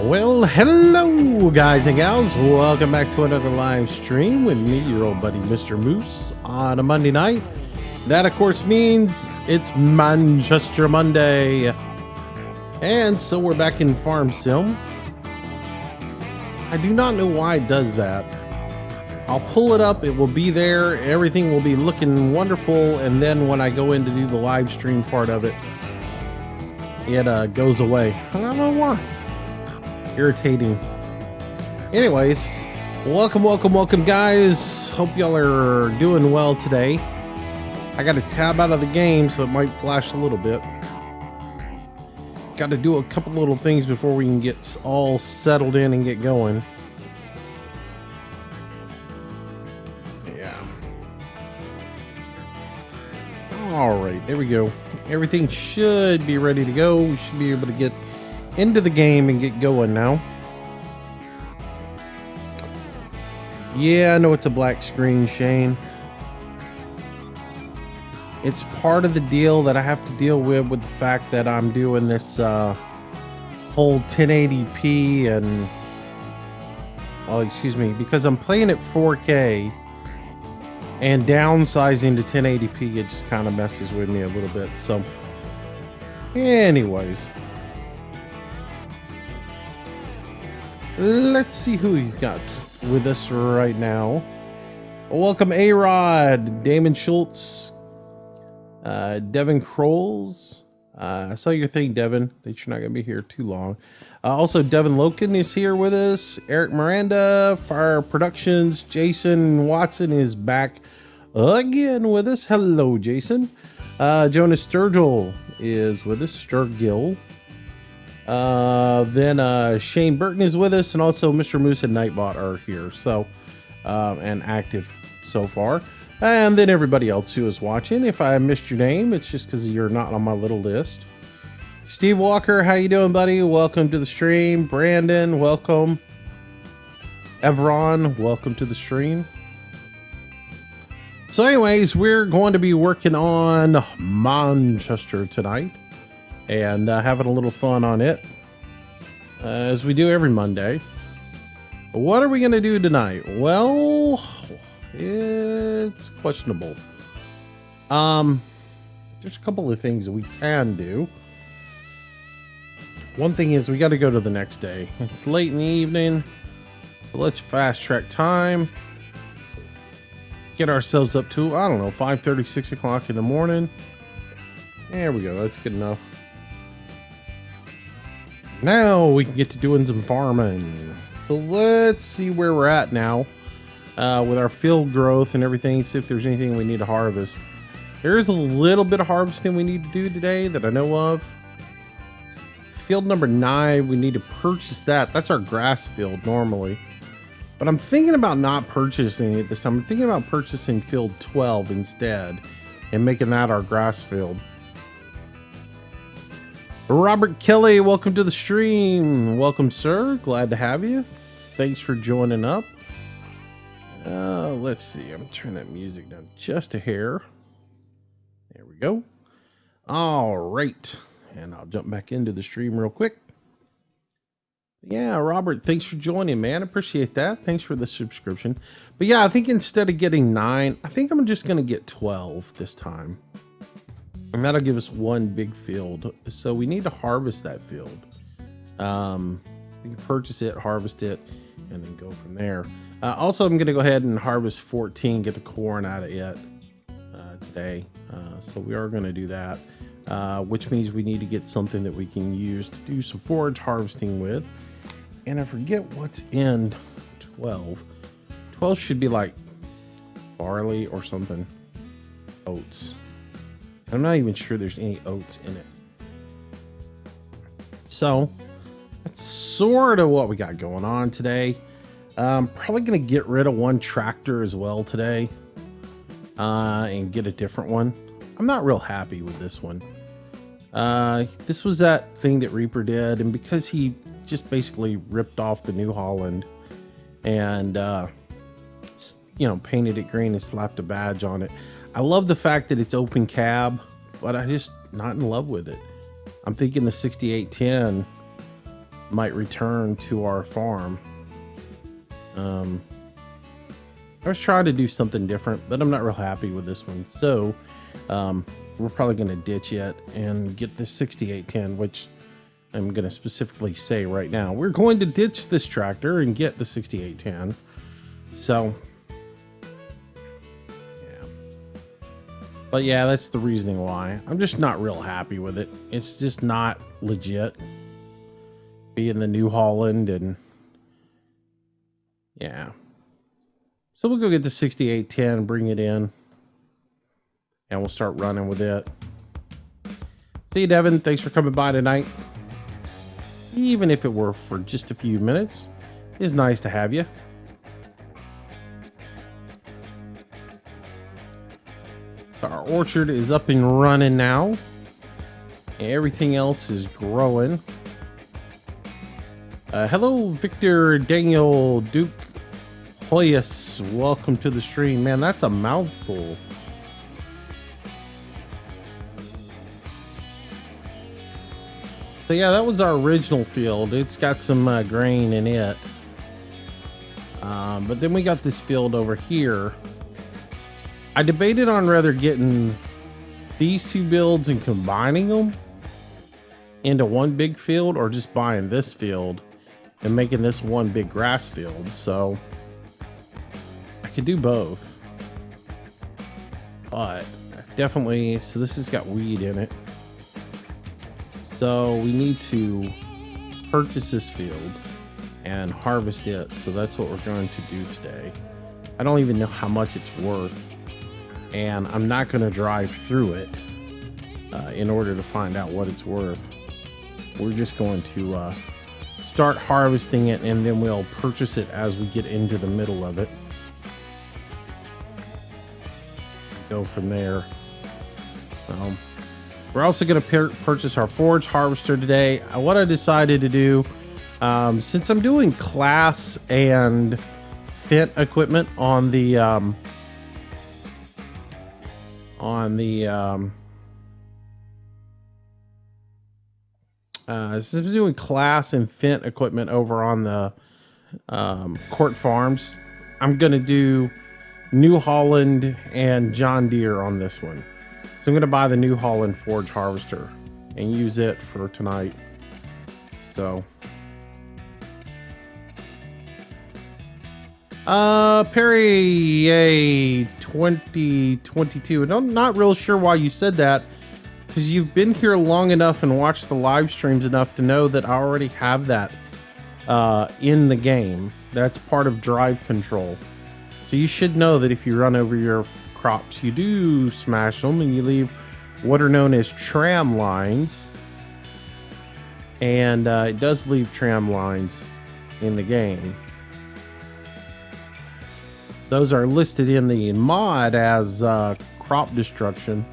Well, hello, guys and gals. Welcome back to another live stream with me, your old buddy, Mr. Moose, on a Monday night. That, of course, means it's Manchester Monday. And so we're back in Farm Sim. I do not know why it does that. I'll pull it up, it will be there, everything will be looking wonderful, and then when I go in to do the live stream part of it, it goes away. I don't know why. Irritating. Anyways, welcome guys. Hope y'all are doing well today. I got to tab out of the game, so it might flash a little bit. Got to do a couple little things before we can get all settled in and get going. Yeah. All right, there we go. Everything should be ready to go. We should be able to get into the game and get going now. Yeah, I know it's a black screen, Shane. It's part of the deal that I have to deal with the fact that I'm doing this whole 1080p and because I'm playing at 4K and downsizing to 1080p, it just kind of messes with me a little bit. So anyways, let's see who he's got with us right now. Welcome, A-Rod, Damon Schultz, Devin Kroles. I saw your thing, Devin, that you're not going to be here too long. Also, Devin Loken is here with us. Eric Miranda, Fire Productions. Jason Watson is back again with us. Hello, Jason. Jonas Sturgill is with us. Sturgill. Then Shane Burton is with us, and also Mr. Moose and Nightbot are here, so and active so far. And then everybody else who is watching. If I missed your name, it's just because you're not on my little list. Steve Walker, how you doing, buddy? Welcome to the stream. Brandon, welcome. Evron, welcome to the stream. So anyways, we're going to be working on Manchester tonight and having a little fun on it, as we do every Monday. What are we going to do tonight? Well, it's questionable. There's a couple of things that we can do. One thing is we got to go to the next day. It's late in the evening, so let's fast track time. Get ourselves up to, I don't know, 5:30, 6 o'clock in the morning. There we go. That's good enough. Now we can get to doing some farming. So let's see where we're at now with our field growth and everything. See if there's anything we need to harvest. There is a little bit of harvesting we need to do today that I know of. Field number 9, we need to purchase that. That's our grass field normally. But I'm thinking about not purchasing it this time. I'm thinking about purchasing field 12 instead and making that our grass field. Robert Kelly, welcome to the stream. Welcome, sir. Glad to have you. Thanks for joining up. Let's see. I'm turning that music down just a hair. There we go. All right. And I'll jump back into the stream real quick. Yeah, Robert, thanks for joining, man. Appreciate that. Thanks for the subscription. But yeah, I think instead of getting 9, I think I'm just going to get 12 this time. And that'll give us one big field. So we need to harvest that field. We can purchase it, harvest it, and then go from there. Also, I'm going to go ahead and harvest 14, get the corn out of it today. So we are going to do that, which means we need to get something that we can use to do some forage harvesting with. And I forget what's in 12. 12 should be like barley or something. Oats. I'm not even sure there's any oats in it. So that's sort of what we got going on today. Probably going to get rid of one tractor as well today and get a different one. I'm not real happy with this one. This was that thing that Reaper did, and because he just basically ripped off the New Holland and painted it green and slapped a badge on it. I love the fact that it's open cab, but I just not in love with it. I'm thinking the 6810 might return to our farm. I was trying to do something different, but I'm not real happy with this one. So we're probably going to ditch it and get this 6810, which I'm going to specifically say right now. We're going to ditch this tractor and get the 6810. So, yeah. But yeah, that's the reasoning why. I'm just not real happy with it. It's just not legit. Being the New Holland and yeah. So we'll go get the 6810, bring it in, and we'll start running with it. See you, Devin. Thanks for coming by tonight. Even if it were for just a few minutes, it's nice to have you. So our orchard is up and running now. Everything else is growing. Hello, Victor, Daniel, Duke, Hoyas. Welcome to the stream. Man, that's a mouthful. So yeah, that was our original field. It's got some grain in it. But then we got this field over here. I debated on rather getting these two builds and combining them into one big field, or just buying this field and making this one big grass field. So I could do both, but definitely, so this has got weed in it. So we need to purchase this field and harvest it. So that's what we're going to do today. I don't even know how much it's worth, and I'm not going to drive through it in order to find out what it's worth. We're just going to start harvesting it, and then we'll purchase it as we get into the middle of it. Go from there. So we're also going to purchase our forage harvester today. What I decided to do, since I'm doing class and Fent equipment on the since I'm doing class and Fent equipment over on the Court Farms, I'm going to do New Holland and John Deere on this one. So I'm going to buy the New Holland forage harvester and use it for tonight. So Perry, yay, 2022. And I'm not real sure why you said that, because you've been here long enough and watched the live streams enough to know that I already have that in the game. That's part of drive control. So you should know that if you run over your crops, you do smash them, and you leave what are known as tram lines. And it does leave tram lines in the game. Those are listed in the mod as crop destruction.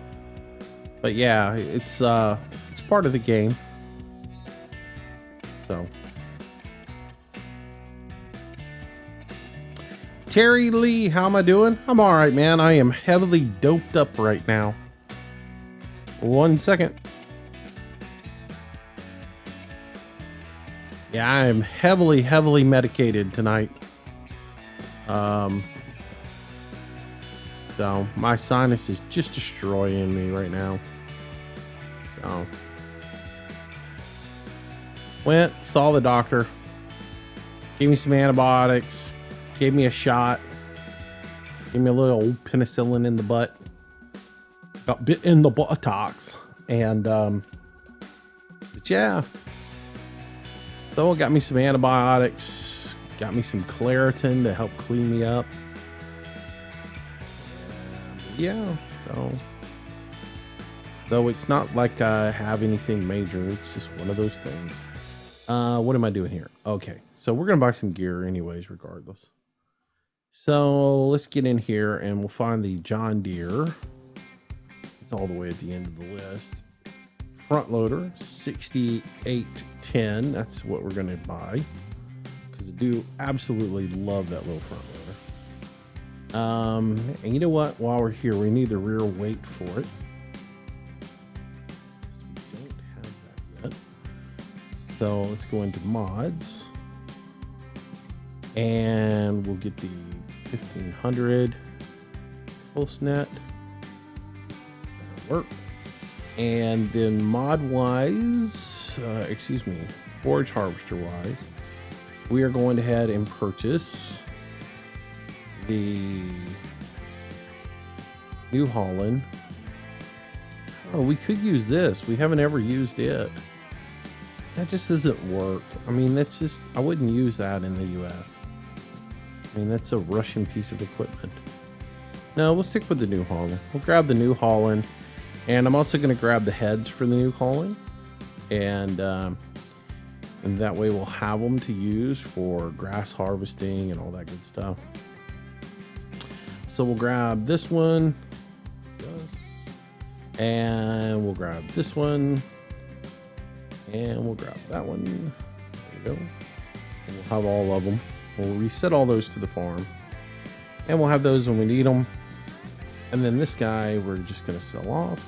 But yeah, it's part of the game. So Terry Lee, how am I doing? I'm all right, man. I am heavily doped up right now. 1 second. Yeah, I am heavily medicated tonight. So my sinus is just destroying me right now. So went, saw the doctor, gave me some antibiotics, gave me a shot, gave me a little old penicillin in the butt, got bit in the buttocks, and but yeah. So it got me some antibiotics, got me some Claritin to help clean me up. Yeah, so though it's not like I have anything major, it's just one of those things. What am I doing here? Okay, so we're gonna buy some gear anyways, regardless. So let's get in here and we'll find the John Deere. It's all the way at the end of the list. Front loader 6810. That's what we're gonna buy, because I do absolutely love that little front loader. And you know what? While we're here, we need the rear weight for it. We don't have that yet. So let's go into mods. And we'll get the 1500 pulse net. That'll work. And then mod wise, forage harvester wise, we are going to head and purchase the New Holland. Oh, we could use this. We haven't ever used it. That just doesn't work. I mean, that's just, I wouldn't use that in the US. I mean, that's a Russian piece of equipment. No, we'll stick with the New Holland. We'll grab the New Holland. And I'm also going to grab the heads for the New Holland. And that way we'll have them to use for grass harvesting and all that good stuff. So we'll grab this one. And we'll grab this one. And we'll grab that one. There we go. And we'll have all of them. We'll reset all those to the farm. And we'll have those when we need them. And then this guy we're just going to sell off.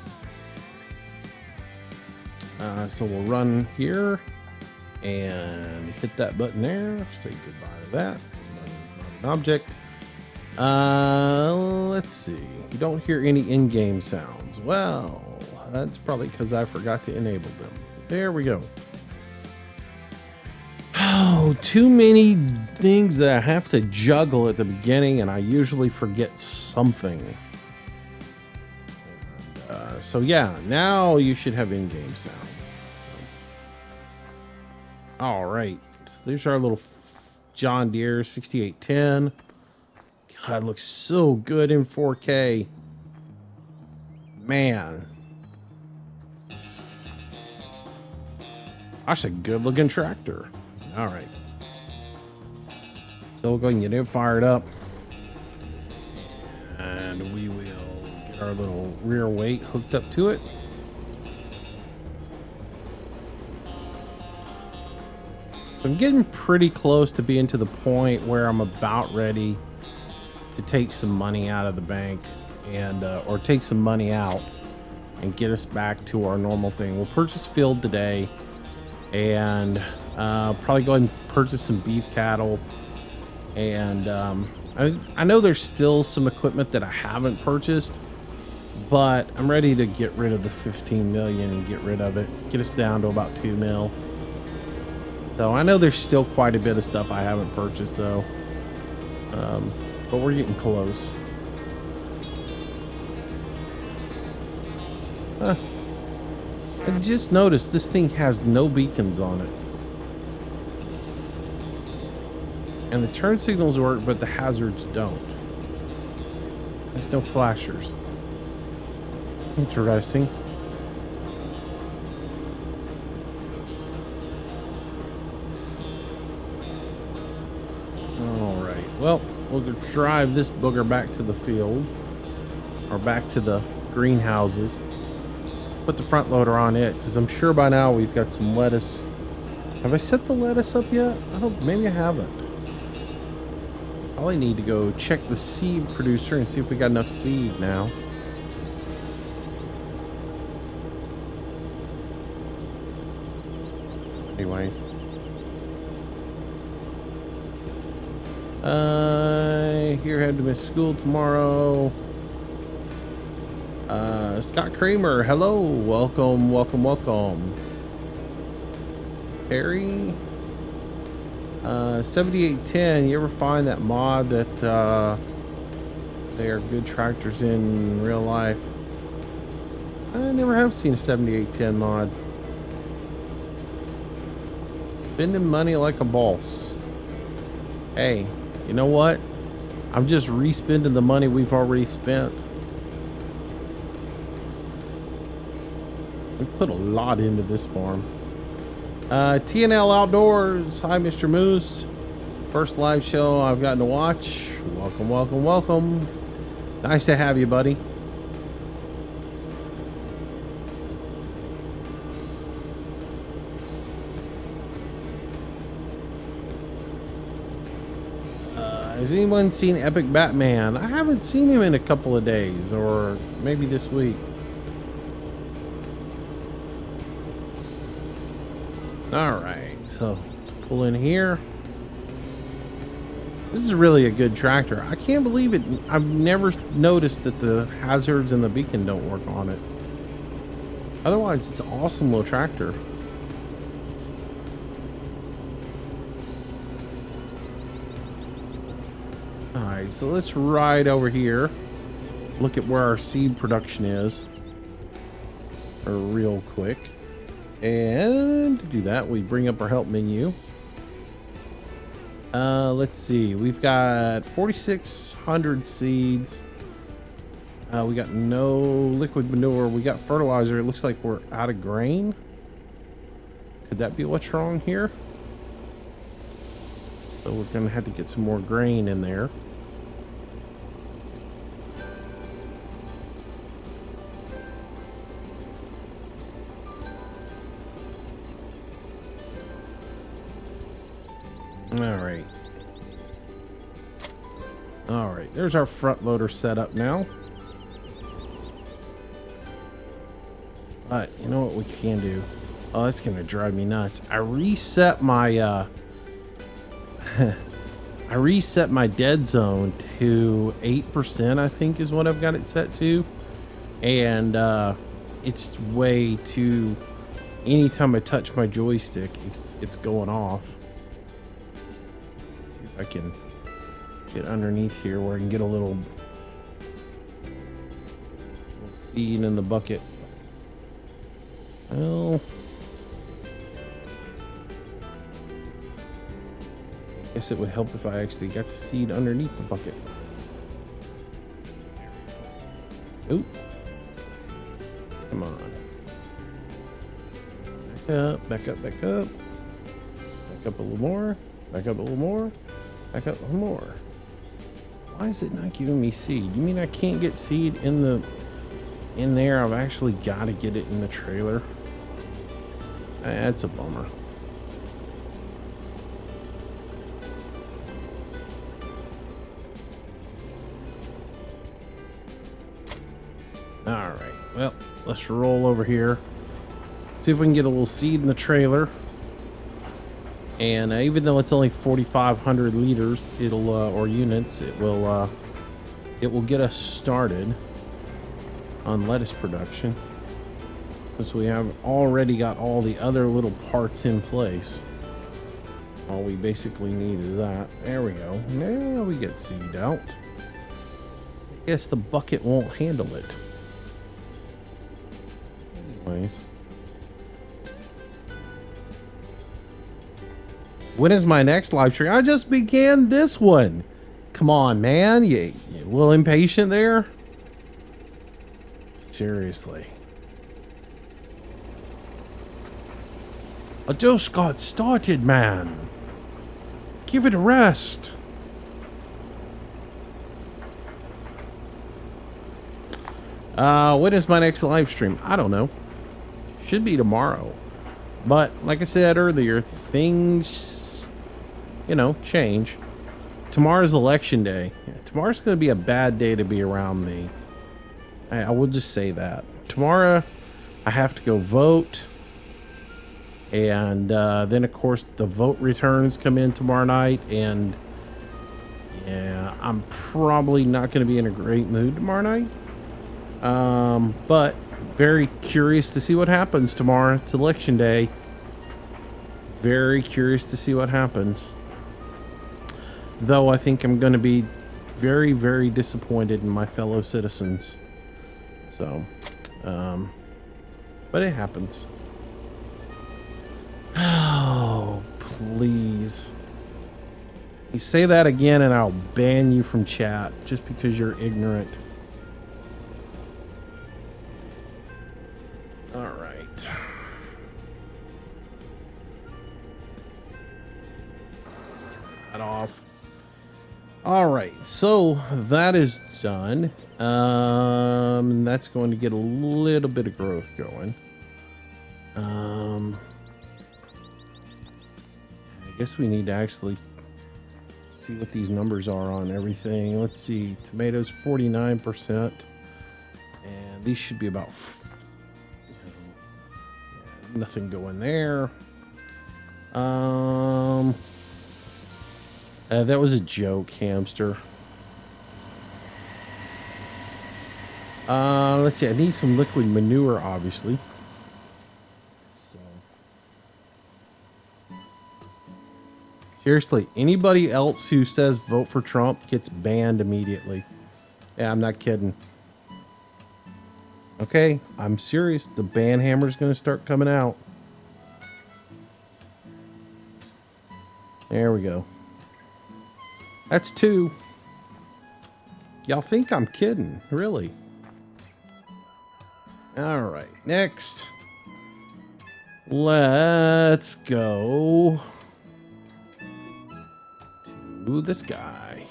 So we'll run here and hit that button there. Say goodbye to that. That is not an object. Let's see. You don't hear any in-game sounds. Well, that's probably because I forgot to enable them. There we go. Oh, too many things that I have to juggle at the beginning, and I usually forget something. So yeah, now you should have in-game sounds. So. All right, so there's our little John Deere 6810. God, it looks so good in 4K. Man. That's a good looking tractor. All right. So we'll go ahead and get it fired up. And we will get our little rear weight hooked up to it. So I'm getting pretty close to being to the point where I'm about ready to take some money out of the bank and or take some money out and get us back to our normal thing. We'll purchase field today and probably go ahead and purchase some beef cattle. And I know there's still some equipment that I haven't purchased, but I'm ready to get rid of the 15 million and get rid of it, get us down to about 2 mil. So I know there's still quite a bit of stuff I haven't purchased though, but we're getting close. I just noticed this thing has no beacons on it. And the turn signals work, but the hazards don't. There's no flashers. Interesting. Alright, well, we'll drive this booger back to the field. Or back to the greenhouses. Put the front loader on it, because I'm sure by now we've got some lettuce. Have I set the lettuce up yet? Maybe I haven't. Probably need to go check the seed producer and see if we got enough seed now. Anyways. Here, head to miss school tomorrow. Scott Kramer, hello, welcome, welcome, welcome. Perry, 7810, you ever find that mod that they are good tractors in real life? I never have seen a 7810 mod. Spending money like a boss. Hey, you know what? I'm just re-spending the money we've already spent. We've put a lot into this farm. TNL Outdoors. Hi, Mr. Moose. First live show I've gotten to watch. Welcome, welcome, welcome. Nice to have you, buddy. Has anyone seen Epic Batman? I haven't seen him in a couple of days, or maybe this week. All right, so pull in here. This is really a good tractor. I can't believe it. I've never noticed that the hazards and the beacon don't work on it. Otherwise, it's an awesome little tractor. All right, so let's ride over here. Look at where our seed production is. Real quick. And to do that, we bring up our help menu. Let's see. We've got 4,600 seeds. We got no liquid manure. We got fertilizer. It looks like we're out of grain. Could that be what's wrong here? So we're gonna have to get some more grain in there. All right, there's our front loader set up now. But you know what we can do? Oh, that's gonna drive me nuts. I reset my I reset my dead zone to 8%, I think is what I've got it set to. And it's way too, anytime I touch my joystick, it's going off. Let's see if I can get underneath here where I can get a little seed in the bucket. Well, I guess it would help if I actually got the seed underneath the bucket. Oop. Come on. Back up, back up, back up. Back up a little more. Back up a little more. Back up a little more. Why is it not giving me seed? You mean I can't get seed in there? I've actually got to get it in the trailer. That's a bummer. All right, well, let's roll over here. See if we can get a little seed in the trailer. And even though it's only 4,500 liters, it'll or units, it will get us started on lettuce production. Since we have already got all the other little parts in place, all we basically need is that. There we go. Now we get seed out. I guess the bucket won't handle it. Anyways. When is my next live stream? I just began this one. Come on, man. You a little impatient there? Seriously. I just got started, man. Give it a rest. When is my next live stream? I don't know. Should be tomorrow. But like I said earlier, things, change. Tomorrow's election day. Yeah, tomorrow's going to be a bad day to be around me. I will just say that. Tomorrow, I have to go vote. And then, of course, the vote returns come in tomorrow night. And, yeah, I'm probably not going to be in a great mood tomorrow night. But very curious to see what happens tomorrow. It's election day. Very curious to see what happens. Though I think I'm going to be very, very disappointed in my fellow citizens. So, but it happens. Oh, please. You say that again and I'll ban you from chat just because you're ignorant. All right. That off. All right, so that is done. That's going to get a little bit of growth going. I guess we need to actually see what these numbers are on everything. Let's see, tomatoes 49%, and these should be about nothing going there. That was a joke, hamster. Let's see. I need some liquid manure, obviously. So, seriously, anybody else who says vote for Trump gets banned immediately. Yeah, I'm not kidding. Okay, I'm serious. The ban hammer's going to start coming out. There we go. That's 2. Y'all think I'm kidding, really? All right, next. Let's go to this guy.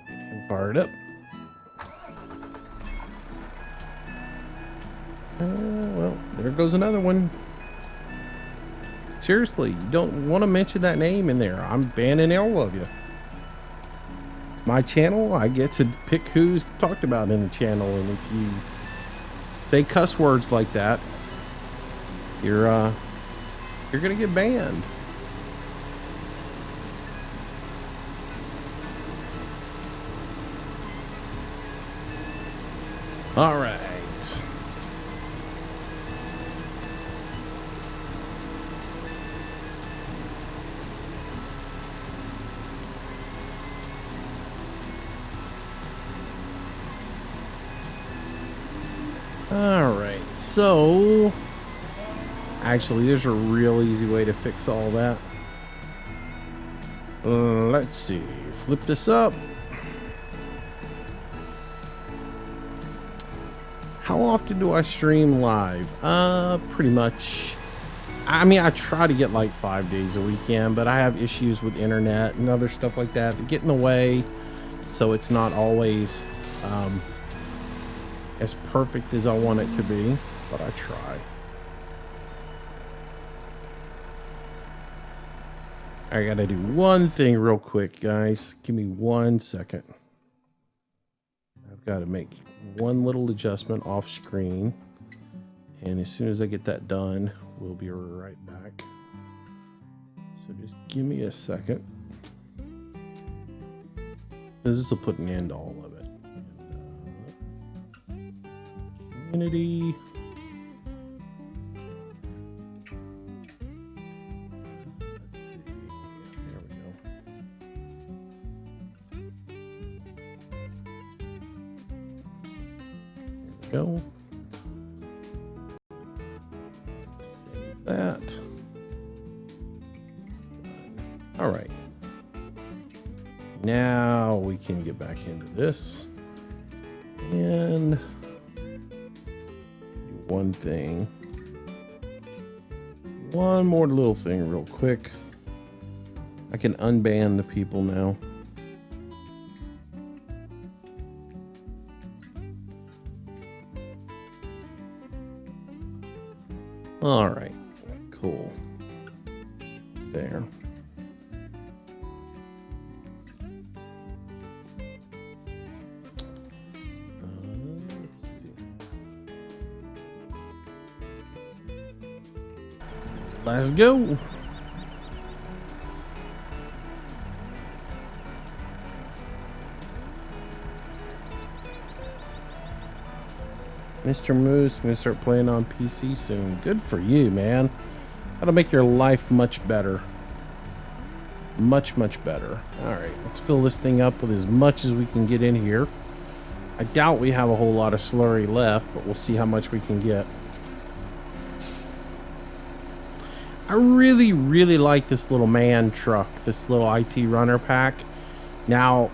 Get him fired up. Well, there goes another one. Seriously, you don't want to mention that name in there. I'm banning all of you. My channel, I get to pick who's talked about in the channel, and if you say cuss words like that, you're gonna get banned. All right. All right, so actually there's a real easy way to fix all that. Let's see, flip this up. How often do I stream live? Pretty much. I mean, I try to get like 5 days a weekend, but I have issues with internet and other stuff like that that get in the way, so it's not always as perfect as I want it to be, but I try. I gotta do one thing real quick, guys. Give me 1 second. I've got to make one little adjustment off screen, and as soon as I get that done, we'll be right back. So just give me a second. This will put an end to all of it. Community. Let's see. There we go. Save that. All right. Now we can get back into this and one thing, one more little thing real quick. I can unban the people now. All right, cool. There. Let's see. Let's go. Mr. Moose, I'm gonna start playing on PC soon. Good for you, man. That'll make your life much better. Much, much better. Alright, let's fill this thing up with as much as we can get in here. I doubt we have a whole lot of slurry left, but we'll see how much we can get. I really, really like this little man truck, this little IT runner pack. Now,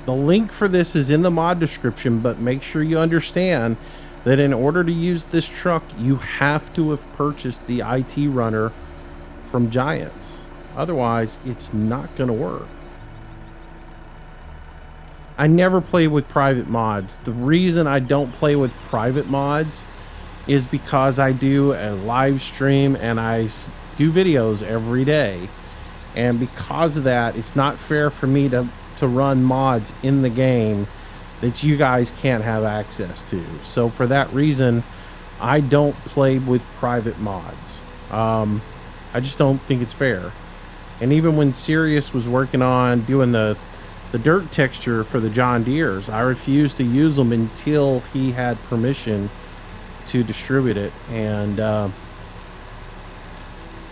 the link for this is in the mod description, but make sure you understand that in order to use this truck, you have to have purchased the IT runner from Giants. Otherwise, it's not going to work. I never play with private mods. The reason I don't play with private mods is because I do a live stream and I do videos every day. And because of that, it's not fair for me to run mods in the game that you guys can't have access to. So for that reason, I don't play with private mods. I just don't think it's fair. And even when Sirius was working on doing the dirt texture for the John Deeres, I refused to use them until he had permission to distribute it. And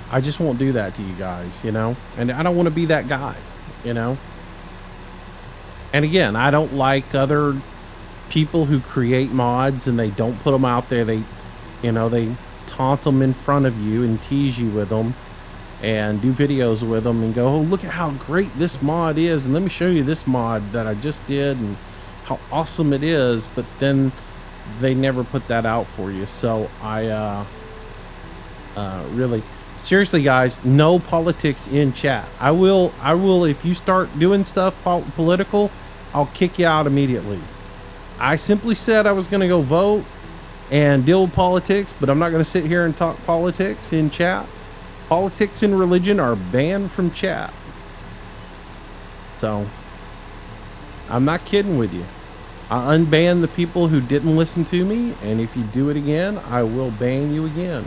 I just won't do that to you guys, you know? And I don't want to be that guy, you know? And again, I don't like other people who create mods and they don't put them out there. They, you know, they taunt them in front of you and tease you with them and do videos with them and go, oh, look at how great this mod is, and let me show you this mod that I just did and how awesome it is. But then they never put that out for you. So I really, seriously guys, no politics in chat. I will if you start doing stuff political, I'll kick you out immediately. I simply said I was going to go vote and deal with politics, but I'm not going to sit here and talk politics in chat. Politics and religion are banned from chat. So I'm not kidding with you. I unbanned the people who didn't listen to me, and if you do it again, I will ban you again.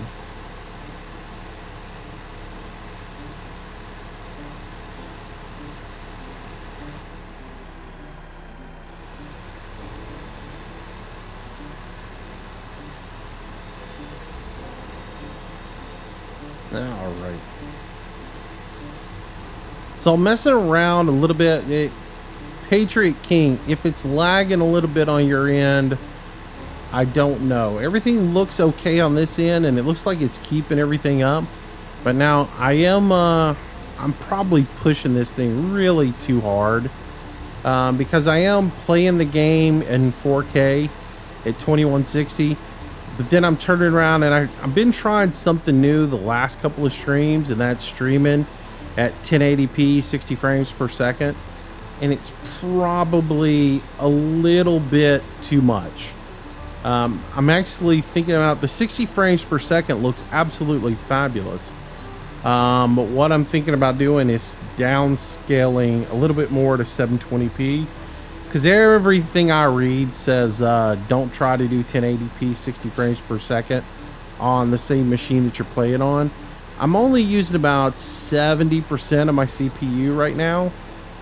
All right. So messing around a little bit, Patriot King, if it's lagging a little bit on your end, I don't know. Everything looks okay on this end, and it looks like it's keeping everything up. But now I'm probably pushing this thing really too hard because I am playing the game in 4K at 2160. But then I'm turning around and I've been trying something new the last couple of streams, and that's streaming at 1080p 60 frames per second, and it's probably a little bit too much. I'm actually thinking about the 60 frames per second looks absolutely fabulous, but what I'm thinking about doing is downscaling a little bit more to 720p, because everything I read says don't try to do 1080p 60 frames per second on the same machine that you're playing on. I'm only using about 70% of my CPU right now,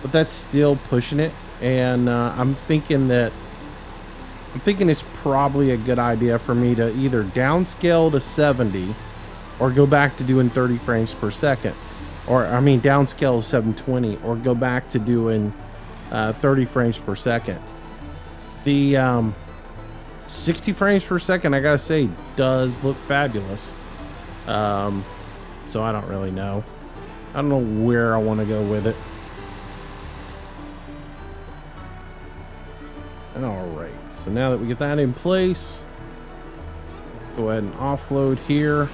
but that's still pushing it. And I'm thinking it's probably a good idea for me to either downscale to 70 or go back to doing 30 frames per second, or I mean downscale to 720 or go back to doing 30 frames per second. The 60 frames per second, I gotta say, does look fabulous. So I don't really know. I don't know where I want to go with it. All right, so now that we get that in place, let's go ahead and offload here.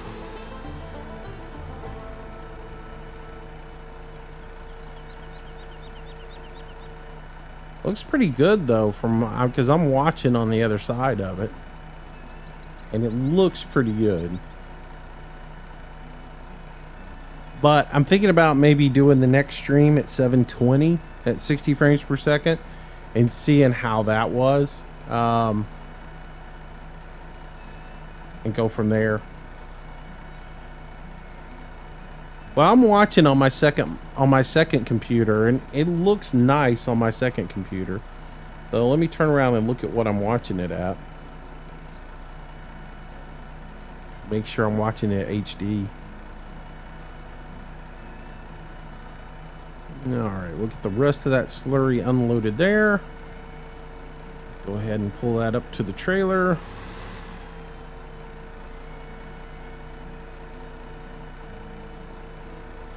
Looks pretty good though, from because I'm watching on the other side of it, and it looks pretty good. But I'm thinking about maybe doing the next stream at 720 at 60 frames per second and seeing how that was, and go from there. Well, I'm watching on my second computer, and it looks nice on my second computer. So let me turn around and look at what I'm watching it at. Make sure I'm watching it HD. Alright, we'll get the rest of that slurry unloaded there. Go ahead and pull that up to the trailer.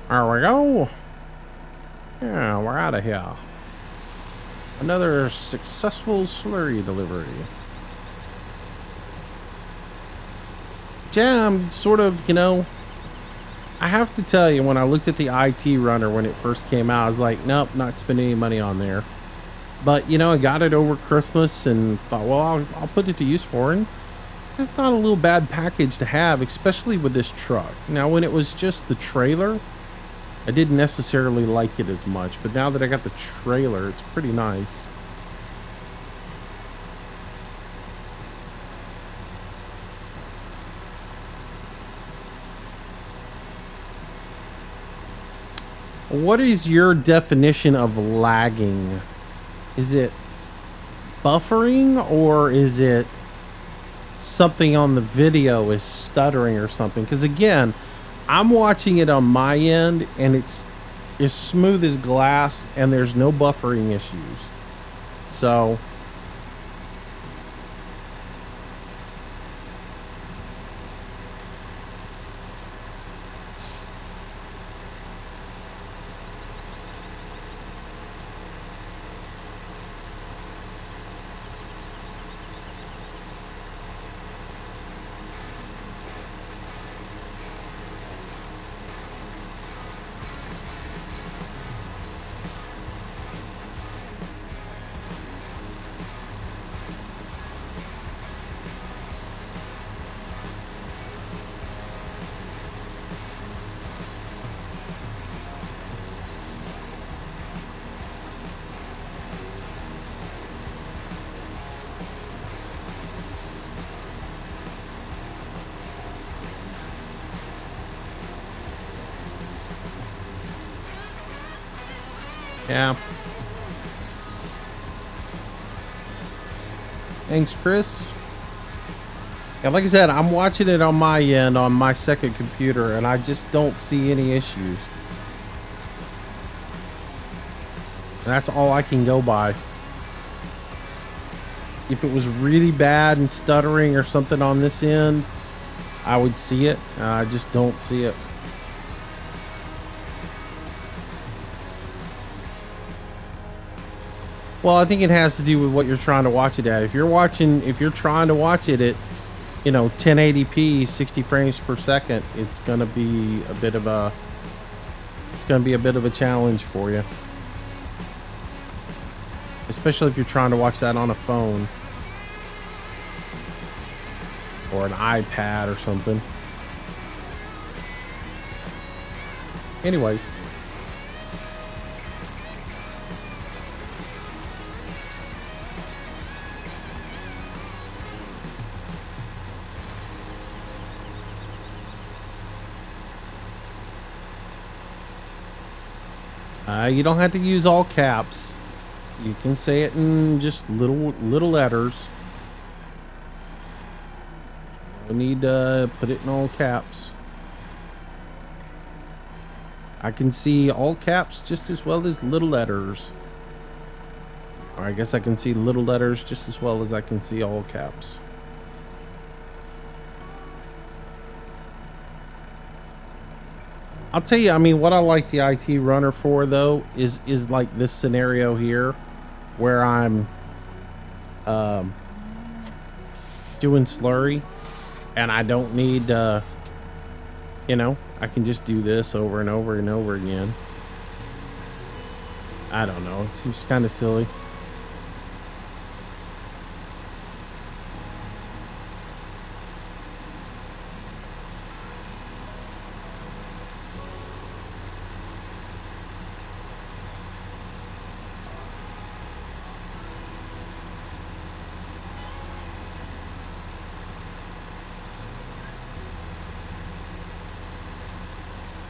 There we go. Yeah, we're out of here. Another successful slurry delivery. Yeah, I'm sort of, you know, I have to tell you, when I looked at the IT runner when it first came out, I was like, nope, not spending any money on there. But, you know, I got it over Christmas and thought, well, I'll put it to use for it. It's not a little bad package to have, especially with this truck. Now, when it was just the trailer, I didn't necessarily like it as much. But now that I got the trailer, it's pretty nice. What is your definition of lagging? Is it buffering, or is it something on the video is stuttering or something? Because again, I'm watching it on my end and it's as smooth as glass and there's no buffering issues. So yeah. Thanks, Chris. Yeah, like I said, I'm watching it on my end on my second computer and I just don't see any issues. And that's all I can go by. If it was really bad and stuttering or something on this end, I would see it. I just don't see it. Well, I think it has to do with what you're trying to watch it at. If you're trying to watch it at, 1080p, 60 frames per second, it's going to be a bit of a challenge for you. Especially if you're trying to watch that on a phone or an iPad or something. Anyways, you don't have to use all caps. You can say it in just little letters. No need to put it in all caps. I can see all caps just as well as little letters. Or I guess I can see little letters just as well as I can see all caps. I'll tell you, I mean, what I like the IT runner for though is like this scenario here where I'm doing slurry and I don't need I can just do this over and over and over again. I don't know, it seems kind of silly.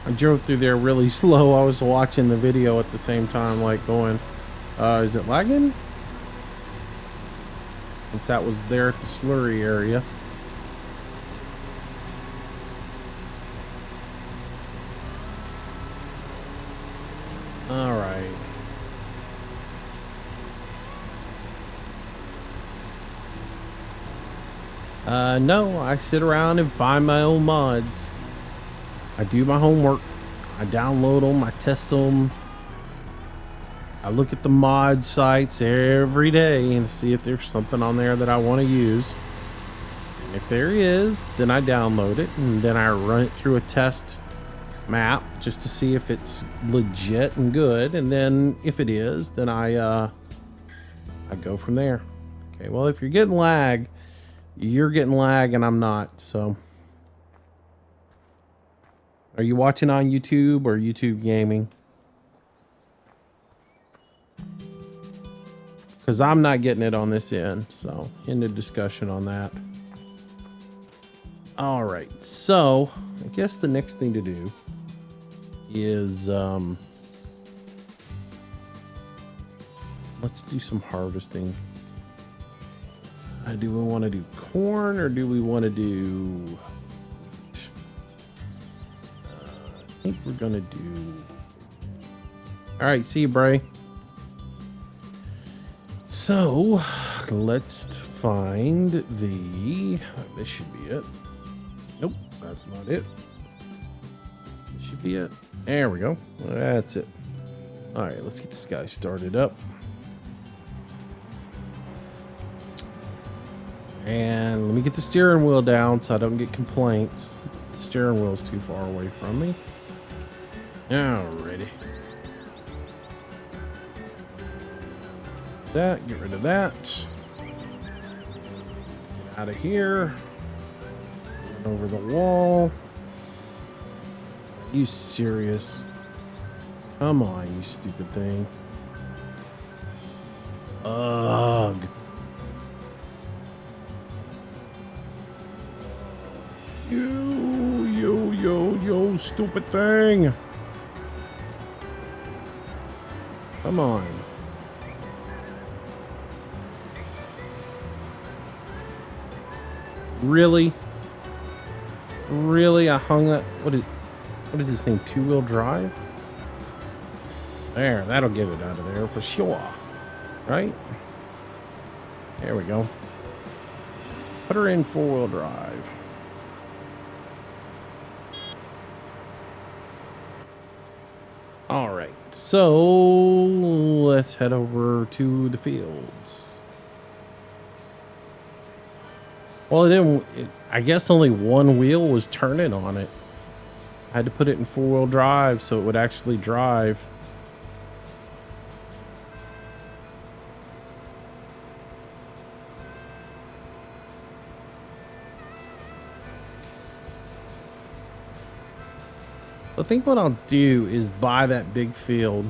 I drove through there really slow. I was watching the video at the same time, like going, is it lagging? Since that was there at the slurry area. All right. No, I sit around and find my own mods. I do my homework. I download them. I test them. I look at the mod sites every day and see if there's something on there that I want to use. And if there is, then I download it and then I run it through a test map just to see if it's legit and good. And then if it is, then I go from there. Okay, well, if you're getting lag, you're getting lag and I'm not, so. Are you watching on YouTube or YouTube Gaming? Because I'm not getting it on this end, so end of discussion on that. All right, so I guess the next thing to do is let's do some harvesting. Do we want to do corn or do we want to do... I think we're going to do... All right, see you, Bray. So, let's find the... This should be it. Nope, that's not it. This should be it. There we go. That's it. All right, let's get this guy started up. And let me get the steering wheel down so I don't get complaints. The steering wheel's too far away from me. Alrighty. That, get rid of that. Get out of here. Run over the wall. Are you serious? Come on, you stupid thing. Ugh. You, stupid thing. Come on. Really? Really? I hung that. What is this thing? Two-wheel drive? There, that'll get it out of there for sure. Right? There we go. Put her in four-wheel drive. All right, so let's head over to the fields. Well, I guess only one wheel was turning on it. I had to put it in four-wheel drive so it would actually drive. I think what I'll do is buy that big field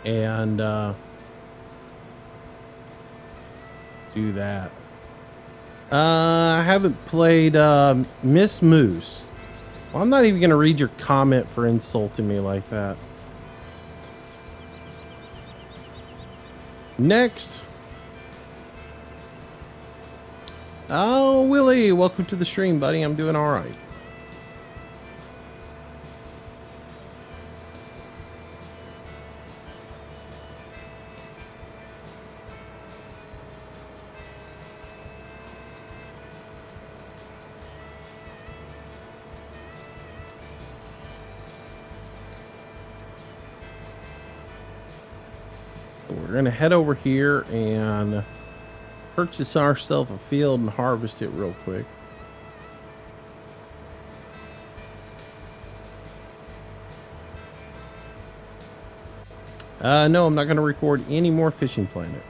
and do that. I haven't played Miss Moose. Well, I'm not even going to read your comment for insulting me like that. Next. Oh, Willie, welcome to the stream, buddy. I'm doing all right. We're going to head over here and purchase ourselves a field and harvest it real quick. No, I'm not going to record any more Fishing Planet.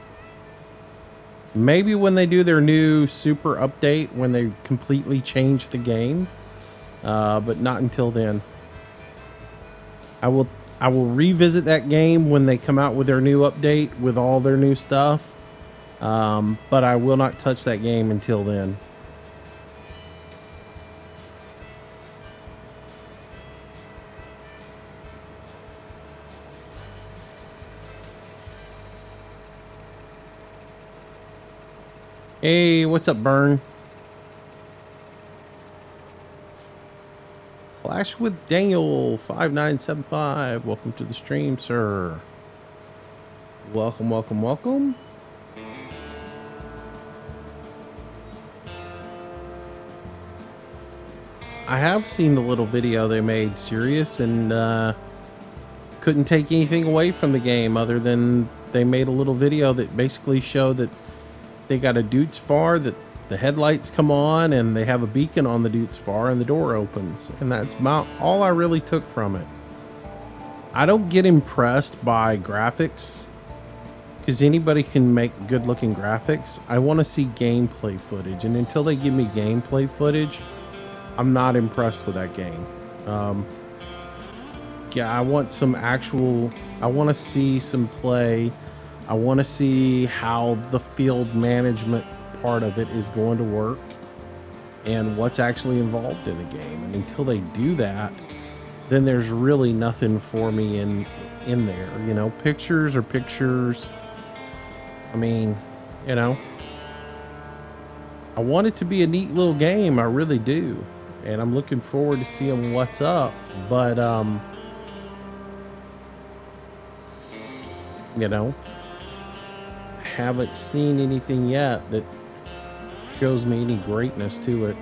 Maybe when they do their new super update, when they completely change the game, but not until then. I will revisit that game when they come out with their new update with all their new stuff. But I will not touch that game until then. Hey, what's up, Burn? Clash with Daniel 5975. Welcome to the stream, sir. Welcome, welcome, welcome. I have seen the little video they made, serious, and couldn't take anything away from the game other than they made a little video that basically showed that they got a Deutz Fahr that the headlights come on and they have a beacon on the Deutz Fahr and the door opens, and that's about all I really took from it. I don't get impressed by graphics because anybody can make good looking graphics. I want to see gameplay footage, and until they give me gameplay footage, I'm not impressed with that game. Yeah, I want some actual, I want to see some play. I want to see how the field management part of it is going to work and what's actually involved in the game. And until they do that, then there's really nothing for me in there. You know, pictures are pictures. I mean, you know, I want it to be a neat little game. I really do. And I'm looking forward to seeing what's up. But, you know, haven't seen anything yet that shows me any greatness to it.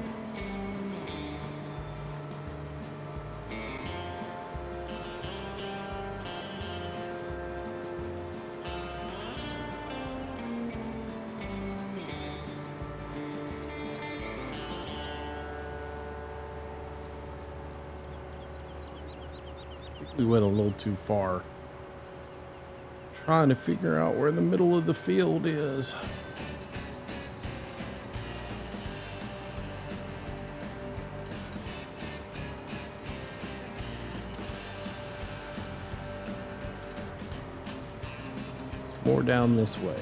We went a little too far. Trying to figure out where the middle of the field is. It's more down this way.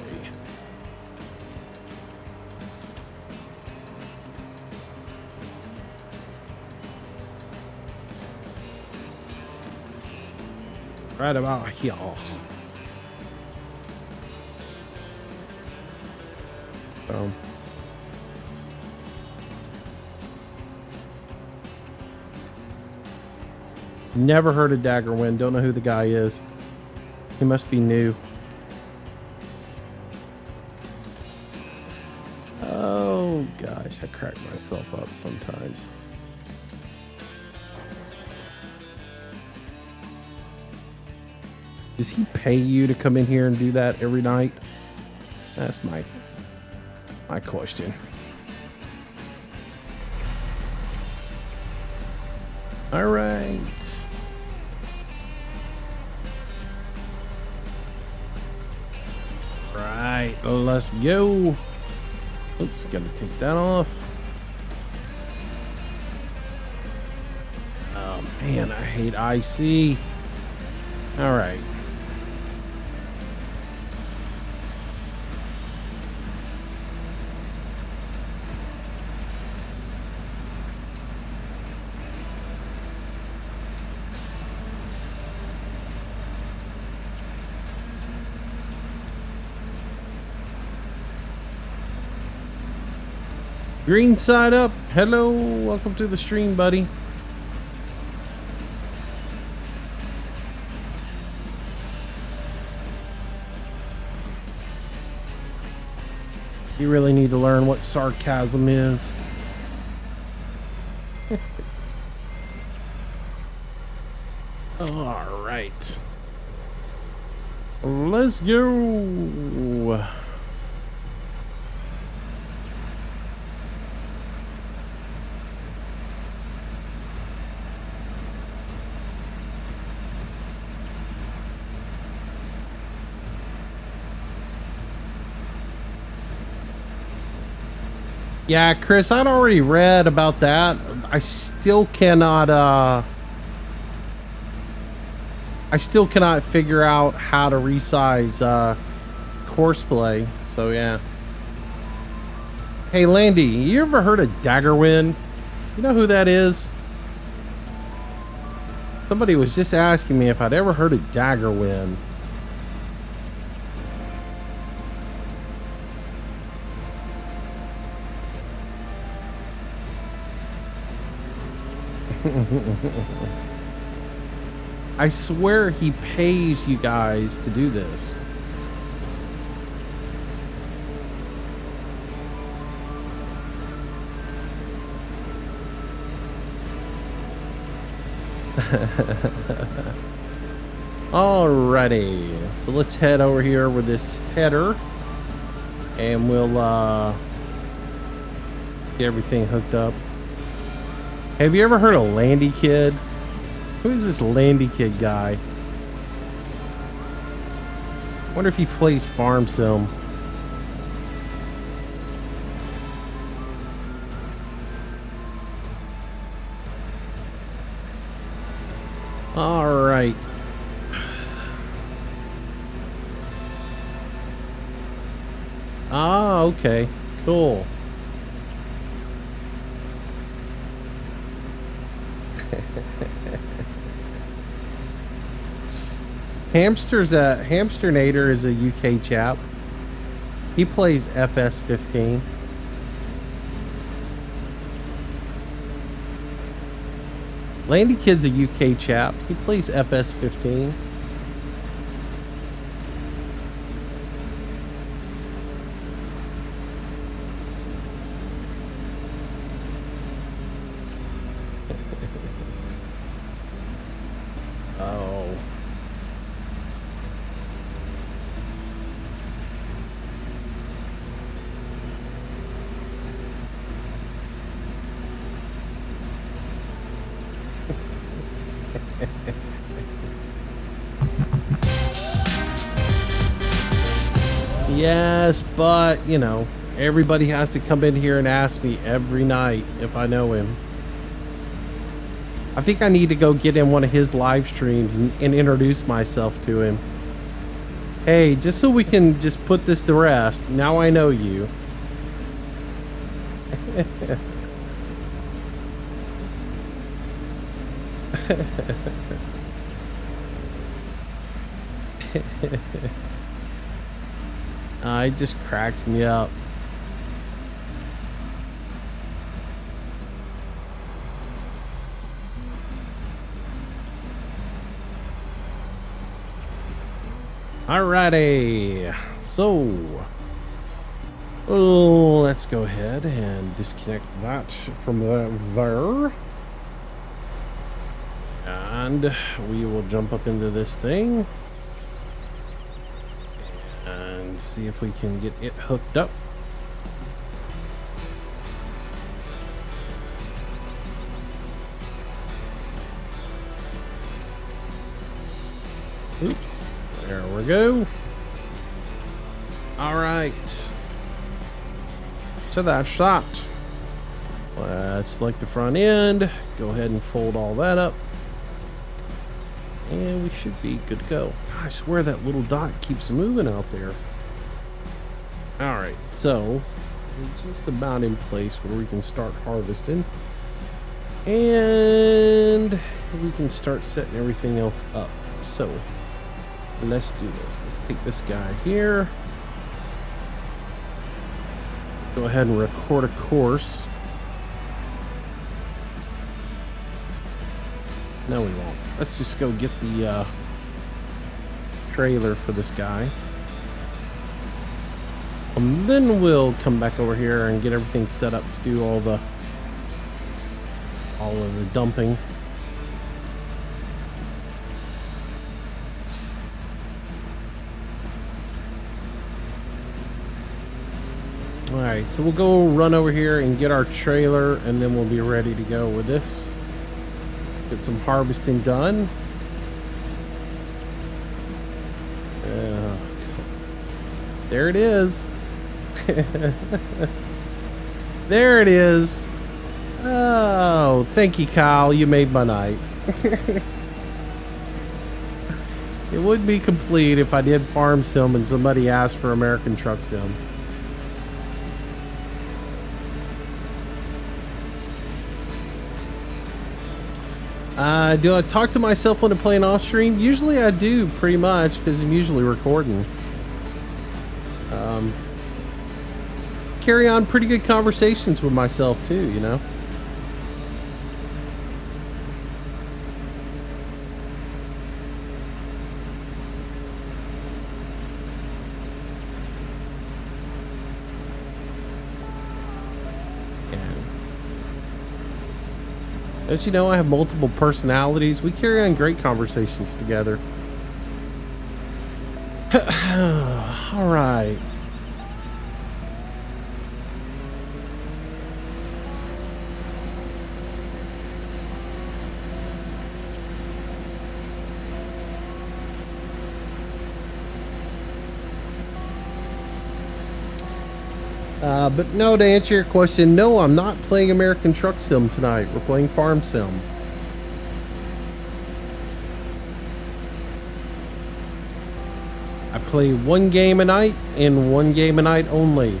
Right about here. Never heard of Daggerwind. Don't know who the guy is. He must be new. Oh gosh, I crack myself up sometimes. Does he pay you to come in here and do that every night? That's my question. All right. Right, let's go. Oops, gotta take that off. Oh man, I hate IC. All right. Green side up. Hello, welcome to the stream, buddy. You really need to learn what sarcasm is. All right. Let's go. Yeah, Chris, I'd already read about that. I still cannot figure out how to resize Courseplay. So yeah. Hey Landy, you ever heard of Daggerwind? You know who that is? Somebody was just asking me if I'd ever heard of Daggerwind. I swear he pays you guys to do this. Alrighty, so let's head over here with this header and we'll get everything hooked up. Have you ever heard of Landy Kid? Who's this Landy Kid guy? Wonder if he plays Farm Sim. All right. Ah, okay. Cool. Hamsternator is a UK chap. He plays FS15. Landy Kid's a UK chap. He plays FS15. Oh. Yes, but, you know, everybody has to come in here and ask me every night if I know him. I think I need to go get in one of his live streams and introduce myself to him. Hey, just so we can just put this to rest, now I know you. It just cracks me up. Alrighty, so let's go ahead and disconnect that from there, and we will jump up into this thing and see if we can get it hooked up. Oops. There we go. All right. So that's that. Let's select the front end. Go ahead and fold all that up. And we should be good to go. I swear that little dot keeps moving out there. All right. So we're just about in place where we can start harvesting. And we can start setting everything else up. So let's do this. Let's take this guy here. Go ahead and record a course. No, we won't. Let's just go get the trailer for this guy. And then we'll come back over here and get everything set up to do all of the dumping. Alright, so we'll go run over here and get our trailer, and then we'll be ready to go with this. Get some harvesting done. There it is. There it is. Oh, thank you, Kyle. You made my night. It wouldn't be complete if I did Farm Sim and somebody asked for American Truck Sim. Do I talk to myself when I'm playing off stream? Usually I do, pretty much, because I'm usually recording. Carry on pretty good conversations with myself too, you know. As you know, I have multiple personalities. We carry on great conversations together. All right. But no, to answer your question, no, I'm not playing American Truck Sim tonight. We're playing Farm Sim. I play one game a night and one game a night only.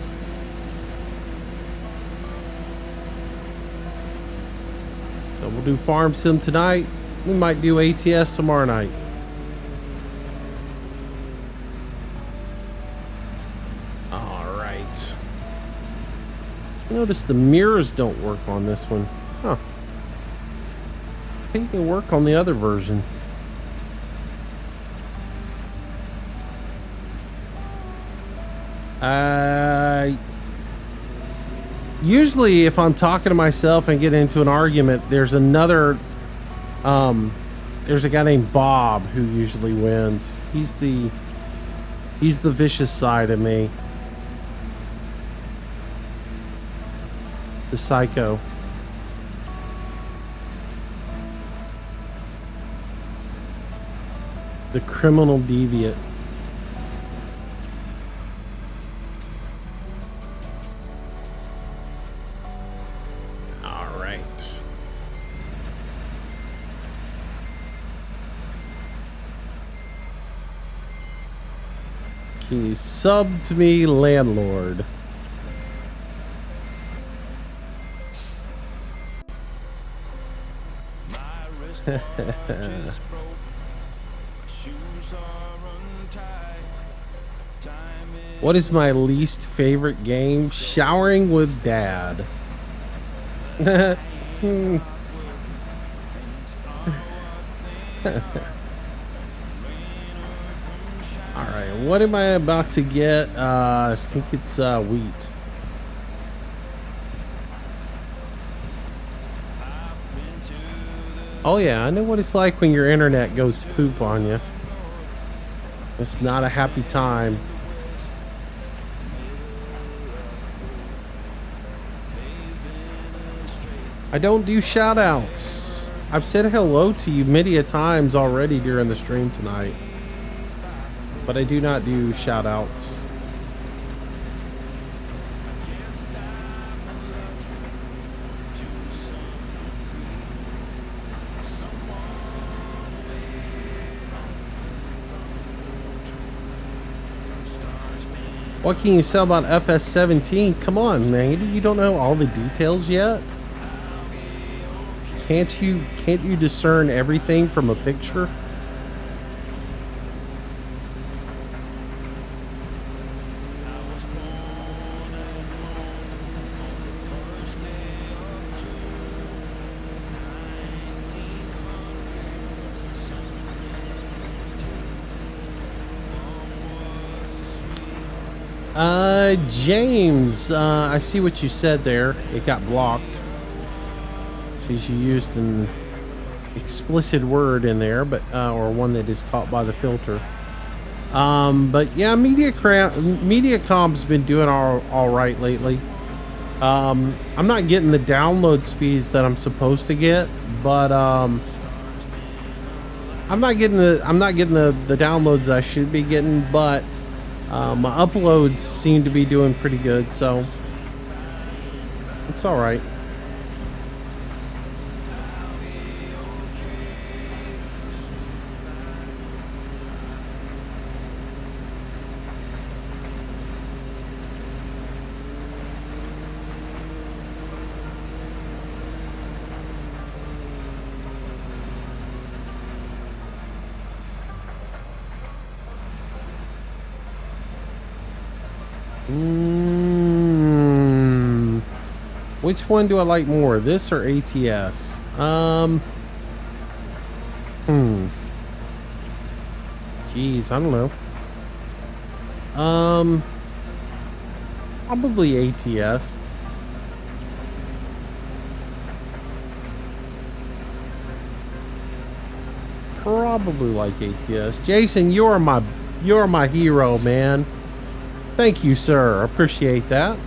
So we'll do Farm Sim tonight. We might do ATS tomorrow night. Notice the mirrors don't work on this one. Huh. I think they work on the other version. Usually if I'm talking to myself and get into an argument, there's another there's a guy named Bob who usually wins. He's the vicious side of me. The psycho. The criminal deviant. All right. Can you sub to me, landlord? What is my least favorite game? Showering with Dad. Alright, what am I about to get? I think it's wheat. Oh yeah, I know what it's like when your internet goes poop on you. It's not a happy time. I don't do shout outs. I've said hello to you many a times already during the stream tonight, but I do not do shout outs. What can you say about FS17? Come on, man. You don't know all the details yet? Can't you discern everything from a picture? James, I see what you said there. It got blocked because you used an explicit word in there, but or one that is caught by the filter. But yeah, Mediacom's been doing all right lately. I'm not getting the download speeds that I'm supposed to get, but I'm not getting the downloads I should be getting, but my uploads seem to be doing pretty good, so it's all right. Which one do I like more, this or ATS? Geez, I don't know. Probably ATS. Probably like ATS. Jason, you're my hero, man. Thank you, sir. Appreciate that.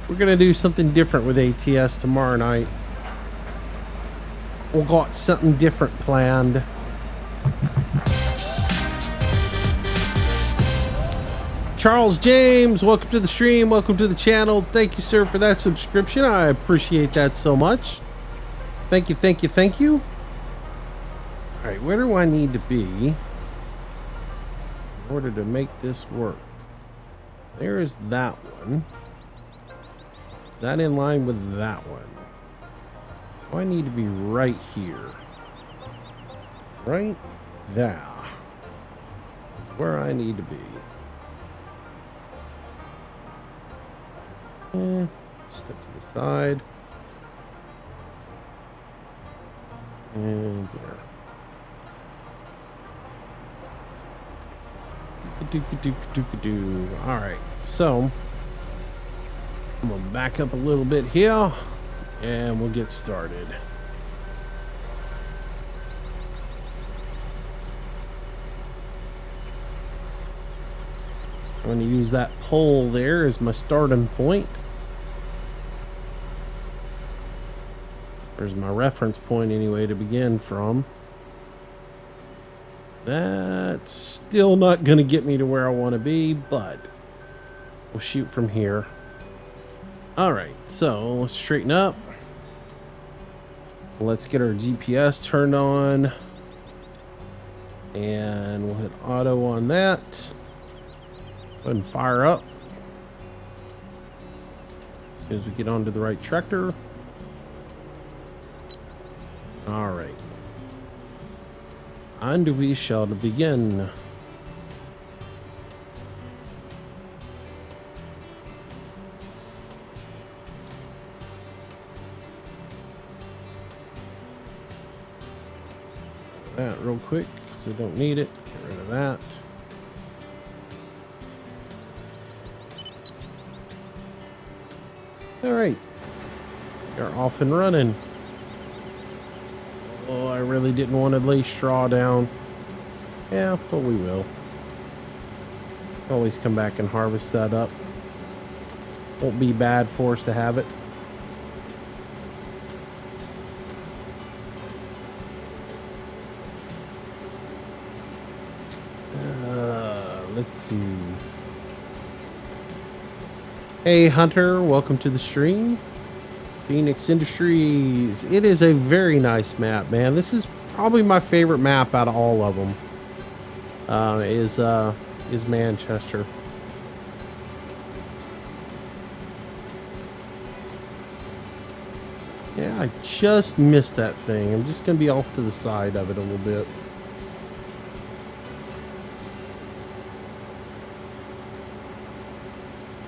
We're gonna do something different with ATS tomorrow night. We've got something different planned. Charles James, welcome to the stream, welcome to the channel. Thank you, sir, for that subscription. I appreciate that so much. Thank you, thank you, thank you. All right, where do I need to be in order to make this work? There is that one. Is that in line with that one? So I need to be right here. Right there is where I need to be. Step to the side. And there. Alright, so I'm gonna back up a little bit here and we'll get started. I'm going to use that pole there as my starting point. There's my reference point anyway to begin from. That's still not going to get me to where I want to be, but we'll shoot from here. Alright, so let's straighten up. Let's get our GPS turned on. And we'll hit auto on that. Go ahead and fire up. As soon as we get onto the right tractor. Alright. And we shall begin. That real quick because I don't need it. Get rid of that. Alright, we're off and running. Oh, I really didn't want to lay straw down. Yeah, but we will. Always come back and harvest that up. Won't be bad for us to have it. Let's see. Hey Hunter, welcome to the stream. Phoenix Industries. It is a very nice map, man. This is probably my favorite map out of all of them. Is Manchester. Yeah, I just missed that thing. I'm just gonna be off to the side of it a little bit.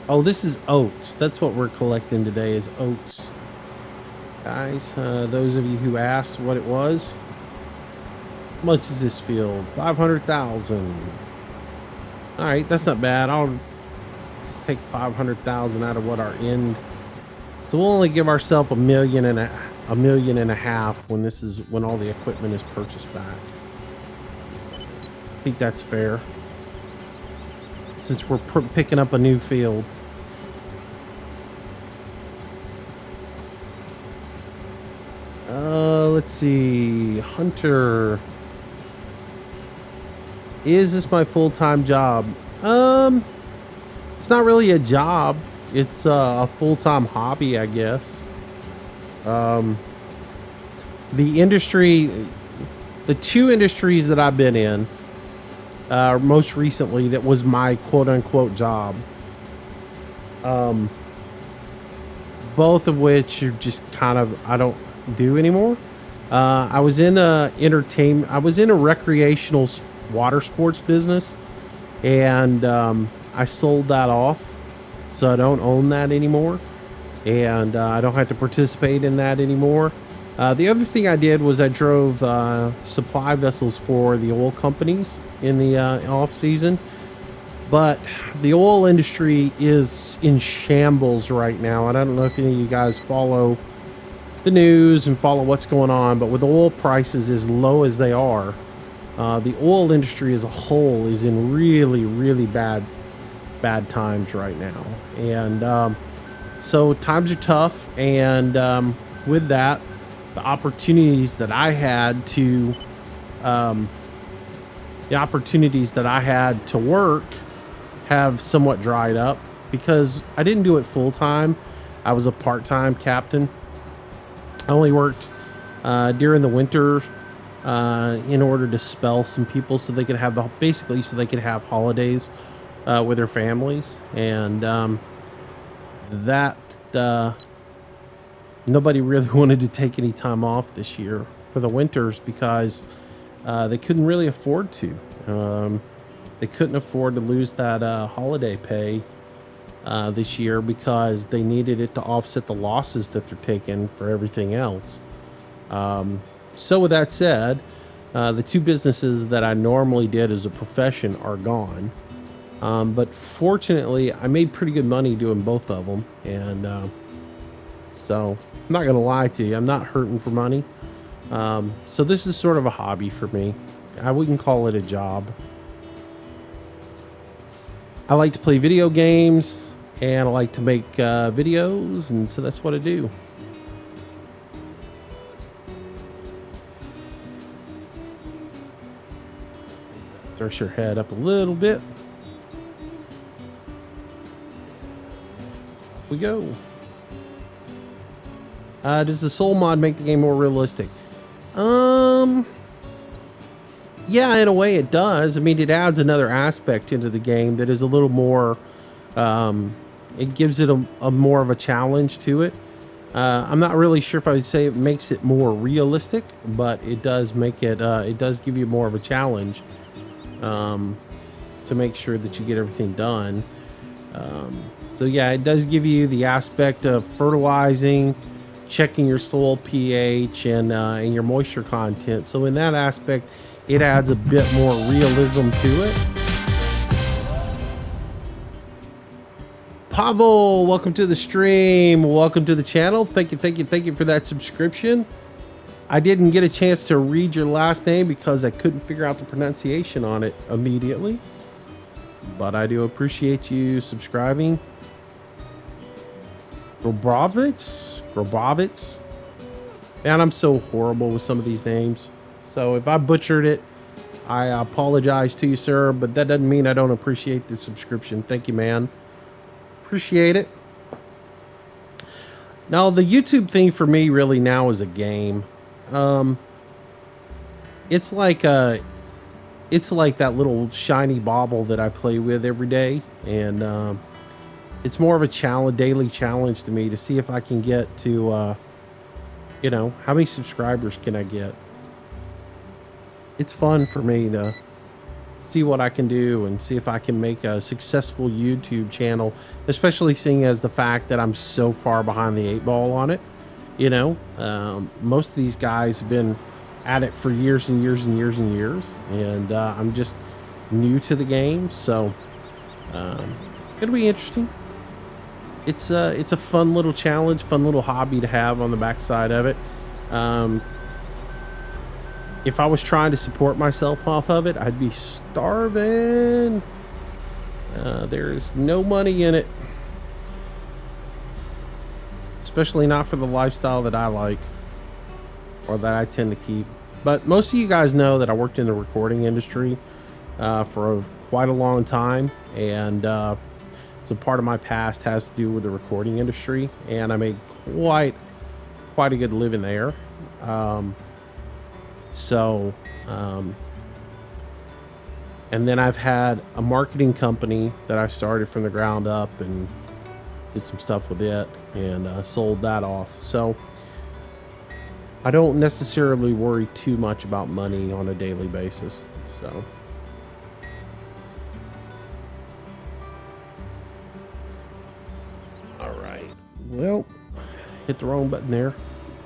Oh, this is oats. That's what we're collecting today is oats. Guys, those of you who asked what it was, how much is this field? 500,000. All right, that's not bad. I'll just take 500,000 out of what our end. So we'll only give ourselves $1.5 million when all the equipment is purchased back. I think that's fair, since we're picking up a new field. Let's see. Hunter. Is this my full-time job? It's not really a job. It's a full-time hobby, I guess. The two industries that I've been in, most recently, that was my quote-unquote job. Both of which are just kind of, I don't do anymore. I was in a recreational water sports business, and I sold that off, so I don't own that anymore, and I don't have to participate in that anymore. The other thing I did was I drove supply vessels for the oil companies in the off season, but the oil industry is in shambles right now, and I don't know if any of you guys follow the news and follow what's going on, but with oil prices as low as they are, the oil industry as a whole is in really, really bad times right now. And so times are tough, and with that, the opportunities that I had to work have somewhat dried up, because I didn't do it full time. I was a part-time captain. I only worked during the winter in order to spell some people so they could have holidays with their families, and that nobody really wanted to take any time off this year for the winters because they couldn't really afford to. They couldn't afford to lose that holiday pay this year because they needed it to offset the losses that they're taking for everything else. So with that said, the two businesses that I normally did as a profession are gone. But fortunately, I made pretty good money doing both of them. And so I'm not going to lie to you, I'm not hurting for money. So this is sort of a hobby for me. I wouldn't call it a job. I like to play video games and I like to make videos, and so that's what I do. Throw your head up a little bit. Off we go. Does the soul mod make the game more realistic? Yeah, in a way it does. I mean, it adds another aspect into the game that is a little more, it gives it a more of a challenge to it. I'm not really sure if I would say it makes it more realistic, but it does make it, it does give you more of a challenge to make sure that you get everything done. So yeah, it does give you the aspect of fertilizing, checking your soil pH and your moisture content. So in that aspect, it adds a bit more realism to it. Pavel, welcome to the stream. Welcome to the channel. Thank you for that subscription. I didn't get a chance to read your last name because I couldn't figure out the pronunciation on it immediately. But I do appreciate you subscribing. Grobovitz. Man, I'm so horrible with some of these names. So if I butchered it, I apologize to you, sir, but that doesn't mean I don't appreciate the subscription. Thank you, man. Appreciate it. Now, the YouTube thing for me really now is a game. It's like that little shiny bauble that I play with every day, and it's more of a daily challenge to me to see if I can get to, you know, how many subscribers can I get? It's fun for me to see what I can do and see if I can make a successful YouTube channel, especially seeing as the fact that I'm so far behind the 8 ball on it. You know, most of these guys have been at it for years and years and years and years, and I'm just new to the game, so it'll be interesting. It's a fun little challenge, fun little hobby to have on the backside of it. If I was trying to support myself off of it, I'd be starving. There is no money in it, especially not for the lifestyle that I like or that I tend to keep. But most of you guys know that I worked in the recording industry for quite a long time, and so part of my past has to do with the recording industry, and I made quite a good living there. And then I've had a marketing company that I started from the ground up and did some stuff with it and sold that off. So I don't necessarily worry too much about money on a daily basis. So all right, well, hit the wrong button there.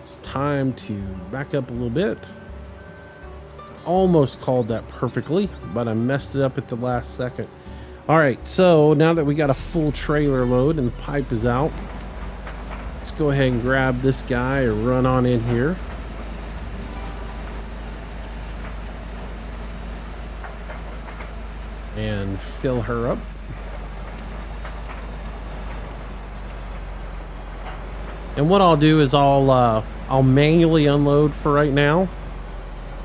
It's time to back up a little bit. Almost called that perfectly, but I messed it up at the last second. All right, so now that we got a full trailer load and the pipe is out, let's go ahead and grab this guy and run on in here. And fill her up. And what I'll do is I'll manually unload for right now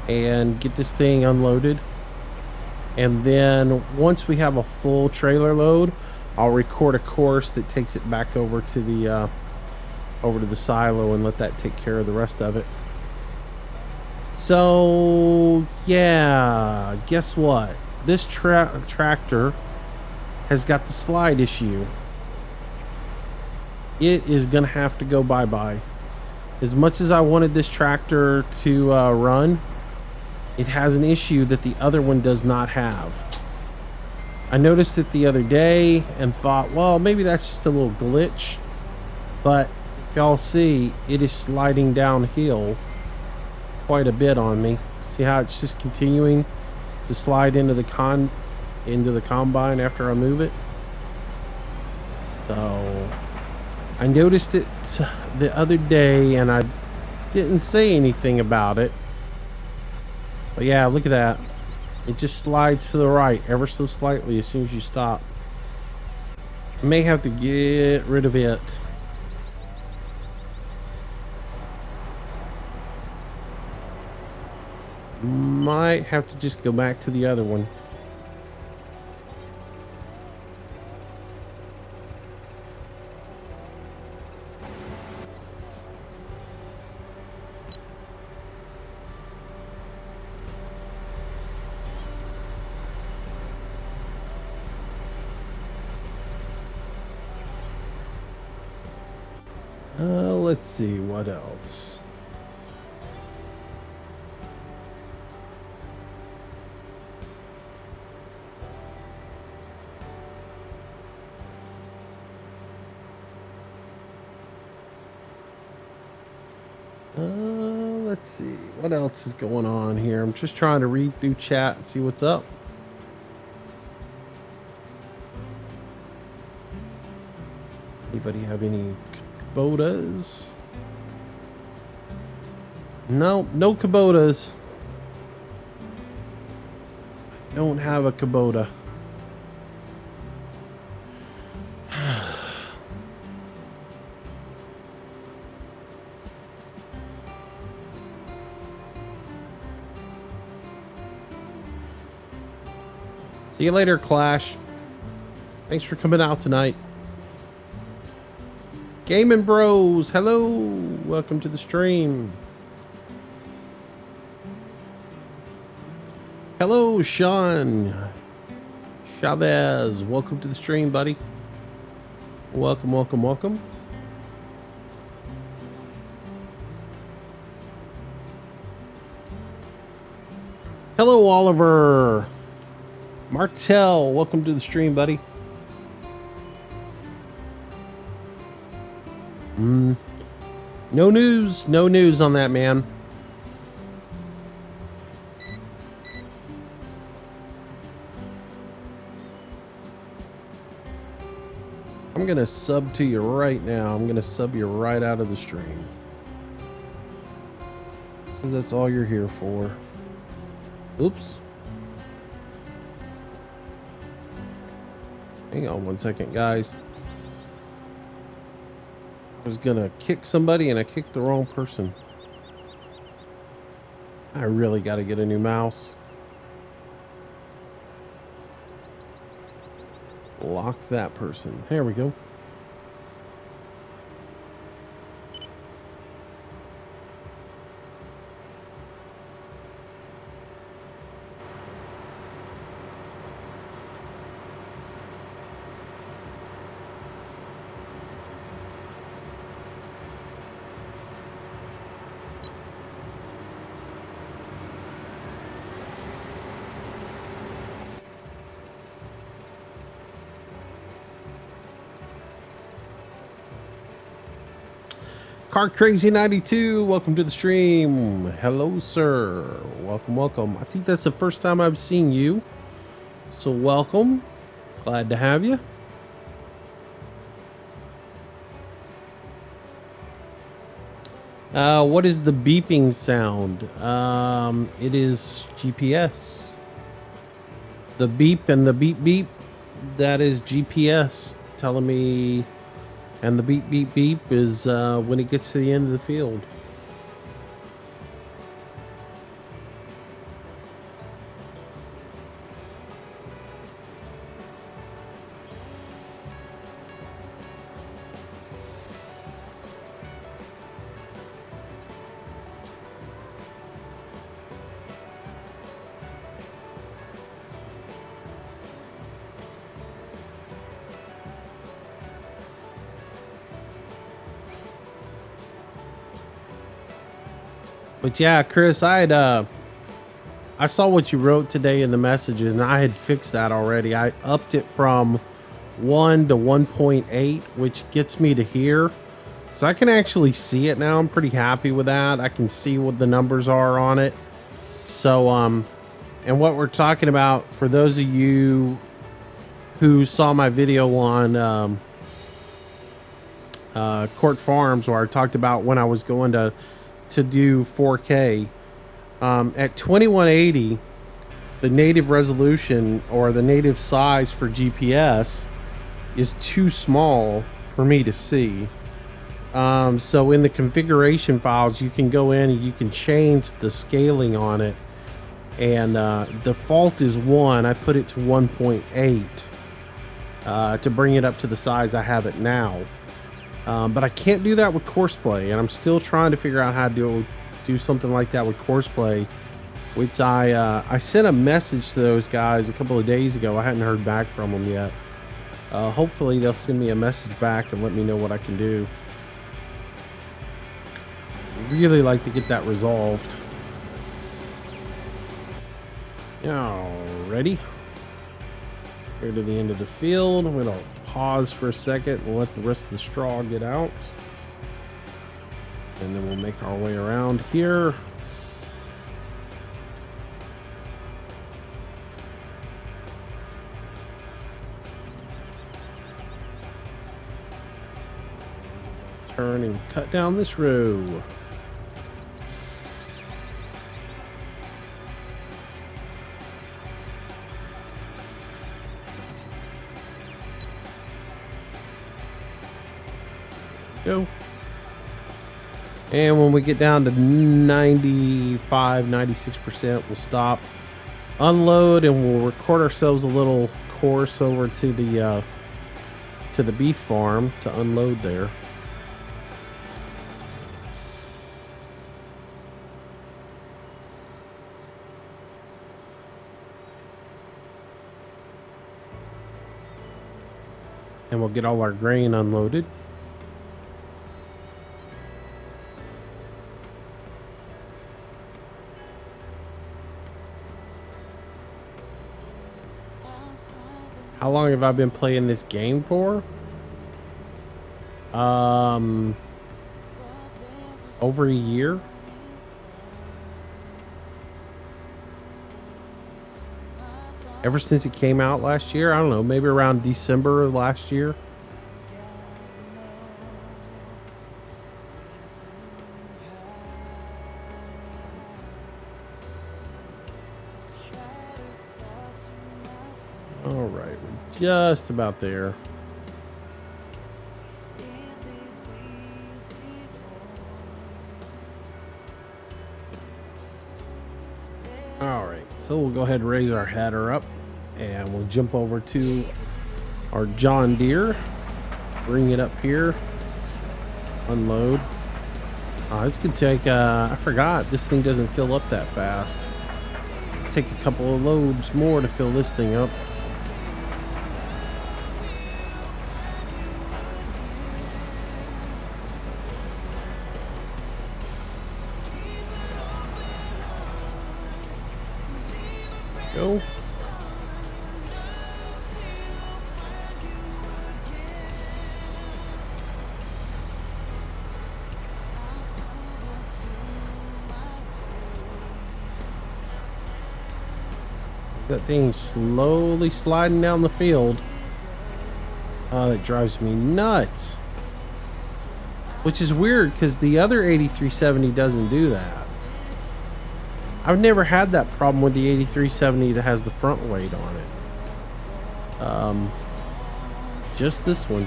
and get this thing unloaded, and then once we have a full trailer load, I'll record a course that takes it back over to the silo and let that take care of the rest of it. So yeah, guess what, this tractor has got the slide issue. it is gonna have to go bye-bye. As much as I wanted this tractor to run, it has an issue that the other one does not have. I noticed it the other day and thought, well, maybe that's just a little glitch. But if y'all see, it is sliding downhill quite a bit on me. See how it's just continuing to slide into the combine after I move it? So I noticed it the other day and I didn't say anything about it. But yeah, look at that. It just slides to the right ever so slightly as soon as you stop. I may have to get rid of it. Might have to just go back to the other one. Let's see what else. Let's see what else is going on here. I'm just trying to read through chat and see what's up. Anybody have any Kubotas? No Kubotas. I don't have a Kubota. See you later, Clash. Thanks for coming out tonight. Gaming Bros, hello. Welcome to the stream. Hello, Sean Chavez. Welcome to the stream, buddy. Welcome, welcome, welcome. Hello, Oliver. Martell, welcome to the stream, buddy. No news on that, man. I'm gonna sub to you right now. I'm gonna sub you right out of the stream, because that's all you're here for. Oops. Hang on one second, guys. I was gonna kick somebody and I kicked the wrong person. I really gotta get a new mouse. Lock that person. There we go. Car Crazy 92, welcome to the stream. Hello, sir. Welcome, welcome. I think that's the first time I've seen you, so welcome. Glad to have you. What is the beeping sound? It is GPS. The beep and the beep beep, that is GPS telling me. And the beep, beep, beep is when it gets to the end of the field. But yeah, Chris, I saw what you wrote today in the messages, and I had fixed that already. I upped it from 1 to 1.8, which gets me to here. So I can actually see it now. I'm pretty happy with that. I can see what the numbers are on it. So, and what we're talking about, for those of you who saw my video on Court Farms, where I talked about when I was going to do 4K, at 2180, the native resolution or the native size for GPS is too small for me to see. So in the configuration files, you can go in and you can change the scaling on it, and default is 1. I put it to 1.8 to bring it up to the size I have it now. But I can't do that with Courseplay, and I'm still trying to figure out how to do something like that with Courseplay, which I sent a message to those guys a couple of days ago. I hadn't heard back from them yet. Hopefully they'll send me a message back and let me know what I can do. Really like to get that resolved. Alrighty. Here to the end of the field. I'm gonna pause for a second and let the rest of the straw get out. And then we'll make our way around here. Turn and cut down this row. Go. And when we get down to 95-96%, we'll stop, unload, and we'll record ourselves a little course over to the beef farm to unload there. And we'll get all our grain unloaded. How long have I been playing this game for? Over a year. Ever since it came out last year. I don't know, maybe around December of last year. All right, we're just about there. All right, so we'll go ahead and raise our header up, and we'll jump over to our John Deere, bring it up here, unload. This could take, I forgot, this thing doesn't fill up that fast. Take a couple of loads more to fill this thing up. Go. That thing slowly sliding down the field. Oh, that drives me nuts. Which is weird because the other 8370 doesn't do that. I've never had that problem with the 8370 that has the front weight on it. Just this one.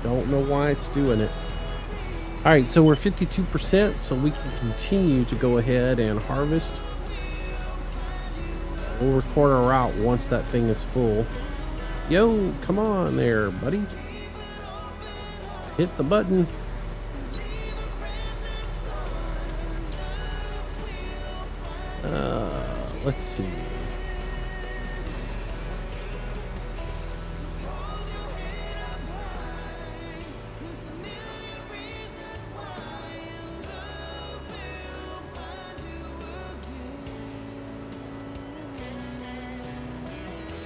Don't know why it's doing it. Alright, so we're 52%, so we can continue to go ahead and harvest. We'll record our route once that thing is full. Yo, come on there, buddy. Hit the button. Let's see.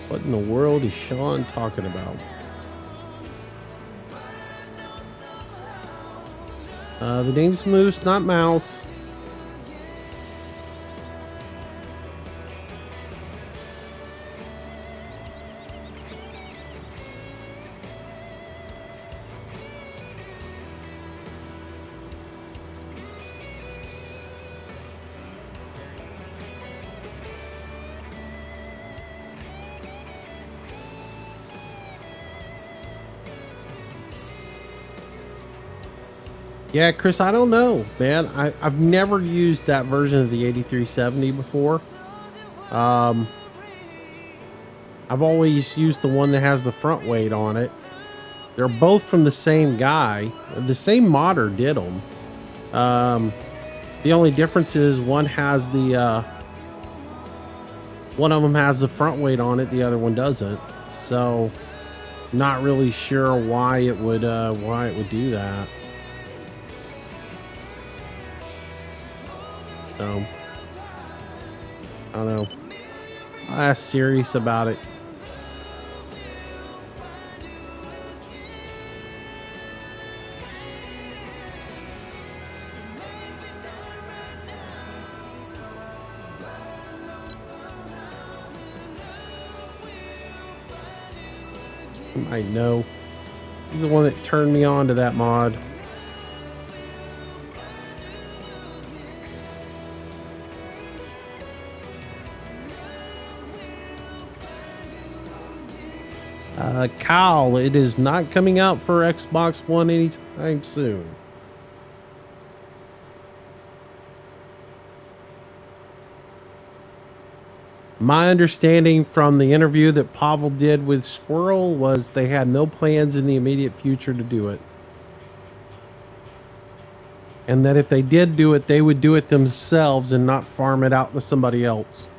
What in the world is Sean talking about? The name's Moose, not Mouse. Yeah, Chris, I don't know, man. I've never used that version of the 8370 before. I've always used the one that has the front weight on it. They're both from the same guy. The same modder did them. The only difference is one has the one of them has the front weight on it, the other one doesn't. So, not really sure why it would do that. So, I don't know. I'll ask Sirius about it. He might know. He's the one that turned me on to that mod. Kyle, it is not coming out for Xbox One anytime soon. My understanding from the interview that Pavel did with Squirrel was they had no plans in the immediate future to do it. And that if they did do it, they would do it themselves and not farm it out to somebody else.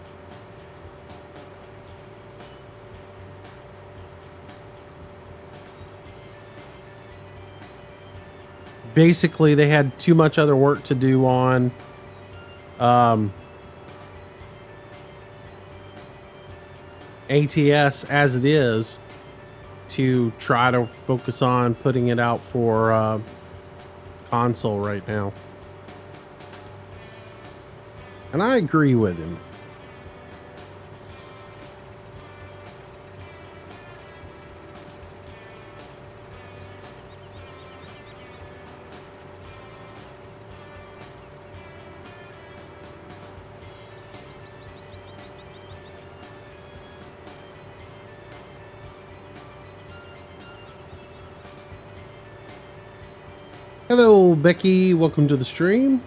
Basically, they had too much other work to do on ATS as it is to try to focus on putting it out for console right now. And I agree with him. Hello, Becky. Welcome to the stream.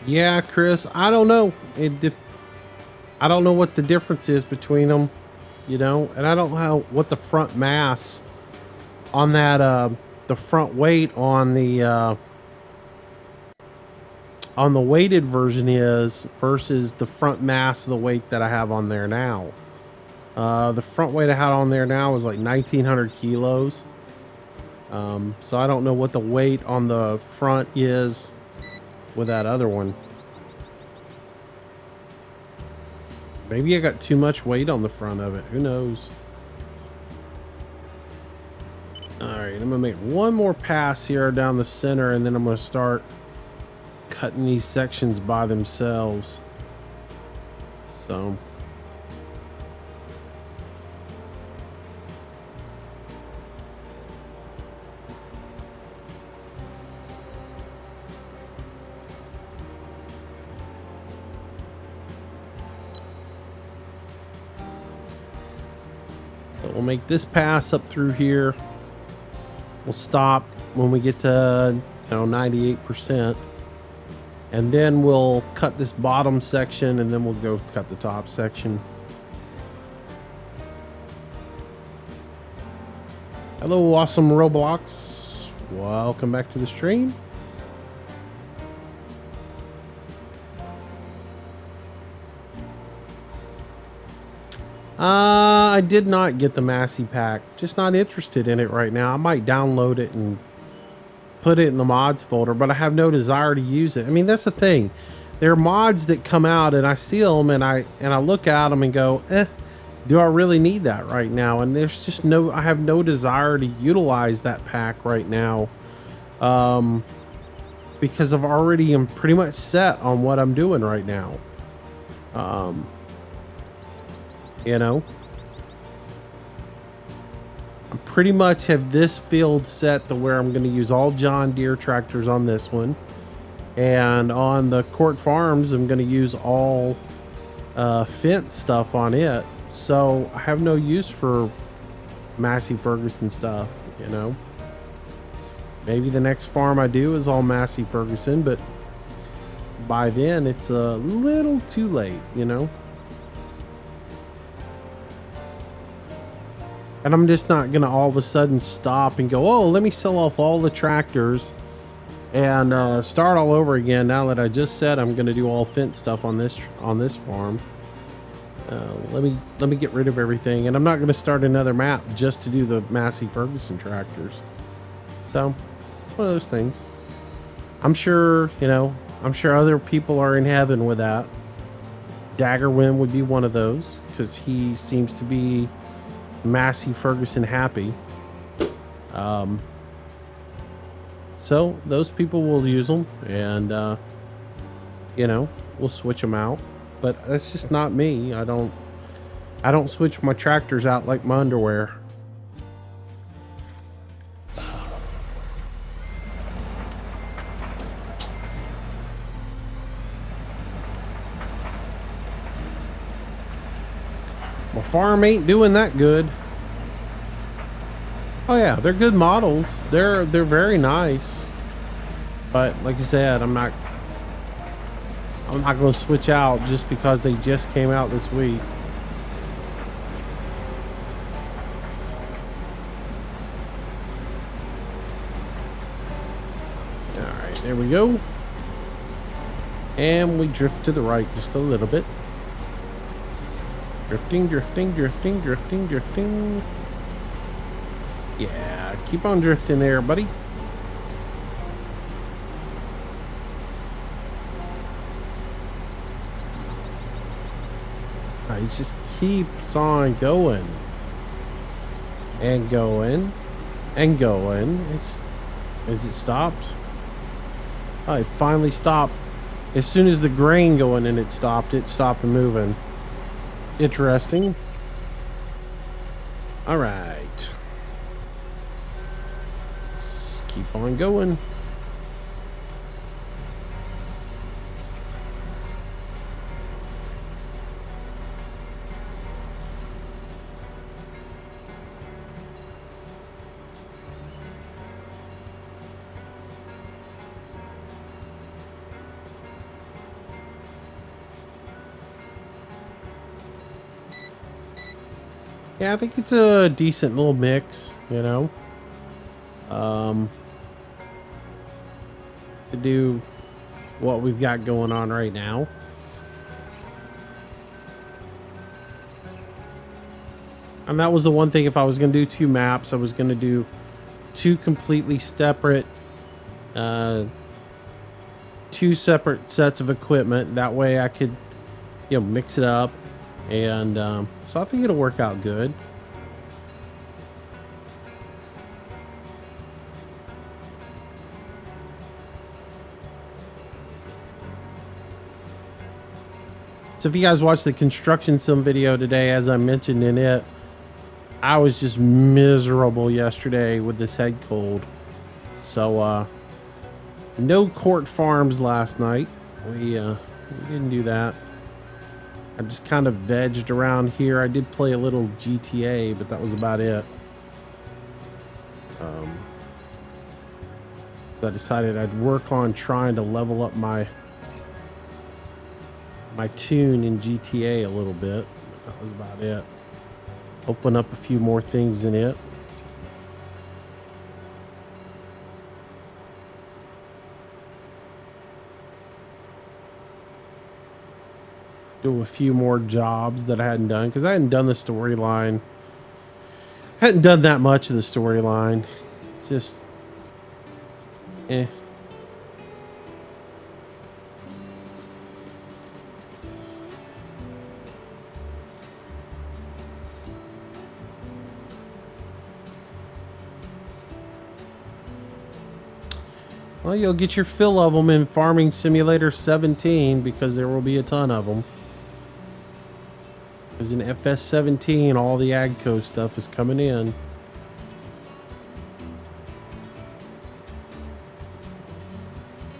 Yeah, Chris, I don't know. I don't know what the difference is between them, you know, and I don't know what the front mass on that, the front weight on the weighted version is versus the front mass of the weight that I have on there now. The front weight I had on there now is like 1,900 kilos. So I don't know what the weight on the front is with that other one. Maybe I got too much weight on the front of it. Who knows? Alright, I'm gonna make one more pass here down the center, and then I'm gonna start cutting these sections by themselves. So we'll make this pass up through here. We'll stop when we get to 98%, and then we'll cut this bottom section, and then we'll go cut the top section. Hello, awesome Roblox. Welcome back to the stream. I did not get the Massey pack. Just not interested in it right now. I might download it and put it in the mods folder, but I have no desire to use it. I mean, that's the thing. There are mods that come out and I see them and I look at them and go, do I really need that right now? And there's just I have no desire to utilize that pack right now. Because I've already am pretty much set on what I'm doing right now. You know, I pretty much have this field set to where I'm going to use all John Deere tractors on this one, and on the Court Farms I'm going to use all Fendt stuff on it. So I have no use for Massey Ferguson stuff. You know, maybe the next farm I do is all Massey Ferguson, but by then it's a little too late. You know. And I'm just not going to all of a sudden stop and go, oh, let me sell off all the tractors and start all over again now that I just said I'm going to do all Fendt stuff on this farm. Let me get rid of everything. And I'm not going to start another map just to do the Massey Ferguson tractors. So it's one of those things. I'm sure, you know, I'm sure other people are in heaven with that. Daggerwin would be one of those because he seems to be Massey Ferguson happy. So those people will use them, and you know, we'll switch them out. But that's just not me. I don't switch my tractors out like my underwear. My farm ain't doing that good. Oh yeah, they're good models. They're very nice. But like I said, I'm not going to switch out just because they just came out this week. All right, there we go. And we drift to the right just a little bit. Drifting, drifting, drifting, drifting, drifting. Yeah, keep on drifting there, buddy. It just keeps on going. And going. And going. Is it stopped? Oh, it finally stopped. As soon as the grain going in, it stopped moving. Interesting. All right. Let's keep on going. Yeah, I think it's a decent little mix, you know. To do what we've got going on right now. And that was the one thing, if I was going to do two maps, I was going to do two completely separate, two separate sets of equipment. That way I could, you know, mix it up. And so I think it'll work out good. So if you guys watched the construction sim video today, as I mentioned in it, I was just miserable yesterday with this head cold. So no Court Farms last night. We didn't do that. I just kind of vegged around here. I did play a little GTA, but that was about it. So I decided I'd work on trying to level up my tune in GTA a little bit. But that was about it. Open up a few more things in it. do a few more jobs that I hadn't done because I hadn't done the storyline. Hadn't done that much of the storyline. Just, eh. Well, you'll get your fill of them in Farming Simulator 17 because there will be a ton of them. Because in FS17, all the AGCO stuff is coming in.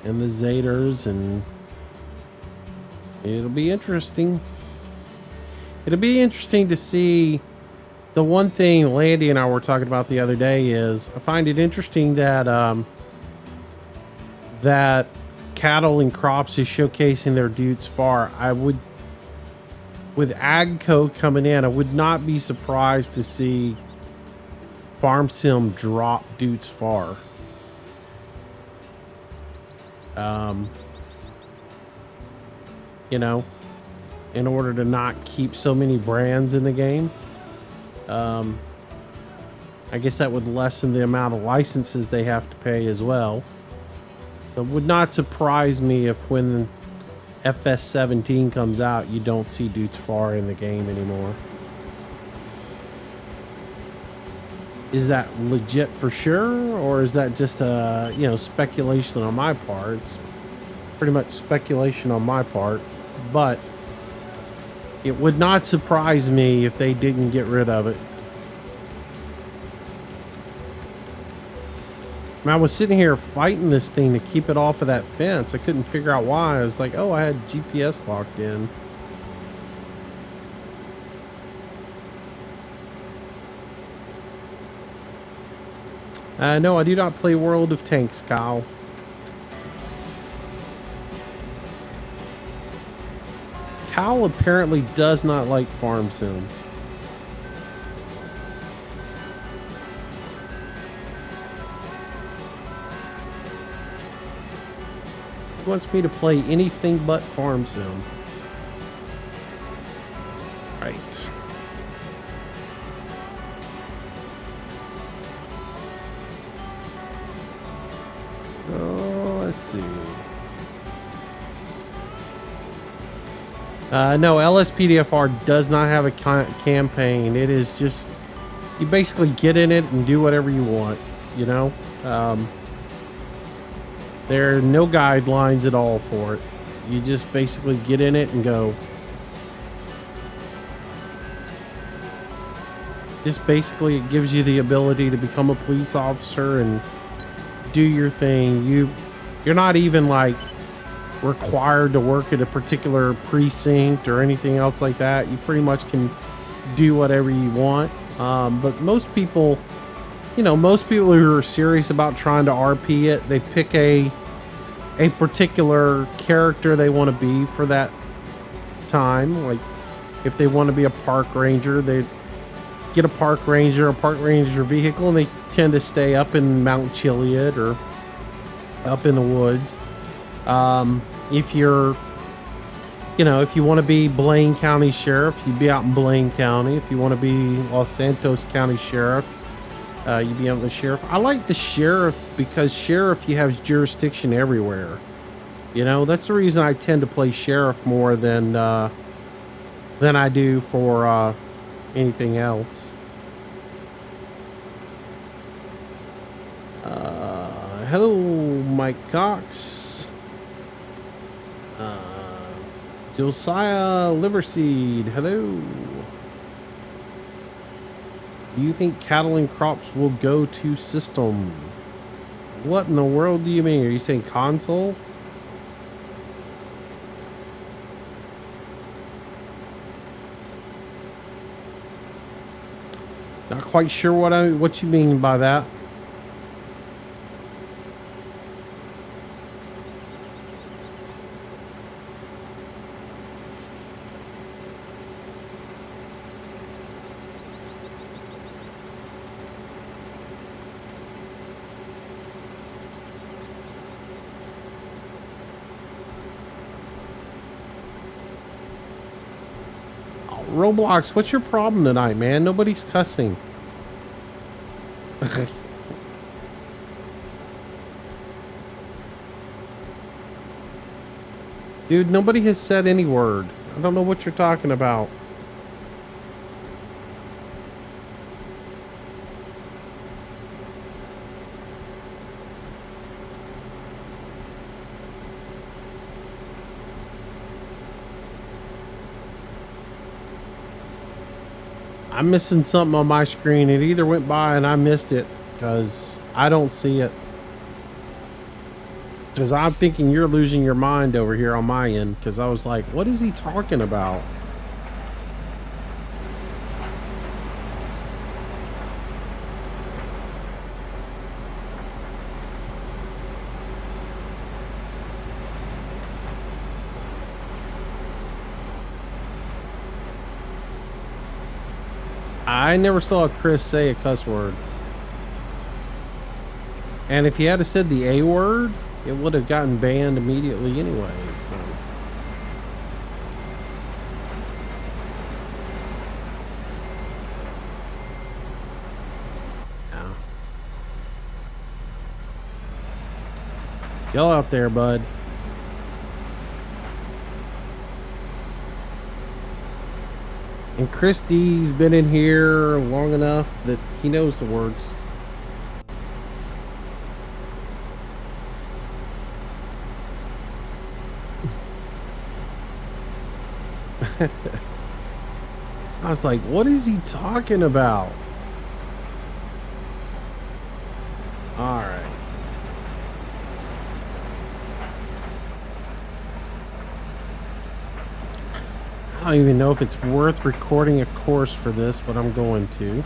And the Zaters, and it'll be interesting. It'll be interesting to see. The one thing Landy and I were talking about the other day is I find it interesting that that Cattle and Crops is showcasing their Dudes Far. I would, with AGCO coming in, I would not be surprised to see Farm Sim drop Dudes Far. You know, in order to not keep so many brands in the game. I guess that would lessen the amount of licenses they have to pay as well. So it would not surprise me if when FS17 comes out, you don't see Dudes Far in the game anymore. Is that legit for sure, or is that just a, you know, speculation on my part? It's pretty much speculation on my part, but it would not surprise me if they didn't get rid of it. I was sitting here fighting this thing to keep it off of that fence. I couldn't figure out why. I was like, oh, I had GPS locked in. No, I do not play World of Tanks, Kyle. Kyle apparently does not like Farm Sim. He wants me to play anything but Farm Sim. Right. Oh, let's see. No, LSPDFR does not have a campaign. It is just, you basically get in it and do whatever you want, you know? There are no guidelines at all for it. You just basically get in it and go. Just basically it gives you the ability to become a police officer and do your thing. You're not even like required to work at a particular precinct or anything else like that. You pretty much can do whatever you want. But most people, you know, most people who are serious about trying to RP it, they pick a particular character they want to be for that time. Like if they want to be a park ranger, they get a park ranger vehicle, and they tend to stay up in Mount Chiliad or up in the woods. If you're, you know, if you want to be Blaine County Sheriff, you'd be out in Blaine County. If you want to be Los Santos County Sheriff, you'd be out the sheriff. I like the sheriff because sheriff, you have jurisdiction everywhere. You know, that's the reason I tend to play sheriff more than I do for anything else. Hello, Mike Cox. Josiah Liverseed, hello. Do you think Cattle and Crops will go to system? What in the world do you mean? Are you saying console? Not quite sure what you mean by that. Roblox, what's your problem tonight, man? Nobody's cussing. Dude, nobody has said any word. I don't know what you're talking about. I'm missing something on my screen. It either went by and I missed it because I don't see it. Because I'm thinking you're losing your mind over here on my end, because I was like, what is he talking about? I never saw Chris say a cuss word. And if he had said the A word, it would have gotten banned immediately anyway, so. Yeah. Chill out there, bud. And Chris D's been in here long enough that he knows the words. I was like, what is he talking about? All right. I don't even know if it's worth recording a course for this, but I'm going to.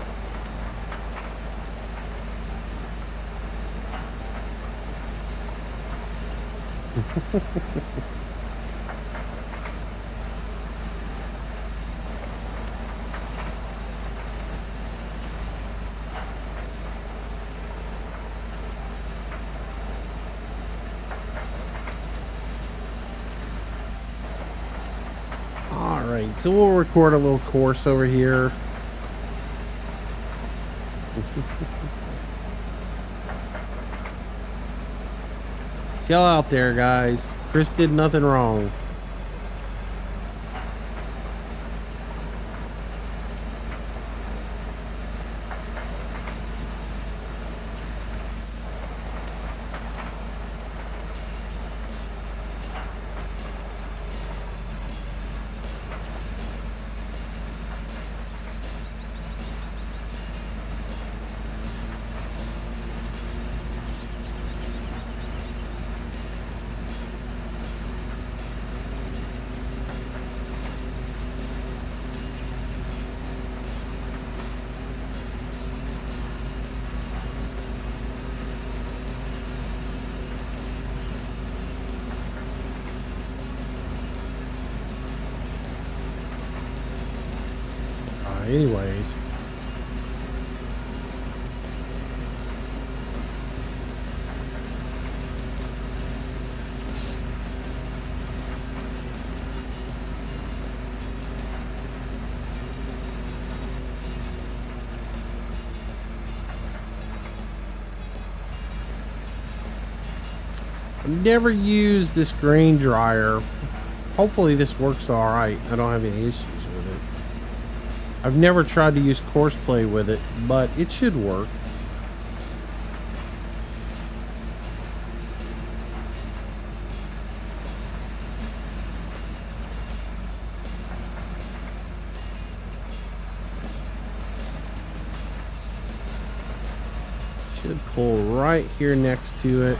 Alright, so we'll record a little course over here. Chill out there, guys. Chris did nothing wrong. Anyways. I've never used this grain dryer. Hopefully this works alright. I don't have any issues with it. I've never tried to use courseplay with it, but it should work. Should pull right here next to it.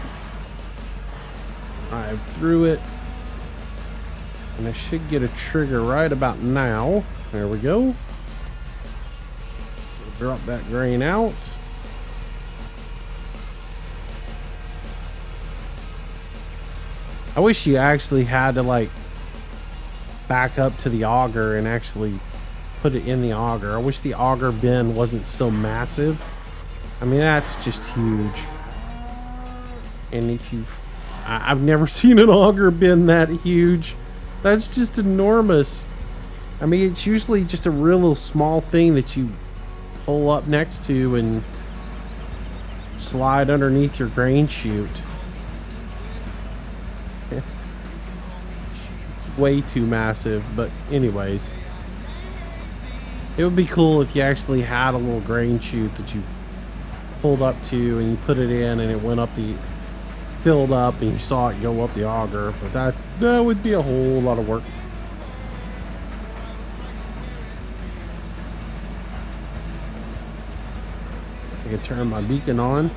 Drive through it. And I should get a trigger right about now. There we go. Drop that grain out. I wish you actually had to like back up to the auger and actually put it in the auger. I wish the auger bin wasn't so massive. I mean, that's just huge. And if I've never seen an auger bin that huge. That's just enormous. I mean, it's usually just a real little small thing that you pull up next to and slide underneath your grain chute. It's way too massive, but anyways, it would be cool if you actually had a little grain chute that you pulled up to and you put it in and it went up filled up and you saw it go up the auger, but that would be a whole lot of work. I can turn my beacon on.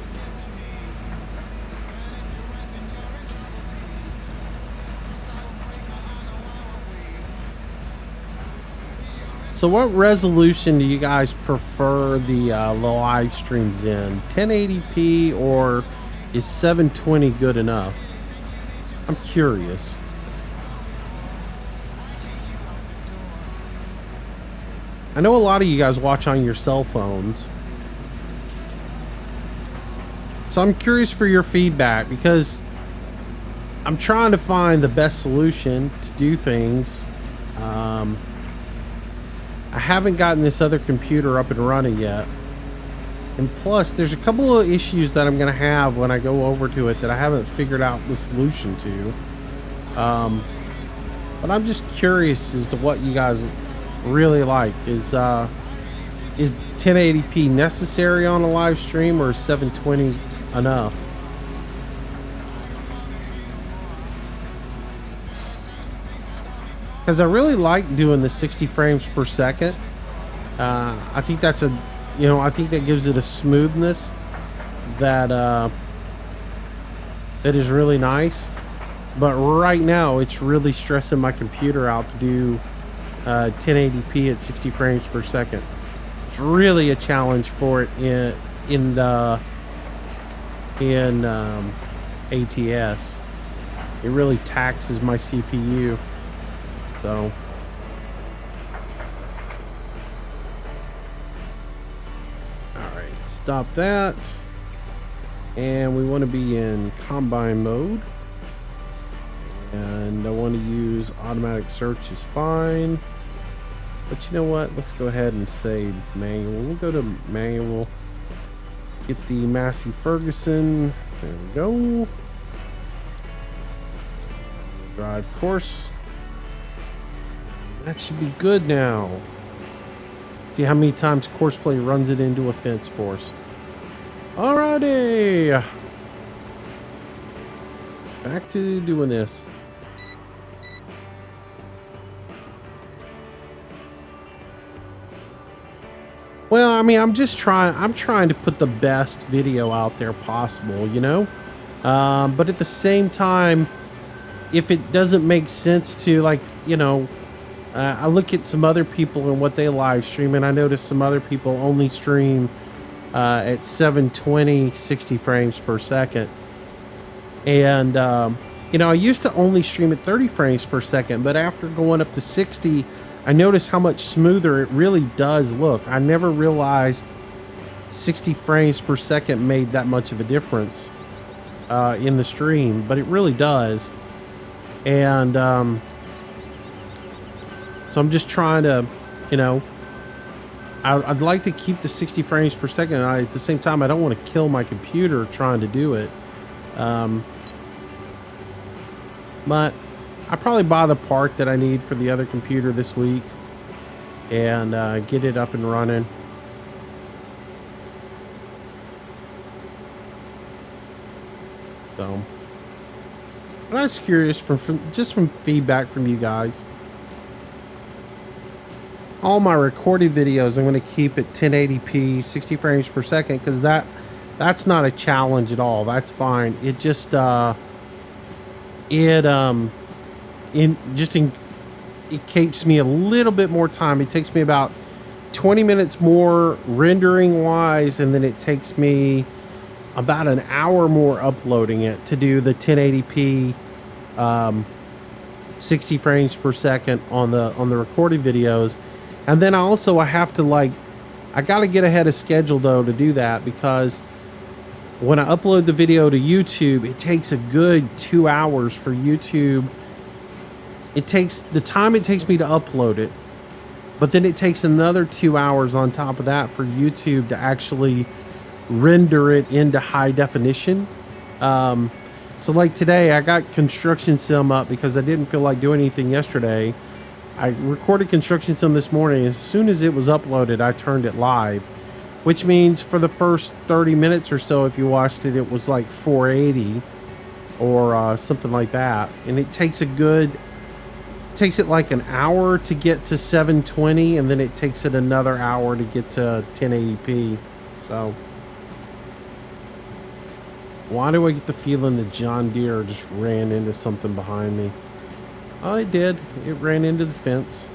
So what resolution do you guys prefer the live streams in? 1080p or is 720 good enough? I'm curious. I know a lot of you guys watch on your cell phones. So I'm curious for your feedback because I'm trying to find the best solution to do things. I haven't gotten this other computer up and running yet. And plus, there's a couple of issues that I'm going to have when I go over to it that I haven't figured out the solution to. But I'm just curious as to what you guys really like. Is 1080p necessary on a live stream, or is 720 enough? Because I really like doing the 60 frames per second. I think that's I think that gives it a smoothness that that is really nice. But right now, it's really stressing my computer out to do 1080p at 60 frames per second. It's really a challenge for it in ATS. It really taxes my CPU. So alright, stop that. And we want to be in combine mode. And I want to use automatic search is fine. But you know what? Let's go ahead and say manual. We'll go to manual. Get the Massey Ferguson. There we go. Drive course. That should be good now. See how many times Courseplay runs it into a fence for us. Alrighty. Back to doing this. Well, I mean, I'm trying to put the best video out there possible, you know? But at the same time, if it doesn't make sense to, like, you know, I look at some other people and what they live stream, and I notice some other people only stream at 720, 60 frames per second. And, you know, I used to only stream at 30 frames per second, but after going up to 60, I noticed how much smoother it really does look. I never realized 60 frames per second made that much of a difference in the stream, but it really does. And so I'm just trying to, you know, I'd like to keep the 60 frames per second. At the same time, I don't want to kill my computer trying to do it. But I'll probably buy the part that I need for the other computer this week and get it up and running. So, but I'm just curious from feedback from you guys. All my recorded videos I'm going to keep at 1080p 60 frames per second because that's not a challenge at all. That's fine. It just it takes me a little bit more time. It takes me about 20 minutes more rendering wise, and then it takes me about an hour more uploading it to do the 1080p 60 frames per second on the recorded videos. And then I have to, like, I got to get ahead of schedule though to do that, because when I upload the video to YouTube, it takes a good 2 hours for YouTube. It takes the time it takes me to upload it But then it takes another 2 hours on top of that for YouTube to actually render it into high definition. So like today, I got Construction Sim up because I didn't feel like doing anything yesterday. I recorded Construction Sim this morning. As soon as it was uploaded, I turned it live, which means for the first 30 minutes or so, if you watched it, it was like 480 or something like that. And it takes it like an hour to get to 720, and then it takes it another hour to get to 1080p. So why do I get the feeling that John Deere just ran into something behind me? Oh, it did. It ran into the fence.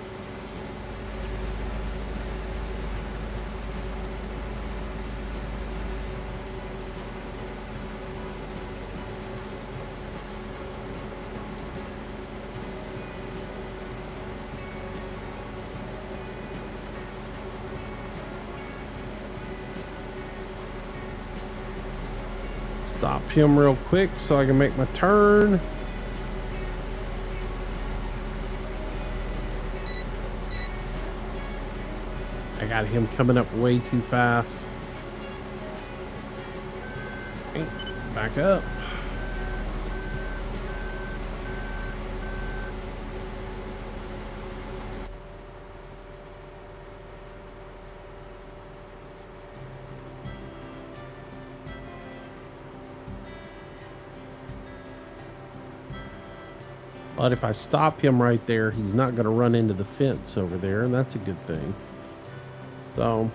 Stop him real quick so I can make my turn. I got him coming up way too fast. Back up. But if I stop him right there, he's not going to run into the fence over there, and that's a good thing. So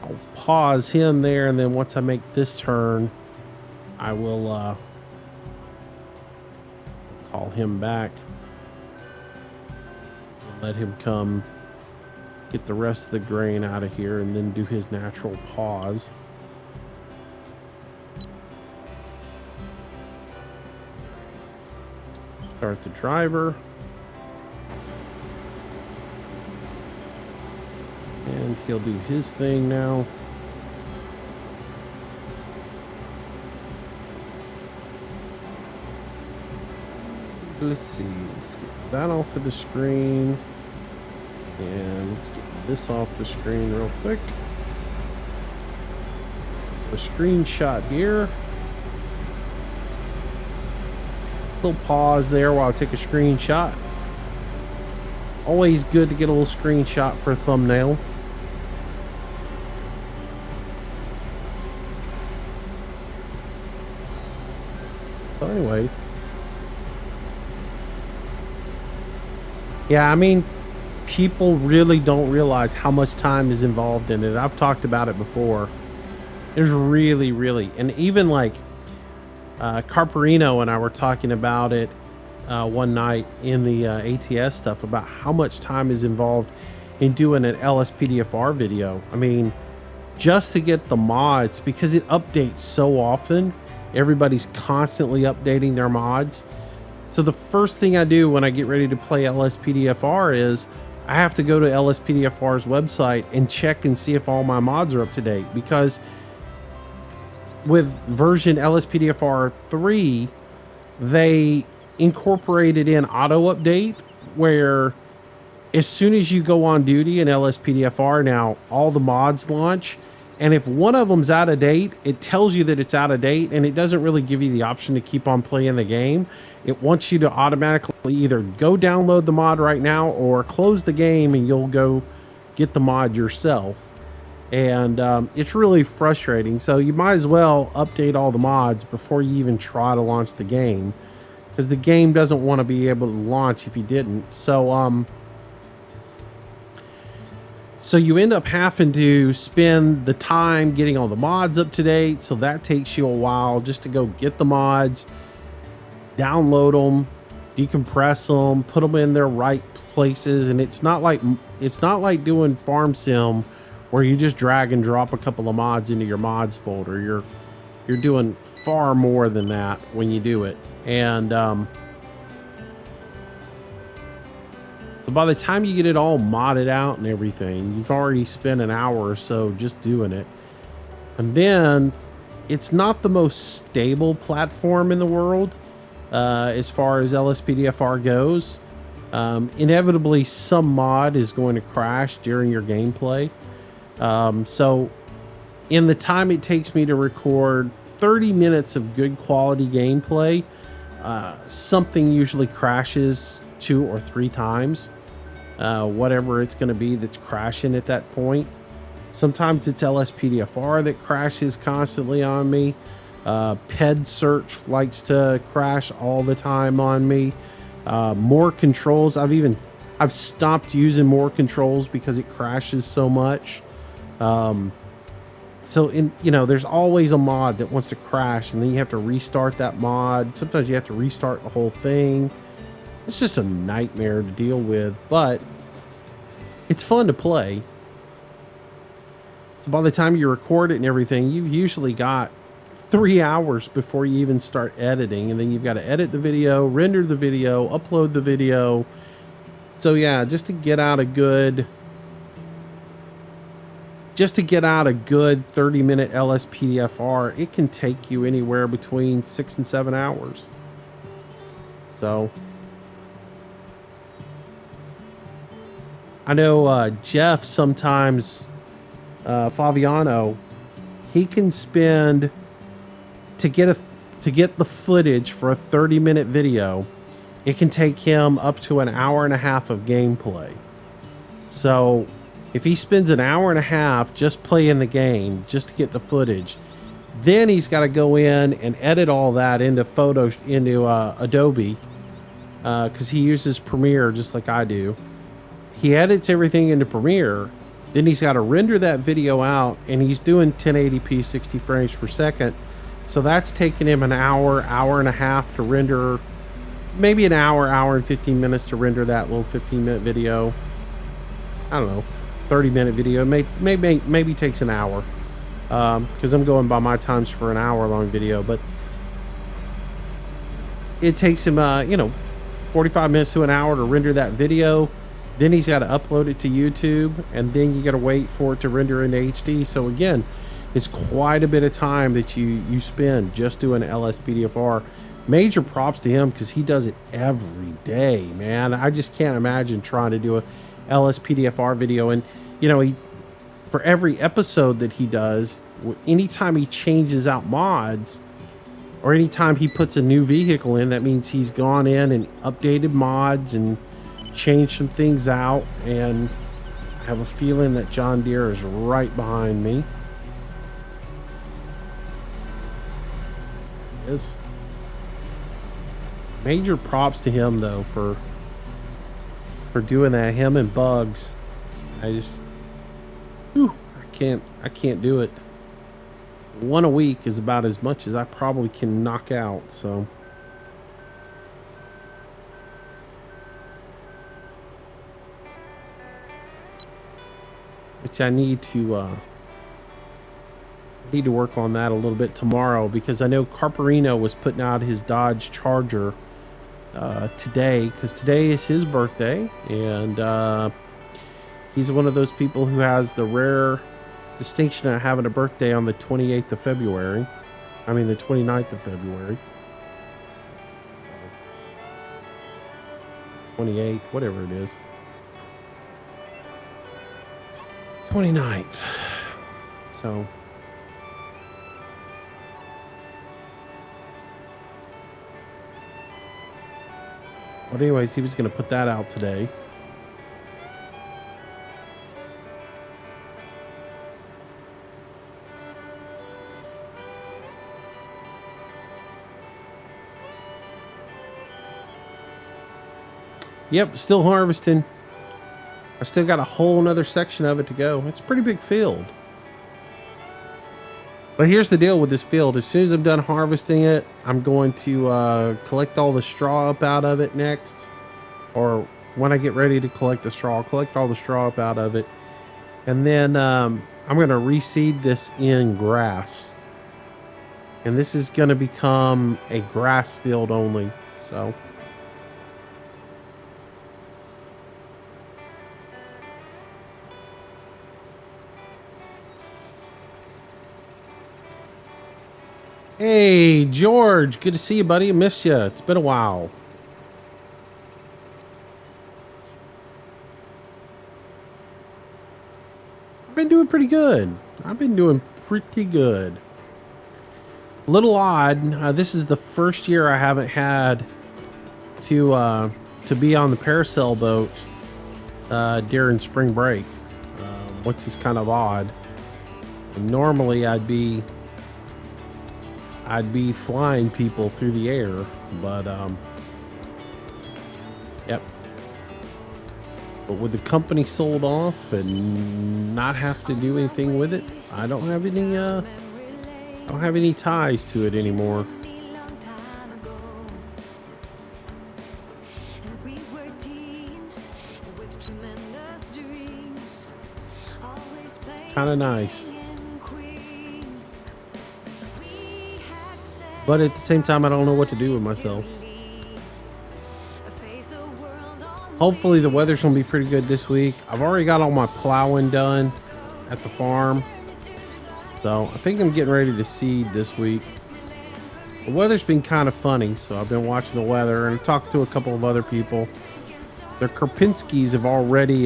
I'll pause him there, and then once I make this turn, I will call him back and let him come get the rest of the grain out of here and then do his natural pause. Start the driver. And he'll do his thing now. Let's see. Let's get that off of the screen. And let's get this off the screen real quick. A screenshot here. Little pause there while I take a screenshot. Always good to get a little screenshot for a thumbnail. So anyways. Yeah, I mean, people really don't realize how much time is involved in it. I've talked about it before. There's really, and even like Carperino and I were talking about it one night in the ATS stuff about how much time is involved in doing an LSPDFR video. I mean, just to get the mods, because it updates so often. Everybody's constantly updating their mods. So the first thing I do when I get ready to play LSPDFR is I have to go to LSPDFR's website and check and see if all my mods are up to date, because with version LSPDFR 3, they incorporated in auto update, where as soon as you go on duty in LSPDFR now, all the mods launch, and if one of them's out of date, it tells you that it's out of date, and it doesn't really give you the option to keep on playing the game. It wants you to automatically either go download the mod right now or close the game and you'll go get the mod yourself. And it's really frustrating. So you might as well update all the mods before you even try to launch the game, because the game doesn't want to be able to launch if you didn't. So so you end up having to spend the time getting all the mods up to date. So that takes you a while just to go get the mods, download them, decompress them, put them in their right places. And it's not like doing Farm Sim, where you just drag and drop a couple of mods into your mods folder. You're doing far more than that when you do it. And so by the time you get it all modded out and everything, you've already spent an hour or so just doing it. And then it's not the most stable platform in the world as far as LSPDFR goes. Inevitably, some mod is going to crash during your gameplay. So in the time it takes me to record 30 minutes of good quality gameplay, something usually crashes 2 or 3 times. Whatever it's going to be that's crashing at that point. Sometimes it's LSPDFR that crashes constantly on me. PED search likes to crash all the time on me. More controls. I've stopped using more controls because it crashes so much. So there's always a mod that wants to crash, and then you have to restart that mod. Sometimes you have to restart the whole thing. It's just a nightmare to deal with, but it's fun to play. So by the time you record it and everything, you've usually got 3 hours before you even start editing, and then you've got to edit the video, render the video, upload the video. So yeah, just to get out a good 30-minute LSPDFR, it can take you anywhere between 6 and 7 hours. So I know Jeff sometimes, Fabiano, he can spend to get the footage for a 30-minute video. It can take him up to an hour and a half of gameplay. So if he spends an hour and a half just playing the game, just to get the footage, then he's got to go in and edit all that into Adobe, because he uses Premiere just like I do. He edits everything into Premiere, then he's got to render that video out, and he's doing 1080p 60 frames per second. So that's taking him an hour and a half to render, maybe an hour and 15 minutes to render that little 15-minute video. I don't know, 30-minute video, maybe takes an hour, because I'm going by my times for an hour-long video, but it takes him 45 minutes to an hour to render that video. Then he's got to upload it to YouTube, and then you got to wait for it to render into HD. So again, it's quite a bit of time that you spend just doing LSPDFR. Major props to him, because he does it every day, man. I just can't imagine trying to do a LSPDFR video. And for every episode that he does, anytime he changes out mods, or anytime he puts a new vehicle in, that means he's gone in and updated mods and changed some things out. And I have a feeling that John Deere is right behind me. Is major props to him though for doing that. Him and Bugs, I can't do it. One a week is about as much as I probably can knock out. So which I need to work on that a little bit tomorrow, because I know Carperino was putting out his Dodge Charger today, because today is his birthday, and he's one of those people who has the rare distinction of having a birthday on the 28th of February. I mean the 29th of February. So 28th, whatever it is. 29th. So but anyways, he was going to put that out today. Yep, still harvesting. I still got a whole nother section of it to go. It's a pretty big field. But here's the deal with this field. As soon as I'm done harvesting it, I'm going to collect all the straw up out of it next. Or when I get ready to collect the straw, I'll collect all the straw up out of it. And then I'm going to reseed this in grass. And this is going to become a grass field only. So hey, George, good to see you, buddy. I missed you. It's been a while. been doing pretty good. I've been doing pretty good. A little odd. This is the first year I haven't had to be on the parasail boat during spring break, which is kind of odd. And normally I'd be flying people through the air, but yep. But with the company sold off and not have to do anything with it, I don't have any ties to it anymore. Kind of nice. But at the same time, I don't know what to do with myself. Hopefully the weather's gonna be pretty good this week. I've already got all my plowing done at the farm, so I think I'm getting ready to seed this week. The weather's been kind of funny, so I've been watching the weather and talked to a couple of other people. The Karpinskis have already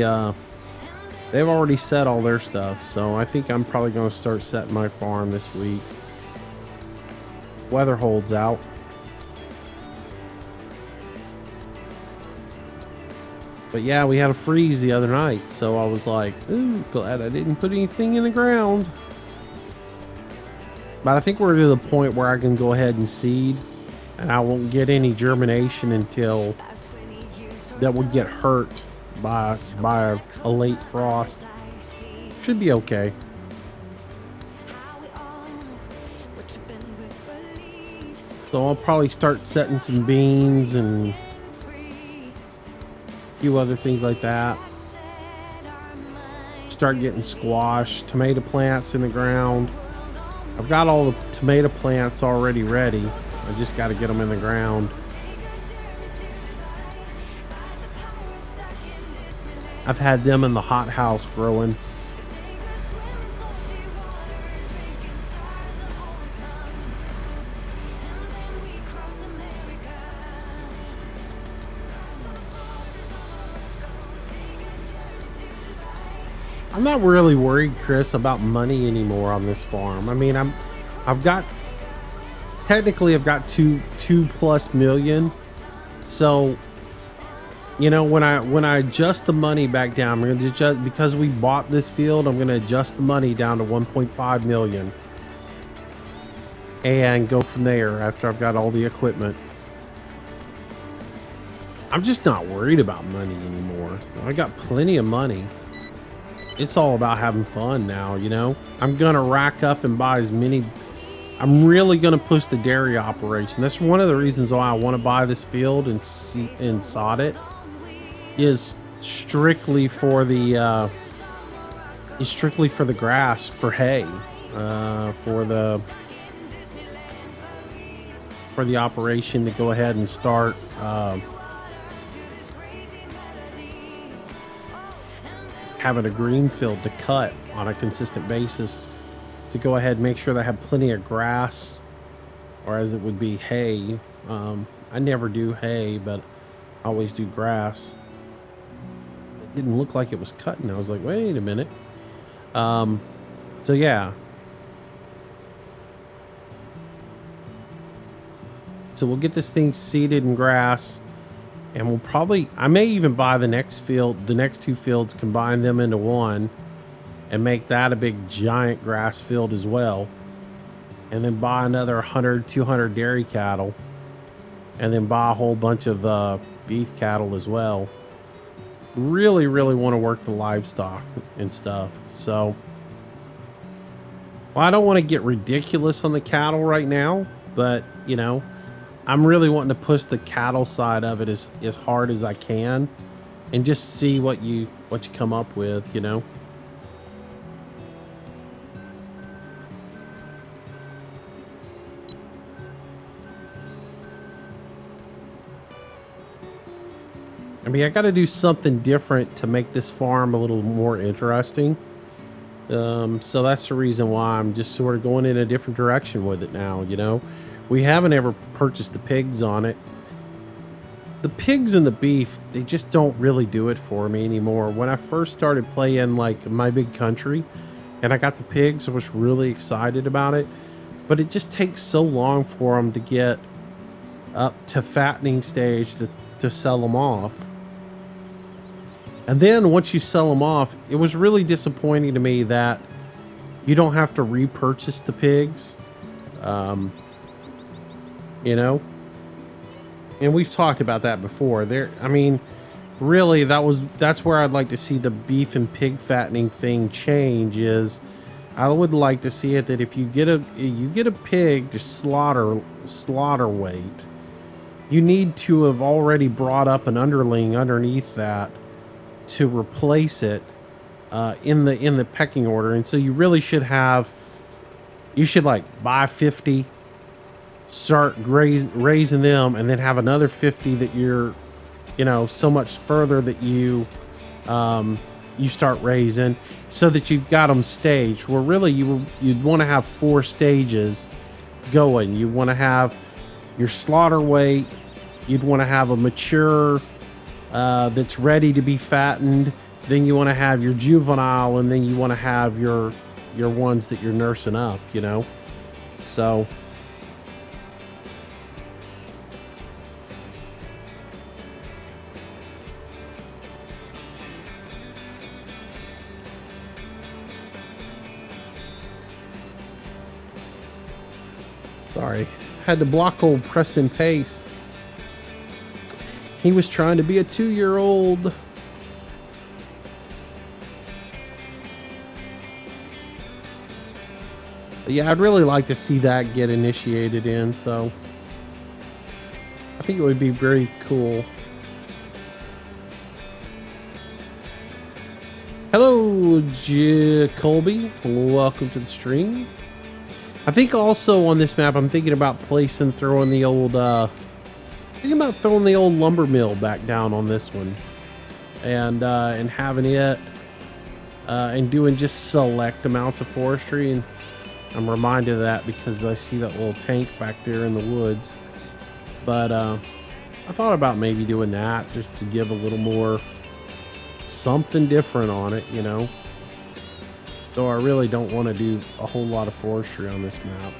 they've already set all their stuff, so I think I'm probably going to start setting my farm this week. Weather holds out. But yeah, we had a freeze the other night, so I was like, ooh, glad I didn't put anything in the ground. But I think we're to the point where I can go ahead and seed, and I won't get any germination until that would get hurt by a late frost. Should be okay. So I'll probably start setting some beans and a few other things like that. Start getting squash, tomato plants in the ground. I've got all the tomato plants already ready. I just got to get them in the ground. I've had them in the hothouse growing. I'm not really worried, Chris, about money anymore on this farm. I mean, I've got technically 2+ million. So, you know, when I adjust the money back down, I'm going to adjust, because we bought this field, I'm going to adjust the money down to 1.5 million and go from there after I've got all the equipment. I'm just not worried about money anymore. I got plenty of money. It's all about having fun now, you know. I'm gonna rack up and buy as many. I'm really gonna push the dairy operation. That's one of the reasons why I want to buy this field and sod it. Is strictly for the grass, for hay, for the operation to go ahead and start. Having a green field to cut on a consistent basis to go ahead and make sure that I have plenty of grass, or as it would be hay. I never do hay, but I always do grass. It didn't look like it was cutting. I was like, wait a minute. So yeah. So we'll get this thing seeded in grass. And we'll probably, I may even buy the next two fields, combine them into one and make that a big giant grass field as well. And then buy another 100, 200 dairy cattle. And then buy a whole bunch of beef cattle as well. Really, really want to work the livestock and stuff. So, well, I don't want to get ridiculous on the cattle right now, but, you know, I'm really wanting to push the cattle side of it as hard as I can, and just see what you come up with, you know. I mean, I got to do something different to make this farm a little more interesting. So that's the reason why I'm just sort of going in a different direction with it now, you know. We haven't ever purchased the pigs on it. The pigs and the beef, they just don't really do it for me anymore. When I first started playing like My Big Country, and I got the pigs. I was really excited about it, but it just takes so long for them to get up to fattening stage to sell them off. And then once you sell them off, it was really disappointing to me that you don't have to repurchase the pigs. You know, and we've talked about that before. I mean, really, that's where I'd like to see the beef and pig fattening thing change. Is I would like to see it that if you get a pig to slaughter weight, you need to have already brought up an underling underneath that to replace it in the pecking order. And so you really should like buy 50, start raising them, and then have another 50 that you're, so much further that you start raising, so that you've got them staged. Where really you'd want to have 4 stages going. You want to have your slaughter weight, you'd want to have a mature that's ready to be fattened, then you want to have your juvenile, and then you want to have your ones that you're nursing up, so sorry, had to block old Preston Pace. He was trying to be a 2-year-old. But yeah, I'd really like to see that get initiated in, so I think it would be very cool. Hello, Colby. Welcome to the stream. I think also on this map, I'm thinking about throwing the old lumber mill back down on this one, and having it and doing just select amounts of forestry. And I'm reminded of that because I see that little tank back there in the woods. But I thought about maybe doing that just to give a little more something different on it, Though I really don't want to do a whole lot of forestry on this map.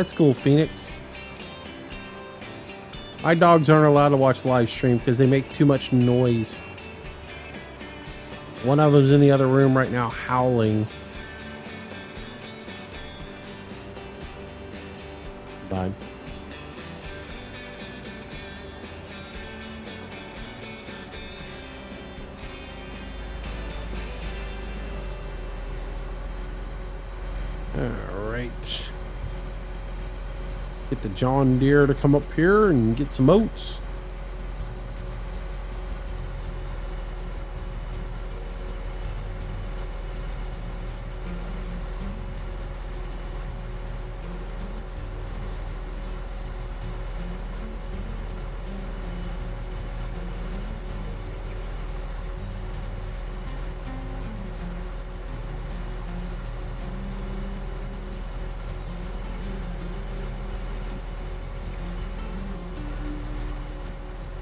It's cool, Phoenix. My dogs aren't allowed to watch live stream because they make too much noise. One of them's in the other room right now howling. Bye. Alright. Get the John Deere to come up here and get some oats.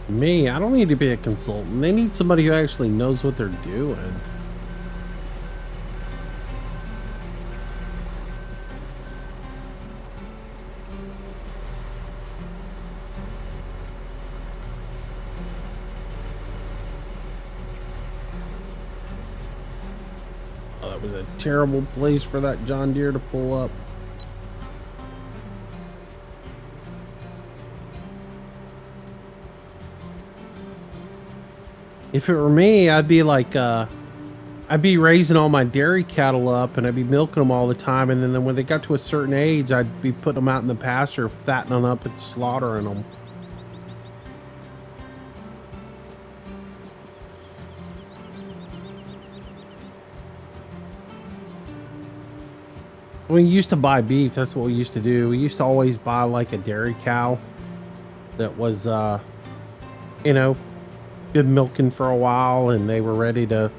Me, I don't need to be a consultant. They need somebody who actually knows what they're doing. Oh, that was a terrible place for that John Deere to pull up. If it were me, I'd be like, I'd be raising all my dairy cattle up and I'd be milking them all the time. And then when they got to a certain age, I'd be putting them out in the pasture, fattening them up and slaughtering them. When we used to buy beef, that's what we used to do. We used to always buy like a dairy cow that was, been milking for a while, and they were ready to,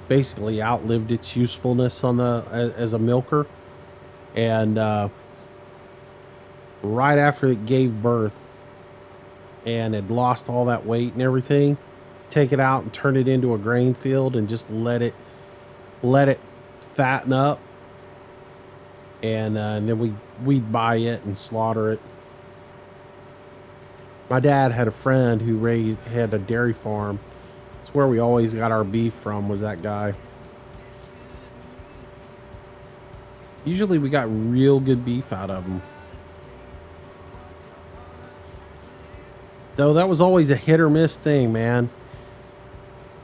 basically outlived its usefulness as a milker. And right after it gave birth, and had lost all that weight and everything, take it out and turn it into a grain field and just let it fatten up, and then we'd buy it and slaughter it. My dad had a friend who had a dairy farm. It's where we always got our beef from, was that guy. Usually we got real good beef out of him. Though that was always a hit or miss thing, man.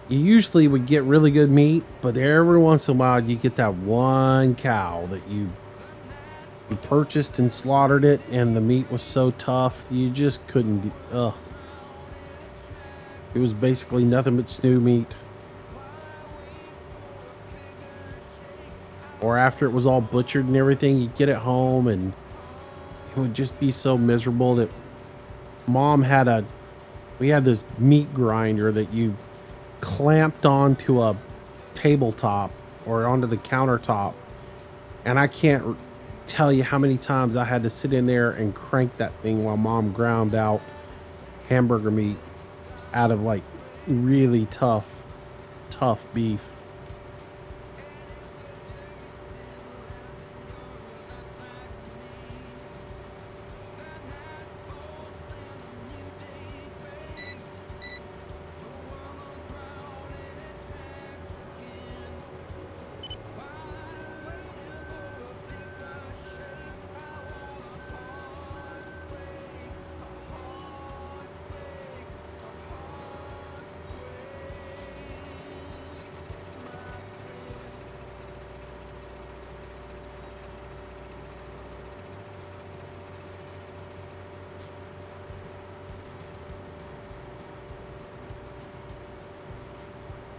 You usually would get really good meat, but every once in a while you get that one cow that you purchased and slaughtered it, and the meat was so tough you just couldn't. Ugh. It was basically nothing but stew meat. Or after it was all butchered and everything, you get it home and it would just be so miserable. That we had this meat grinder that you clamped onto a tabletop or onto the countertop, and I can't tell you how many times I had to sit in there and crank that thing while Mom ground out hamburger meat out of like really tough beef.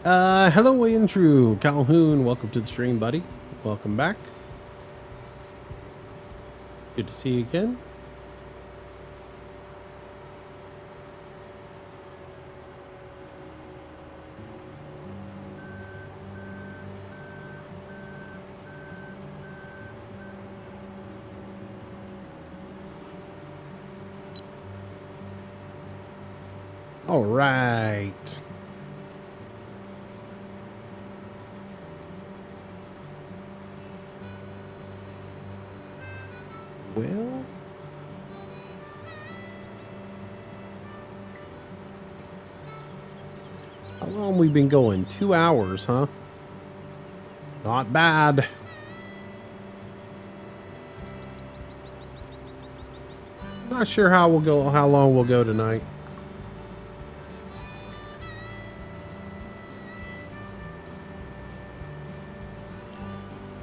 Hello, Andrew Calhoun. Welcome to the stream, buddy. Welcome back. Good to see you again. All right. Well, how long we been going? 2 hours, huh? Not bad. Not sure how long we'll go tonight.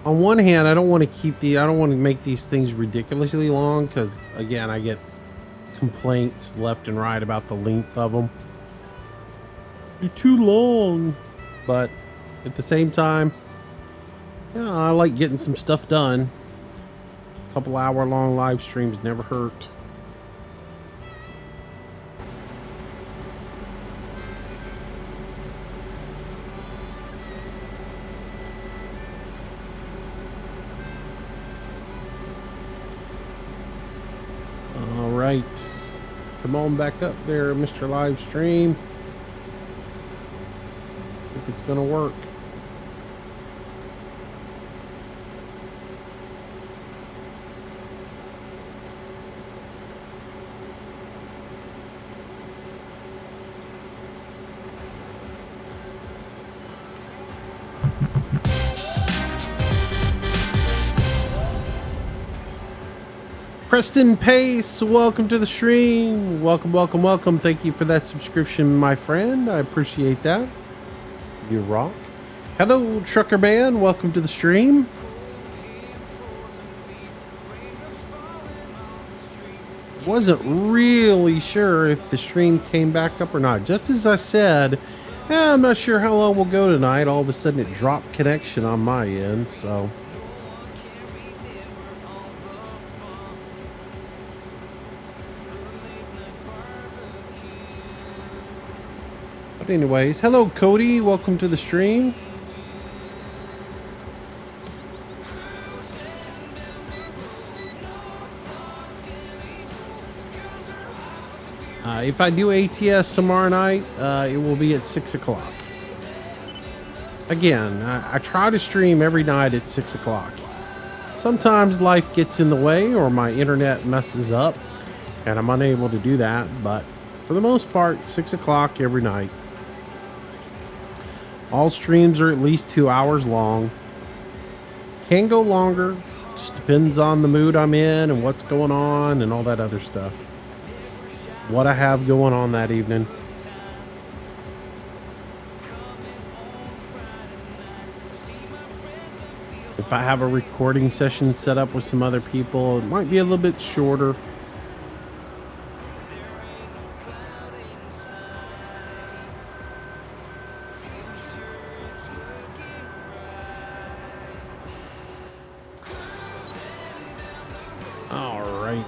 On one hand, I don't want to make these things ridiculously long, because again, I get complaints left and right about the length of them. You're too long. But at the same time, yeah, I like getting some stuff done. A couple hour-long live streams never hurt. Right, come on back up there, Mr. Live Stream. See if it's gonna work. Preston Pace, welcome to the stream. Welcome. Thank you for that subscription, my friend. I appreciate that. You rock. Hello, Trucker Band. Welcome to the stream. Wasn't really sure if the stream came back up or not. Just as I said, I'm not sure how long we'll go tonight. All of a sudden it dropped connection on my end, so... Anyways, hello Cody, welcome to the stream. If I do ATS tomorrow night, it will be at 6 o'clock. Again, I try to stream every night at 6 o'clock. Sometimes life gets in the way or my internet messes up and I'm unable to do that, but for the most part, 6 o'clock every night. All streams are at least 2 hours long. Can go longer, just depends on the mood I'm in and what's going on and all that other stuff. What I have going on that evening. If I have a recording session set up with some other people, it might be a little bit shorter. All right.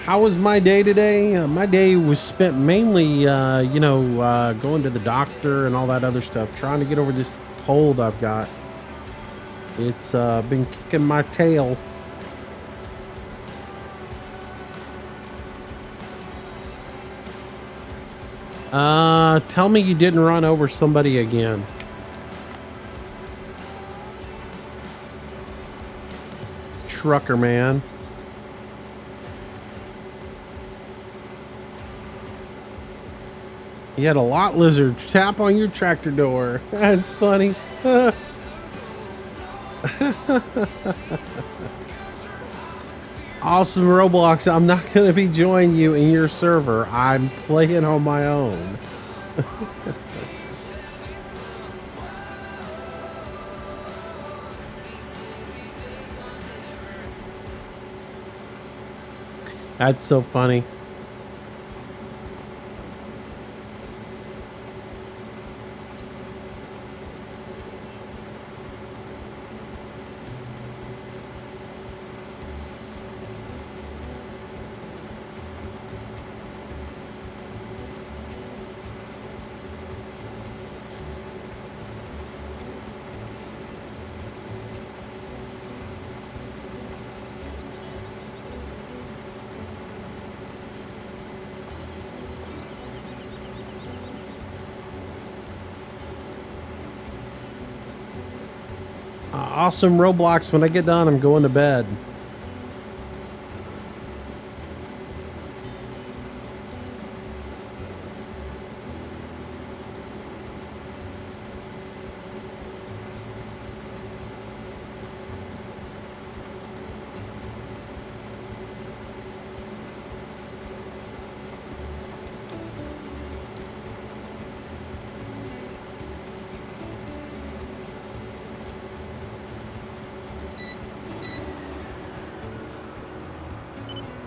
How was my day today? My day was spent mainly, going to the doctor and all that other stuff, trying to get over this cold I've got. It's been kicking my tail. Tell me you didn't run over somebody again. Trucker man. You had a lot lizard tap on your tractor door. That's funny. Awesome Roblox. I'm not going to be joining you in your server. I'm playing on my own. That's so funny. Awesome Roblox. When I get done, I'm going to bed.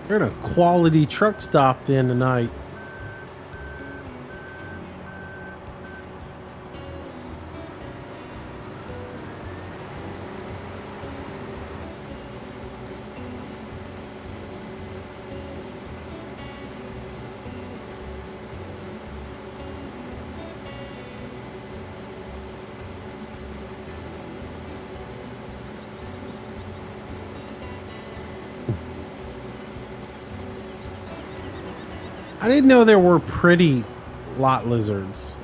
Heard a quality truck stopped in tonight. I didn't know there were pretty lot lizards.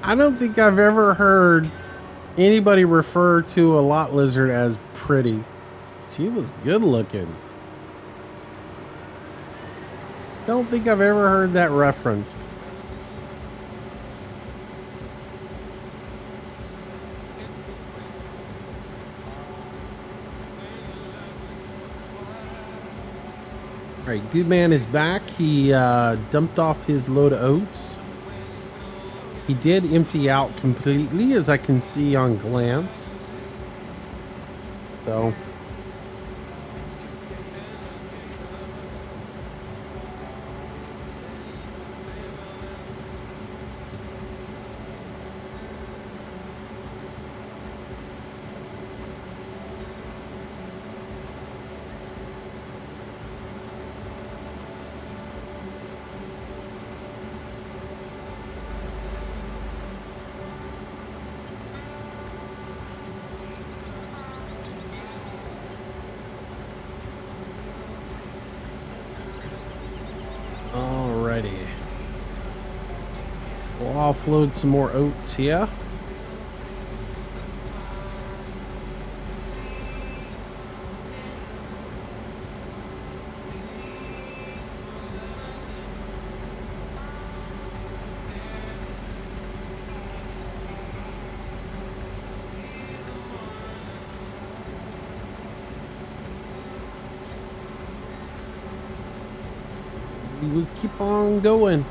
I don't think I've ever heard anybody refer to a lot lizard as pretty. She was good looking. Don't think I've ever heard that referenced. Alright, Dude Man is back. He dumped off his load of oats. He did empty out completely, as I can see on glance. So... Alrighty. We'll offload some more oats here. We will keep on going.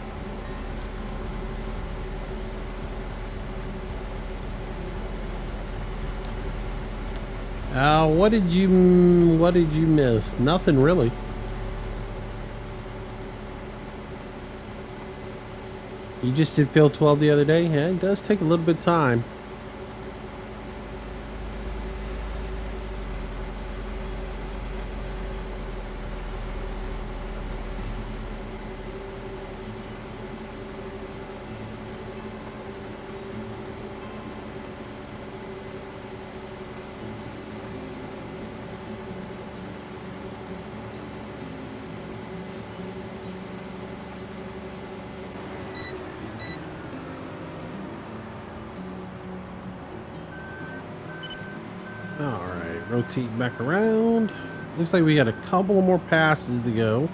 What did you miss? Nothing really. You just did field 12 the other day? Yeah, it does take a little bit of time. Alright, rotate back around. Looks like we got a couple more passes to go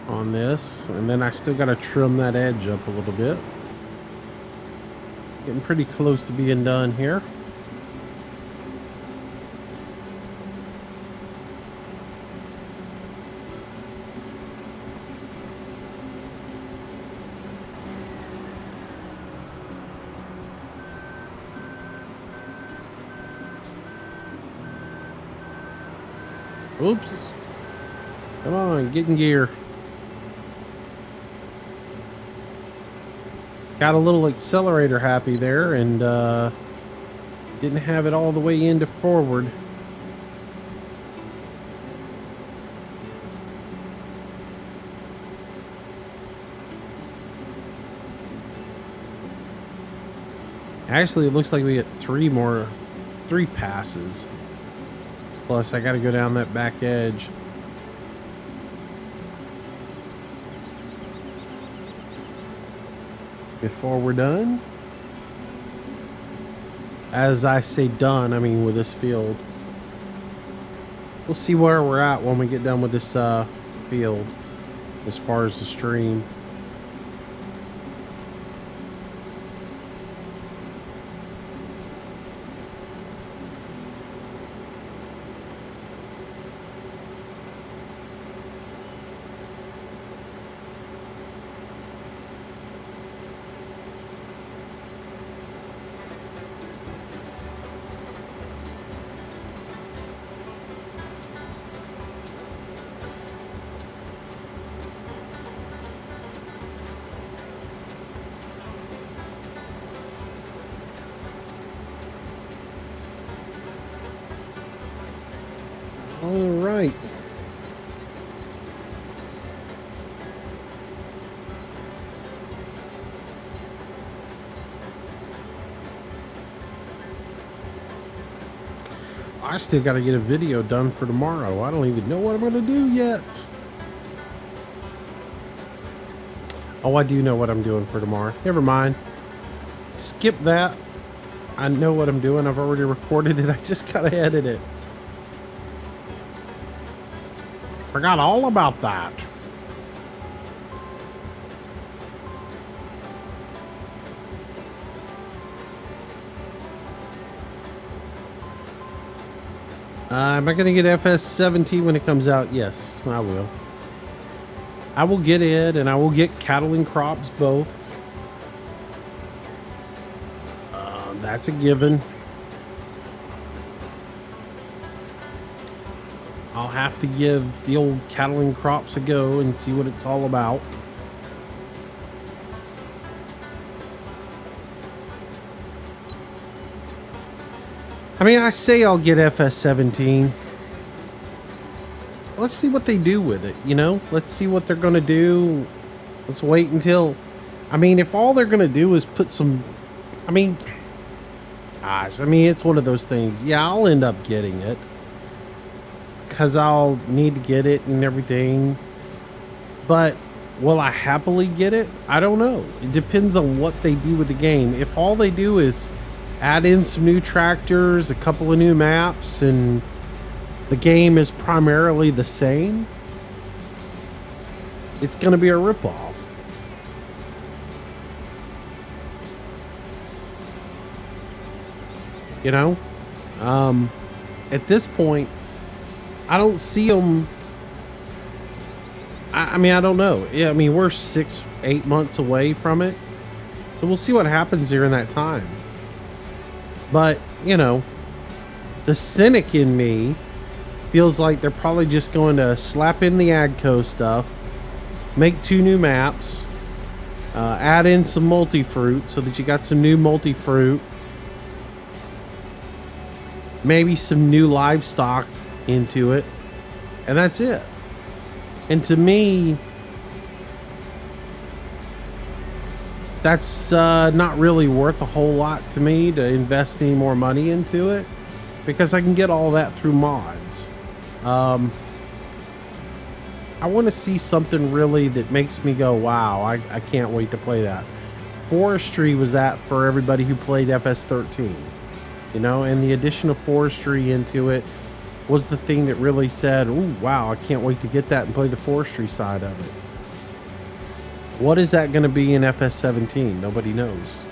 on this. And then I still got to trim that edge up a little bit. Getting pretty close to being done here. Oops. Come on, get in gear. Got a little accelerator happy there and didn't have it all the way into forward. Actually, it looks like we get three passes. Plus, I got to go down that back edge. Before we're done. As I say done, I mean with this field. We'll see where we're at when we get done with this field as far as the stream. All right. I still got to get a video done for tomorrow. I don't even know what I'm going to do yet. Oh, I do know what I'm doing for tomorrow. Never mind. Skip that. I know what I'm doing. I've already recorded it. I just got to edit it. Forgot all about that. Am I going to get FS17 when it comes out? Yes, I will. I will get it, and I will get cattle and crops both. That's a given. I'll have to give the old cattle and crops a go and see what it's all about. I mean, I say I'll get FS17. Let's see what they do with it, you know? Let's see what they're going to do. Let's wait until... I mean, if all they're going to do is put some... I mean... Gosh, I mean, it's one of those things. Yeah, I'll end up getting it. Because I'll need to get it and everything. But Will I happily get it? I don't know. It depends on what they do with the game. If all they do is add in some new tractors, a couple of new maps, and the game is primarily the same, it's going to be a ripoff. You know? At this point, I don't see them. I mean, I don't know. Yeah, I mean, we're 6-8 months away from it. So we'll see what happens during that time. But, you know, the cynic in me feels like they're probably just going to slap in the AGCO stuff, make 2 new maps, add in some multi-fruit so that you got some new multi-fruit, maybe some new livestock into it, and that's it. And to me, that's not really worth a whole lot to me to invest any more money into it, because I can get all that through mods. I want to see something really that makes me go, wow, I can't wait to play that. Forestry was that for everybody who played FS13, you know, and the addition of forestry into it was the thing that really said, ooh, wow, I can't wait to get that and play the forestry side of it. What is that going to be in FS17? Nobody knows.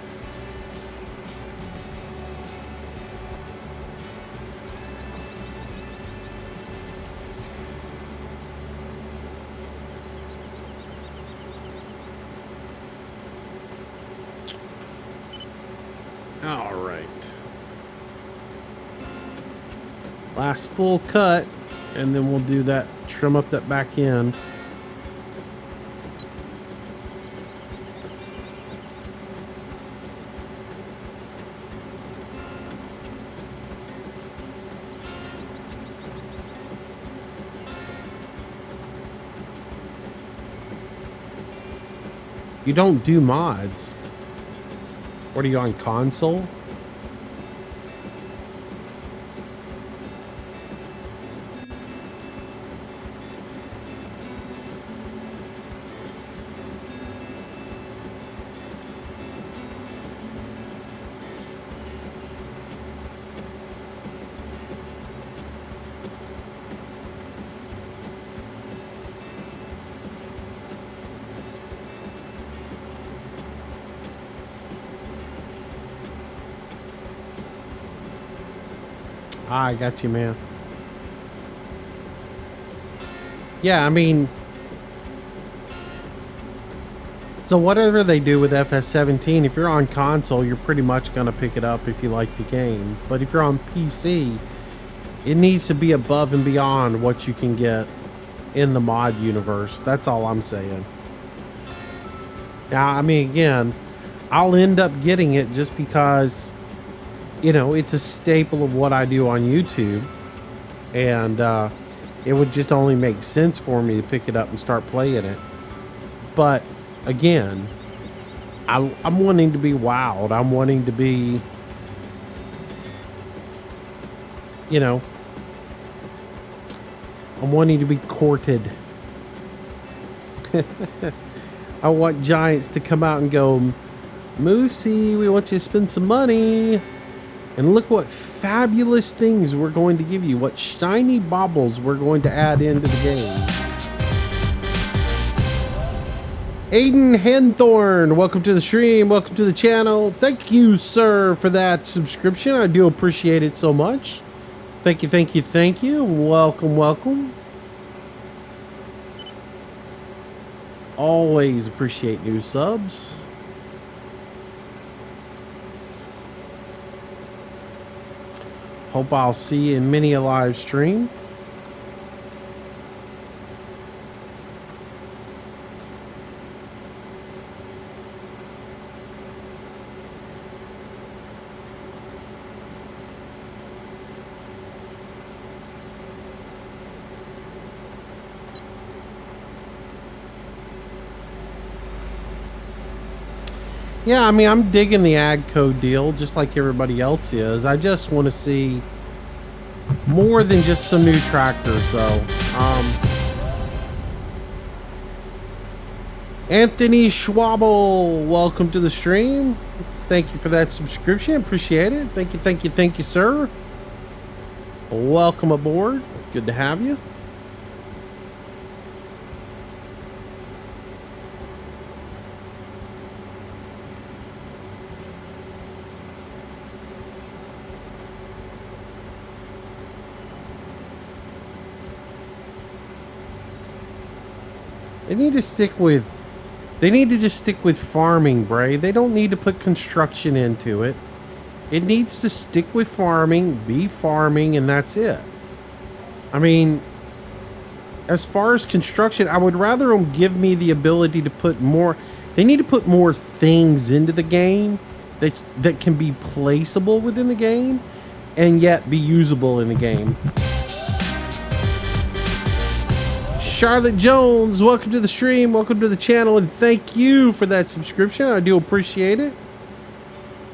All right. Last full cut, and then we'll do that, trim up that back end. You don't do mods. What are you on, console? I got you, man. Yeah, I mean, so whatever they do with FS17, if you're on console, you're pretty much going to pick it up if you like the game. But if you're on PC, it needs to be above and beyond what you can get in the mod universe. That's all I'm saying. Now, I mean, again, I'll end up getting it just because, you know, it's a staple of what I do on YouTube, and it would just only make sense for me to pick it up and start playing it. But again, I'm wanting to be wowed. I'm wanting to be, you know, I'm wanting to be courted. I want Giants to come out and go, Moosey, we want you to spend some money. And look what fabulous things we're going to give you. What shiny baubles we're going to add into the game. Aiden Henthorn, welcome to the stream. Welcome to the channel. Thank you, sir, for that subscription. I do appreciate it so much. Thank you, thank you, thank you. Welcome, welcome. Always appreciate new subs. Hope I'll see you in many a live stream. Yeah, I mean, I'm digging the AGCO deal just like everybody else is. I just want to see more than just some new tractors, though. Anthony Schwabel, welcome to the stream. Thank you for that subscription. Appreciate it. Thank you, sir. Welcome aboard. Good to have you. They need to just stick with farming, Bray. They don't need to put construction into it. It needs to stick with farming, be farming, and that's it. I mean, as far as construction, I would rather them give me the ability to put more. They need to put more things into the game that can be placeable within the game and yet be usable in the game. Charlotte Jones, welcome to the stream, welcome to the channel, and thank you for that subscription. I do appreciate it.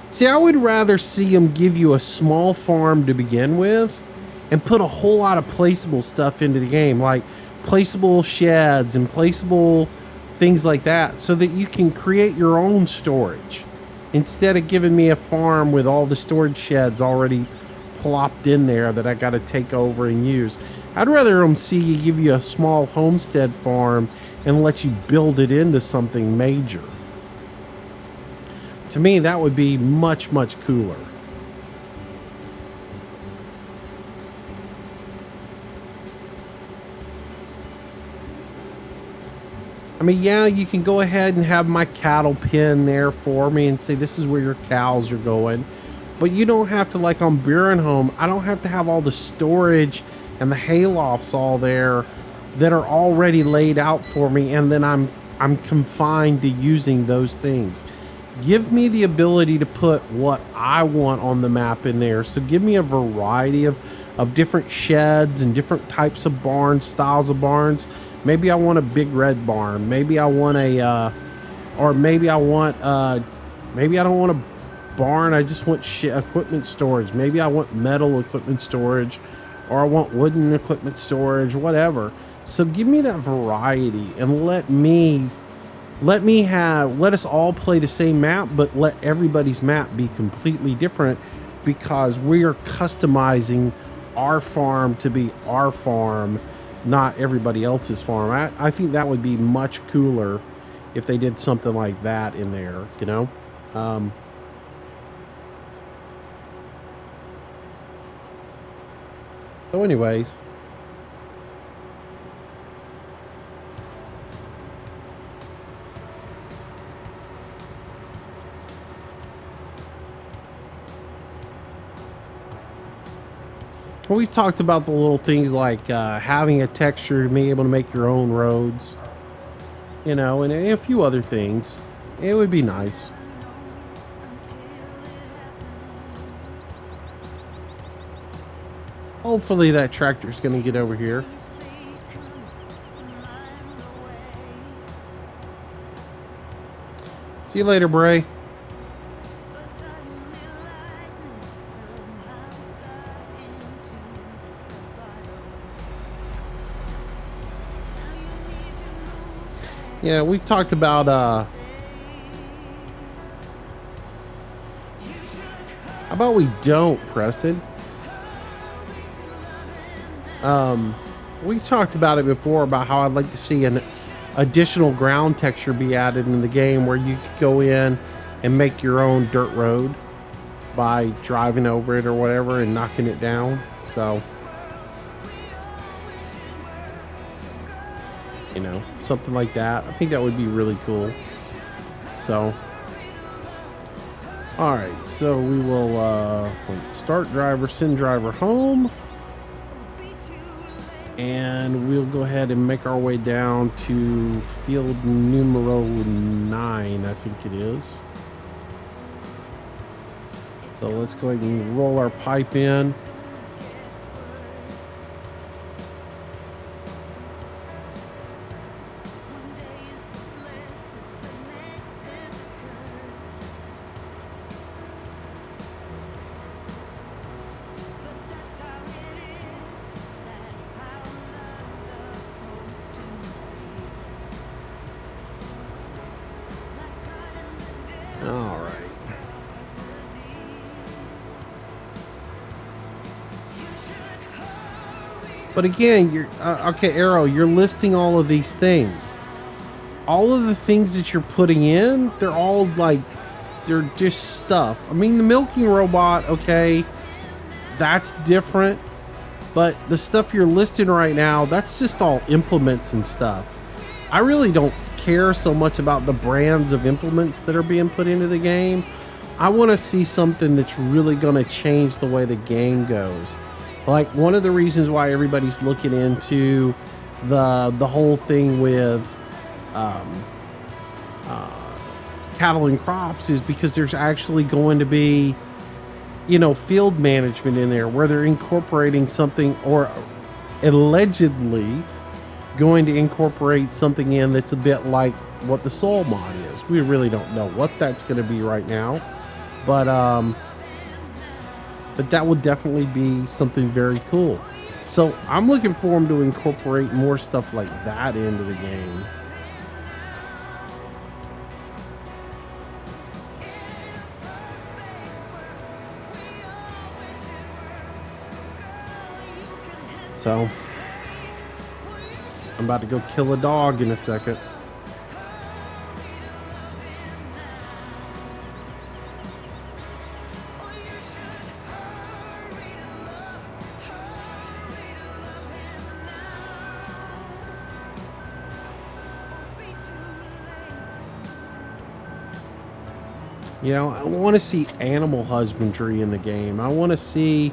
See, I would rather see them give you a small farm to begin with and put a whole lot of placeable stuff into the game, like placeable sheds and placeable things like that, so that you can create your own storage instead of giving me a farm with all the storage sheds already plopped in there that I got to take over and use. I'd rather them see you give you a small homestead farm and let you build it into something major. To me, that would be much, much cooler. I mean, yeah, you can go ahead and have my cattle pen there for me and say this is where your cows are going. But you don't have to, like on Home, I don't have to have all the storage and the haylofts all there that are already laid out for me, and then I'm confined to using those things. Give me the ability to put what I want on the map in there. So give me a variety of different sheds and different types of barns, styles of barns. Maybe I want a big red barn. Maybe I want maybe I don't want a barn. I just want equipment storage. Maybe I want metal equipment storage, or I want wooden equipment storage, whatever. So give me that variety and let us all play the same map, but let everybody's map be completely different, because we are customizing our farm to be our farm, not everybody else's farm. I think that would be much cooler if they did something like that in there, you know? So anyways, we talked about the little things like having a texture, being able to make your own roads, you know, and a few other things. It would be nice. Hopefully that tractor's going to get over here. See you later, Bray. Yeah, we talked about how about we don't, Preston? We talked about it before about how I'd like to see an additional ground texture be added in the game, where you could go in and make your own dirt road by driving over it or whatever and knocking it down. So, you know, something like that. I think that would be really cool. So, all right, so we will start driver, send driver home, and we'll go ahead and make our way down to field numero 9, I think it is. So let's go ahead and roll our pipe in. But again, you're okay, Arrow. You're listing all of these things. All of the things that you're putting in, they're all like, they're just stuff. I mean, the milking robot, okay, that's different. But the stuff you're listing right now, that's just all implements and stuff. I really don't care so much about the brands of implements that are being put into the game. I want to see something that's really going to change the way the game goes. Like, one of the reasons why everybody's looking into the whole thing with cattle and crops is because there's actually going to be, you know, field management in there where they're incorporating something, or allegedly going to incorporate something in that's a bit like what the soil mod is. We really don't know what that's going to be right now, but that would definitely be something very cool. So I'm looking for them to incorporate more stuff like that into the game. So I'm about to go kill a dog in a second. You know, I want to see animal husbandry in the game. I want to see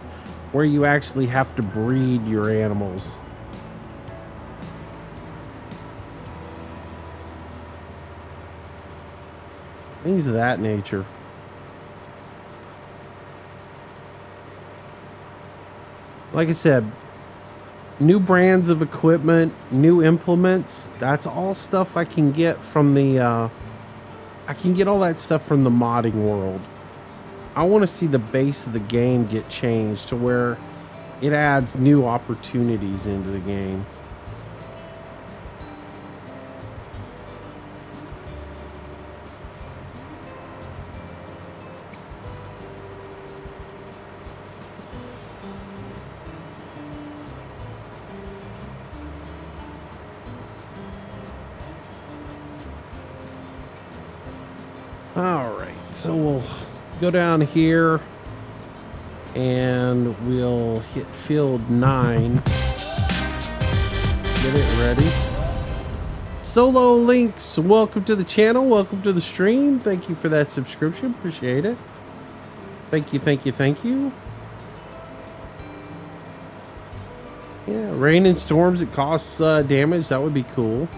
where you actually have to breed your animals. Things of that nature. Like I said, new brands of equipment, new implements, that's all stuff I can get from the I can get all that stuff from the modding world. I want to see the base of the game get changed to where it adds new opportunities into the game. All right, so we'll go down here and we'll hit field 9. Get it ready. Solo Links, welcome to the channel, welcome to the stream. Thank you for that subscription, appreciate it. Thank you, thank you, thank you. Yeah, rain and storms, it costs damage, that would be cool.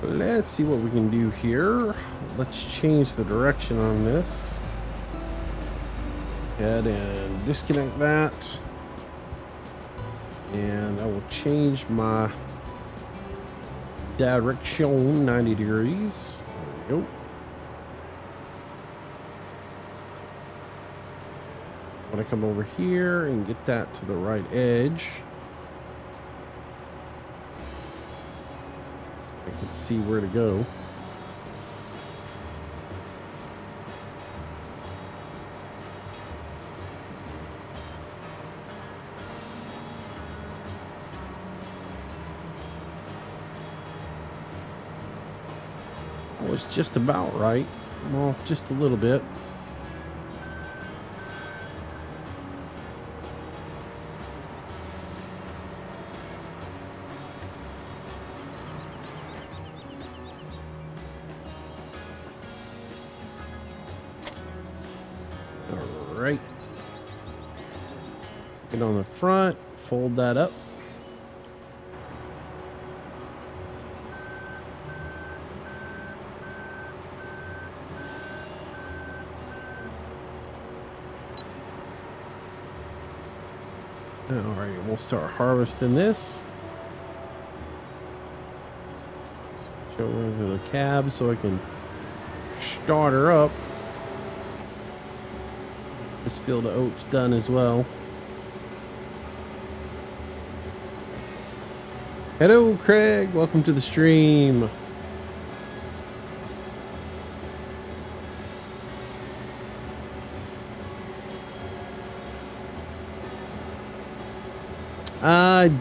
Let's see what we can do here. Let's change the direction on this. Go ahead and disconnect that. And I will change my direction 90 degrees. There we go. I want to come over here and get that to the right edge. I can see where to go. That was just about right. I'm off just a little bit. Right. Get on the front, fold that up. All right, we'll start harvesting this. Switch over to the cab so I can start her up. This field of oats done as well. Hello, Craig. Welcome to the stream.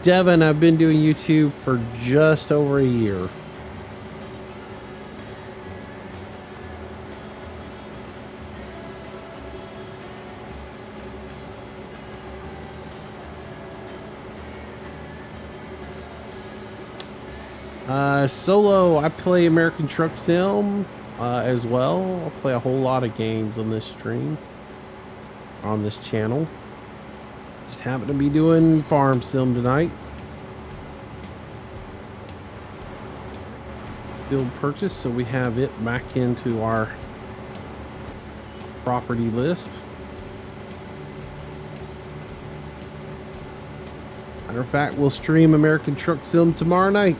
Devin, I've been doing YouTube for just over a year. Solo, I play American Truck Sim as well. I'll play a whole lot of games on this stream, on this channel. Just happen to be doing Farm Sim tonight. Field purchase, so we have it back into our property list. Matter of fact, we'll stream American Truck Sim tomorrow night.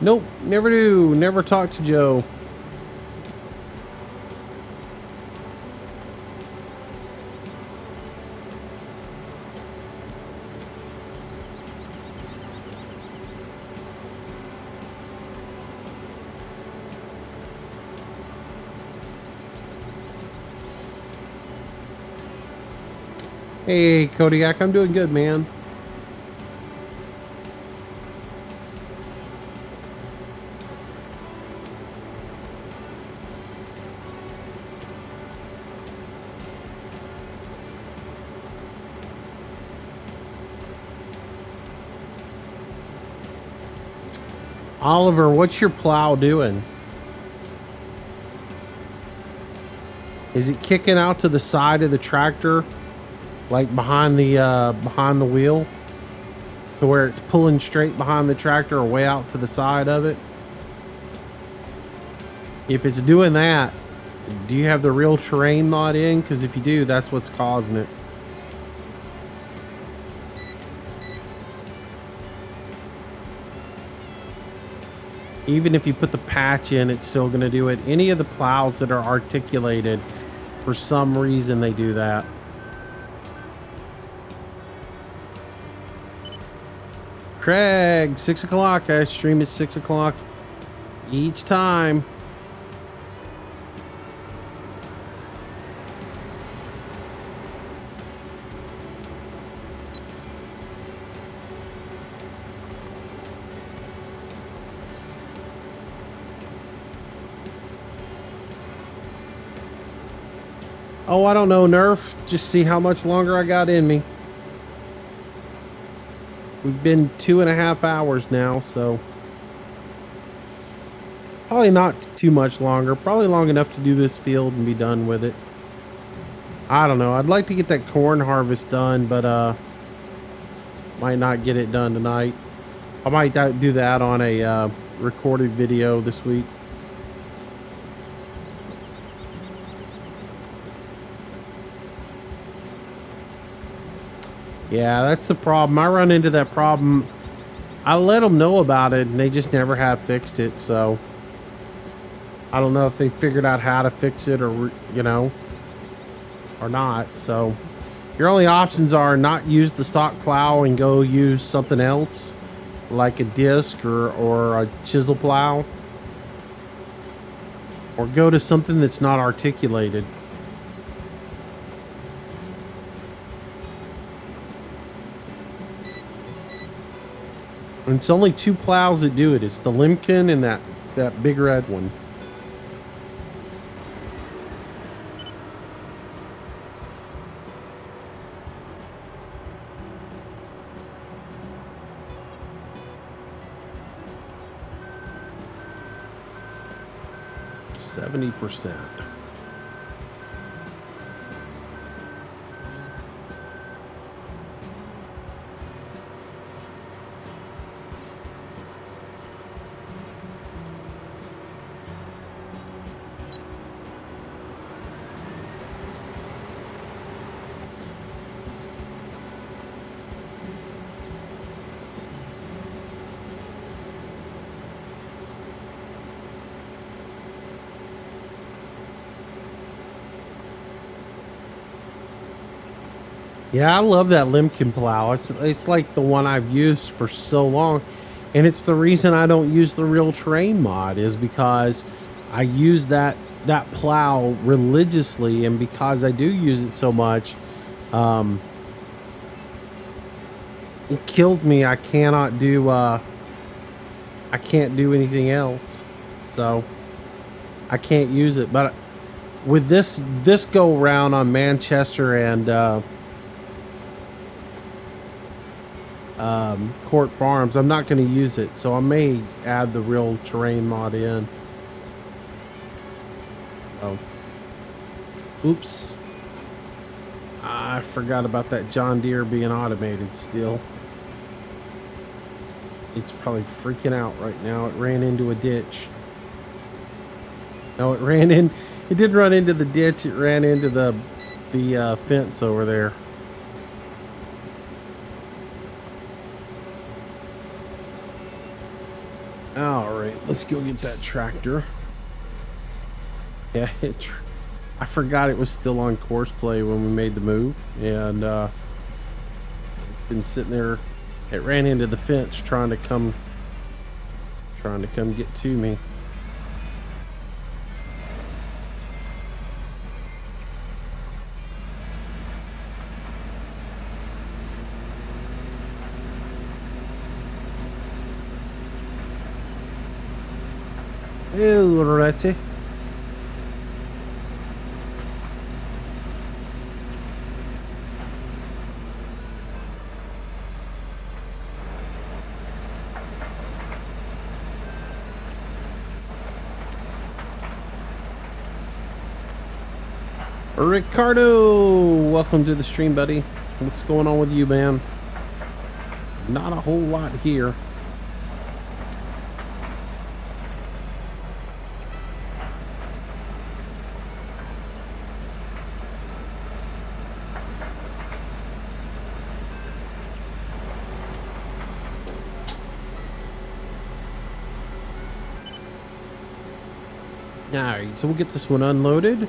Nope, never do. Never talk to Joe. Hey, Kodiak, I'm doing good, man. Oliver, what's your plow doing? Is it kicking out to the side of the tractor, like behind the wheel, to where it's pulling straight behind the tractor or way out to the side of it? If it's doing that, do you have the real terrain mod in? Because if you do, that's what's causing it. Even if you put the patch in, it's still going to do it. Any of the plows that are articulated, for some reason they do that. Craig, 6 o'clock. I stream at 6 o'clock each time. Oh, I don't know, Nerf. Just see how much longer I got in me. We've been 2.5 hours now, so probably not too much longer. Probably long enough to do this field and be done with it. I don't know. I'd like to get that corn harvest done, but might not get it done tonight. I might do that on a recorded video this week. Yeah, that's the problem. I run into that problem. I let them know about it, and they just never have fixed it. So I don't know if they figured out how to fix it, or you know, or not. So your only options are not use the stock plow and go use something else, like a disc or a chisel plow. Or go to something that's not articulated. And it's only 2 plows that do it. It's the Limkin and that big red one. %. Yeah, I love that Limkin plow. It's like the one I've used for so long, and it's the reason I don't use the Real Terrain mod is because I use that plow religiously, and because I do use it so much, it kills me. I can't do anything else, so I can't use it. But with this go round on Manchester and Court Farms, I'm not going to use it, so I may add the Real Terrain mod in. So, oops, I forgot about that John Deere being automated still. It's probably freaking out right now. It ran into a ditch. No, it didn't run into the ditch, it ran into the fence over there. Alright, let's go get that tractor. Yeah, I forgot it was still on course play when we made the move, and it's been sitting there. It ran into the fence trying to come get to me. Alrighty. Ricardo, welcome to the stream, buddy. What's going on with you, man? Not a whole lot here. Alright, so we'll get this one unloaded.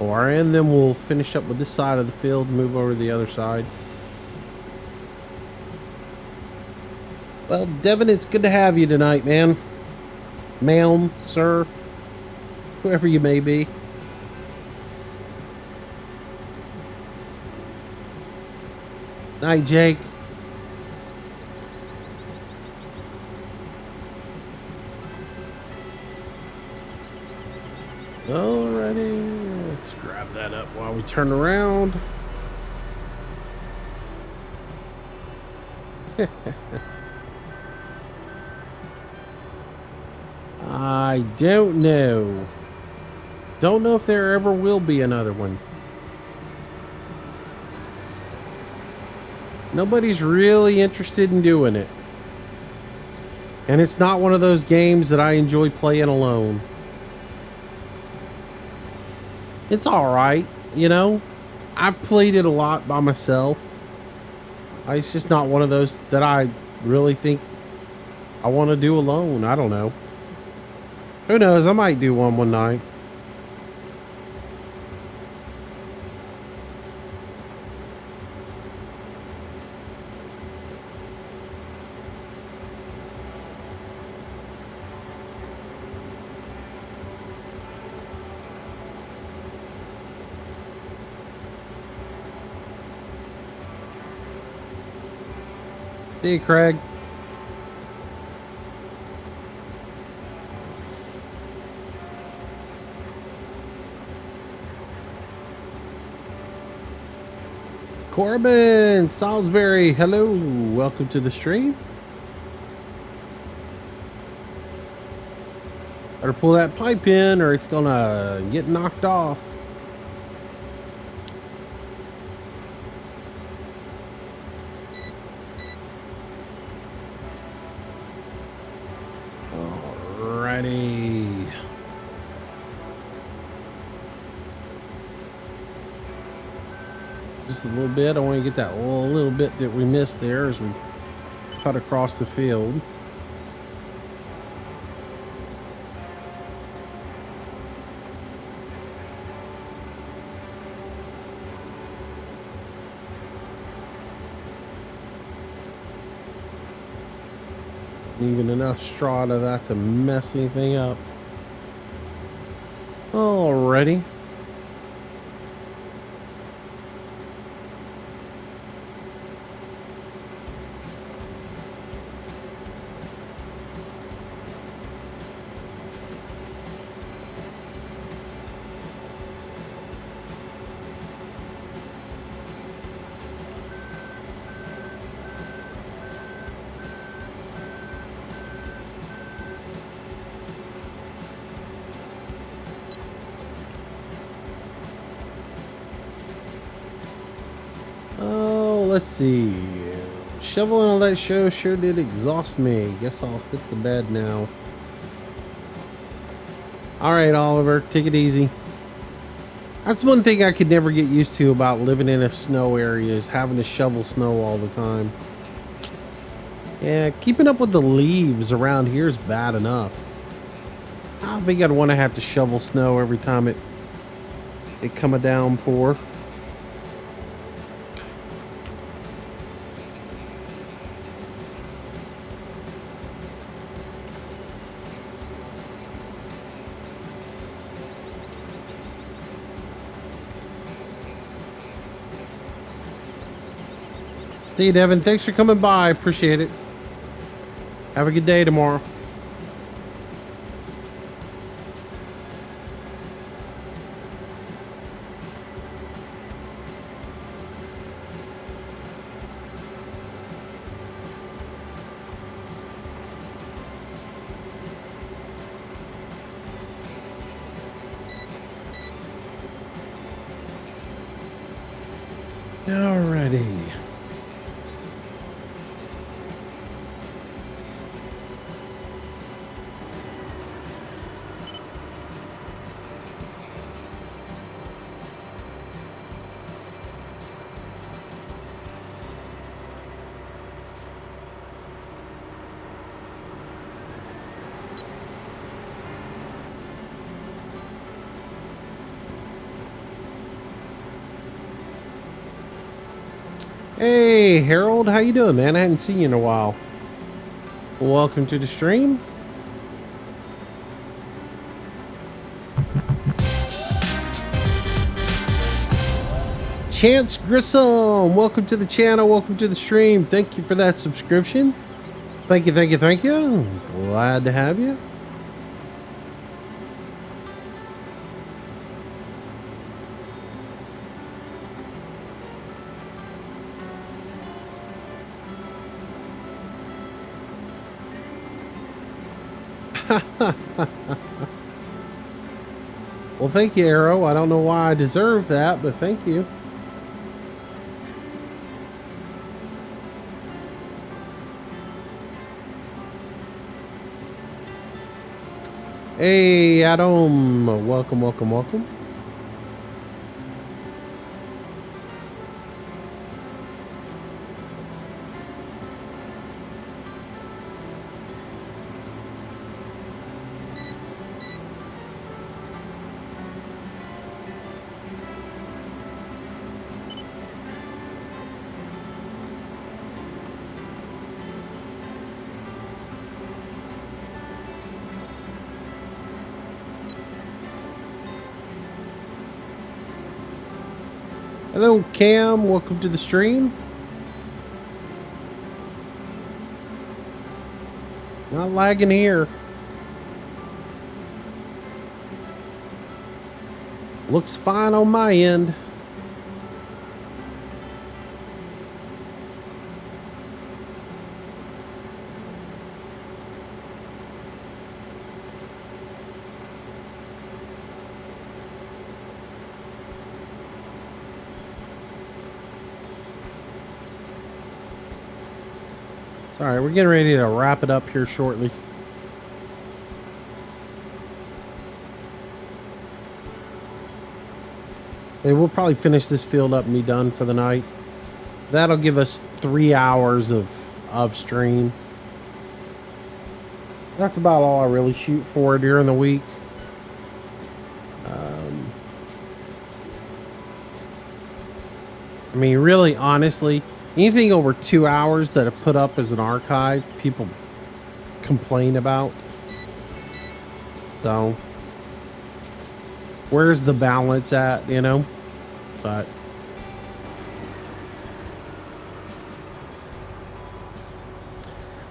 And then we'll finish up with this side of the field, move over to the other side. Well, Devin, it's good to have you tonight, man. Ma'am, sir, whoever you may be. Night, Jake. Alrighty, let's grab that up while we turn around. I don't know. Don't know if there ever will be another one. Nobody's really interested in doing it. And it's not one of those games that I enjoy playing alone. It's alright, you know. I've played it a lot by myself. It's just not one of those that I really think I want to do alone. I don't know. Who knows? I might do one night. See you, Craig. Corbin Salisbury, hello, welcome to the stream. Better pull that pipe in or it's gonna get knocked off. Alrighty. Just a little bit. I want to get that little bit that we missed there as we cut across the field. Even enough straw to that to mess anything up. Alrighty. Let's see. Shoveling all that sure did exhaust me. Guess I'll hit the bed now. All right, Oliver, take it easy. That's one thing I could never get used to about living in a snow area is having to shovel snow all the time. Yeah, keeping up with the leaves around here is bad enough. I don't think I'd want to have to shovel snow every time it come a downpour. See you, Devin. Thanks for coming by. Appreciate it. Have a good day tomorrow. Alrighty. Hey, Harold, how you doing, man? I hadn't seen you in a while. Welcome to the stream. Chance Grissom, welcome to the channel. Welcome to the stream. Thank you for that subscription. Thank you, thank you, thank you. Glad to have you. Well, thank you, Arrow. I don't know why I deserve that, but thank you. Hey, Adam. Welcome, welcome, welcome. Hello, Cam. Welcome to the stream. Not lagging here. Looks fine on my end. All right, we're getting ready to wrap it up here shortly. And we'll probably finish this field up and be done for the night. That'll give us 3 hours of stream. That's about all I really shoot for during the week. I mean, really, honestly, anything over 2 hours that I put up as an archive, people complain about. So, where's the balance at, you know? But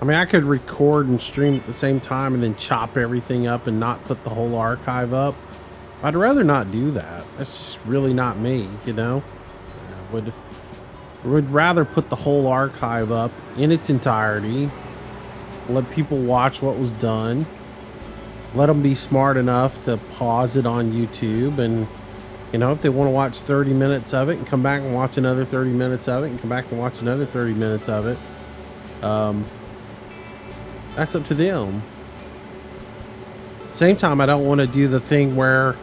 I mean, I could record and stream at the same time and then chop everything up and not put the whole archive up. I'd rather not do that. That's just really not me, you know? I would rather put the whole archive up in its entirety, let people watch what was done, let them be smart enough to pause it on YouTube, and you know, if they want to watch 30 minutes of it and come back and watch another 30 minutes of it and come back and watch another 30 minutes of it, that's up to them. Same time, I don't want to do the thing where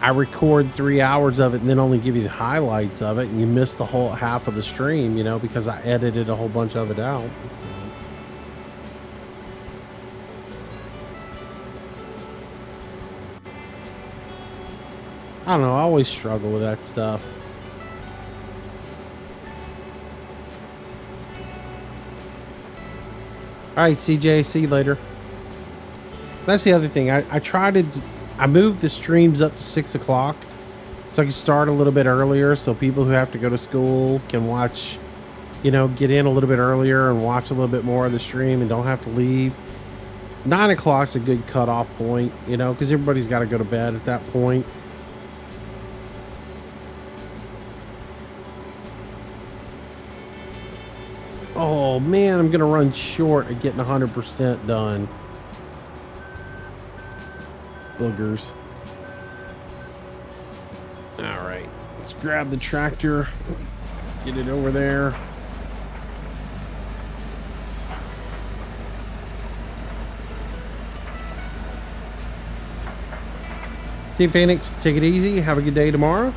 I record 3 hours of it and then only give you the highlights of it and you miss the whole half of the stream, you know, because I edited a whole bunch of it out. So. I don't know, I always struggle with that stuff. Alright, CJ, see you later. That's the other thing. I moved the streams up to 6 o'clock so I can start a little bit earlier so people who have to go to school can watch, you know, get in a little bit earlier and watch a little bit more of the stream and don't have to leave. 9 o'clock's a good cutoff point, you know, because everybody's got to go to bed at that point. Oh man, I'm gonna run short at getting 100% done. Boogers. All right, let's grab the tractor, get it over there. See you, Phoenix. Take it easy. Have a good day tomorrow.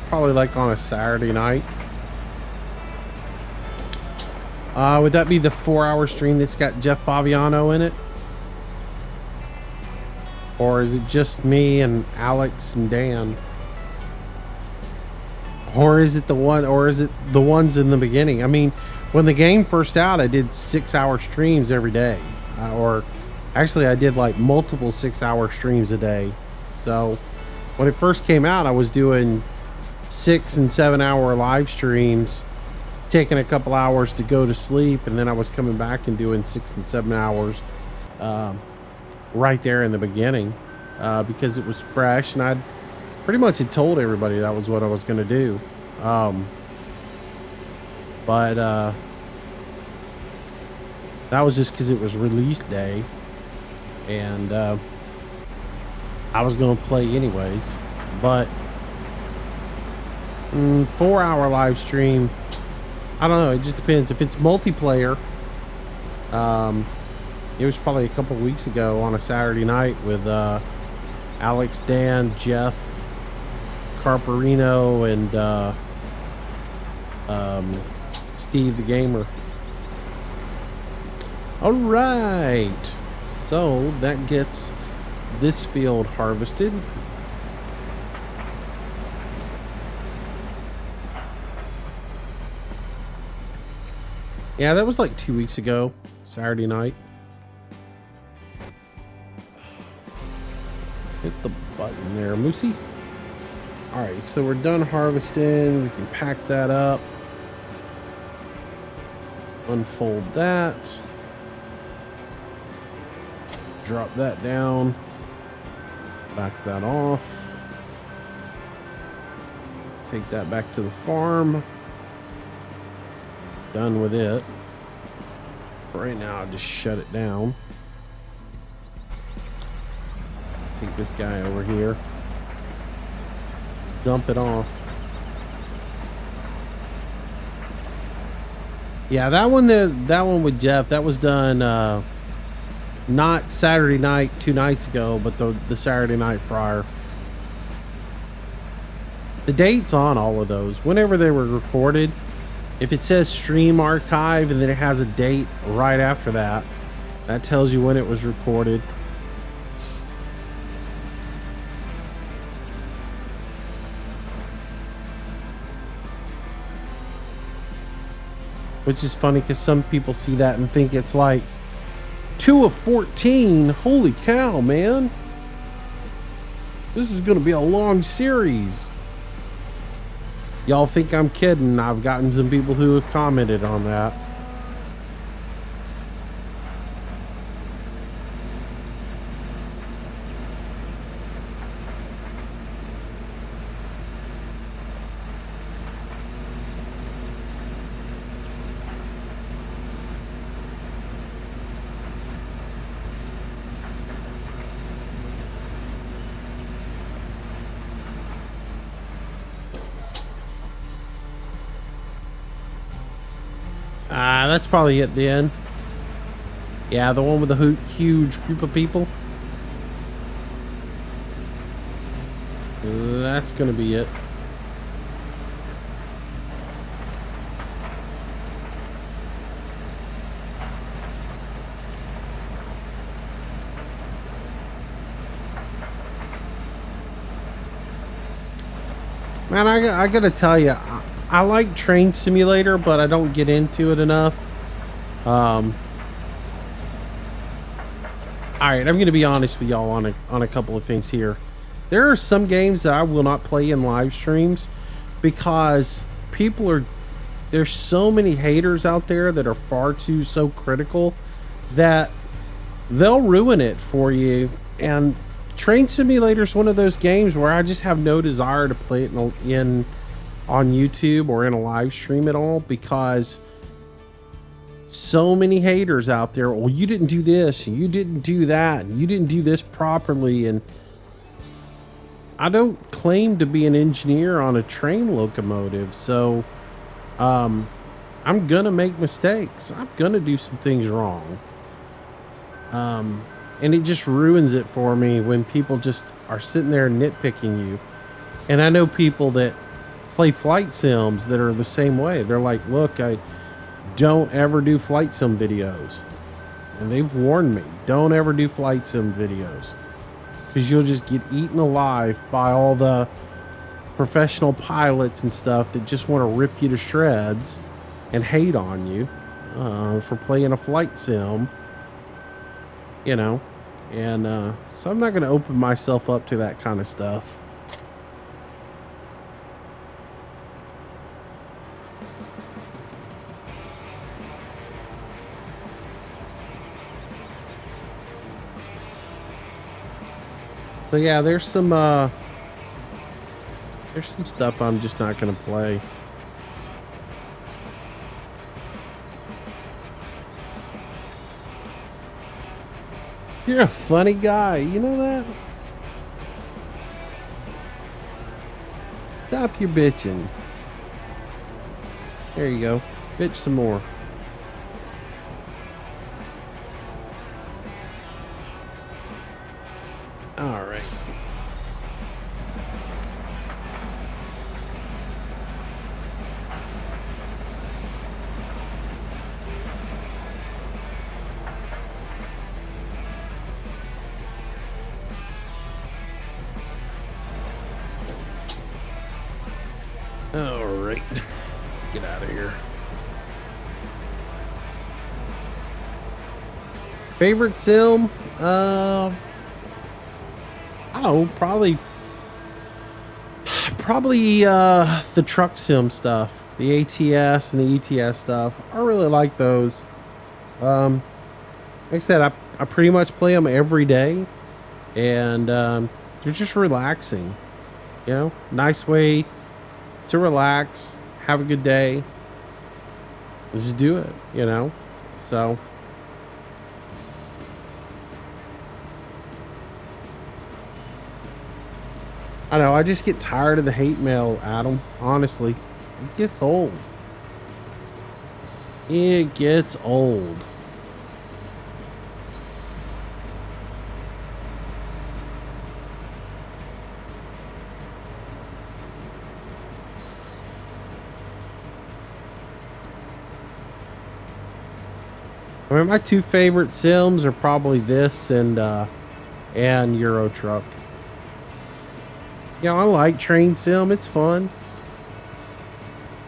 Probably like on a Saturday night. Would that be the 4-hour stream that's got Jeff Faviano in it? Or is it just me and Alex and Dan? Or is it the ones in the beginning? I mean, when the game first out, I did 6-hour streams every day. Or actually I did like multiple 6-hour streams a day. So when it first came out, I was doing 6 and 7-hour live streams, taking a couple hours to go to sleep, and then I was coming back and doing 6 and 7 hours right there in the beginning because it was fresh, and I'd pretty much had told everybody that was what I was going to do. But that was just because it was release day, and I was going to play anyways. But 4-hour live stream, I don't know, it just depends. If it's multiplayer, it was probably a couple weeks ago on a Saturday night with Alex, Dan, Jeff, Carperino, and Steve the Gamer. All right, so that gets this field harvested. Yeah, that was like 2 weeks ago, Saturday night. Hit the button there, Moosey. All right, so we're done harvesting. We can pack that up. Unfold that. Drop that down. Back that off. Take that back to the farm. Done with it. Right now, I'll just shut it down. Take this guy over here. Dump it off. Yeah, that one with Jeff, that was done not Saturday night 2 nights ago, but the Saturday night prior. The date's on all of those. Whenever they were recorded, if it says stream archive and then it has a date right after that, that tells you when it was recorded. Which is funny because some people see that and think it's like 2 of 14. Holy cow, man. This is going to be a long series. Y'all think I'm kidding. I've gotten some people who have commented on that. That's probably it then. Yeah, the one with the huge group of people. That's gonna be it. Man, I gotta tell you, I like Train Simulator, but I don't get into it enough. All right, I'm gonna be honest with y'all on a couple of things here. There are some games that I will not play in live streams because there's so many haters out there that are far too so critical that they'll ruin it for you. And Train Simulator is one of those games where I just have no desire to play it on YouTube or in a live stream at all, because so many haters out there. Well, you didn't do this and you didn't do that and you didn't do this properly. And I don't claim to be an engineer on a train locomotive, so I'm gonna make mistakes. I'm gonna do some things wrong, and it just ruins it for me when people just are sitting there nitpicking you. And I know people that play flight sims that are the same way. They're like, look, I don't ever do flight sim videos, and they've warned me, don't ever do flight sim videos, because you'll just get eaten alive by all the professional pilots and stuff that just want to rip you to shreds and hate on you for playing a flight sim, you know. And so I'm not going to open myself up to that kind of stuff. So yeah, there's some stuff I'm just not gonna play. You're a funny guy, you know that? Stop your bitching. There you go. Bitch some more. All right. All right. Let's get out of here. Favorite sim? I don't know, Probably the truck sim stuff, the ATS and the ETS stuff. I really like those. Like I said, I pretty much play them every day, and they're just relaxing. You know, nice way to relax, have a good day. Just do it. You know, so. I know, I just get tired of the hate mail, Adam. Honestly, it gets old. It gets old. I mean, my two favorite sims are probably this and Euro Truck. Yeah, I like Train Sim. It's fun.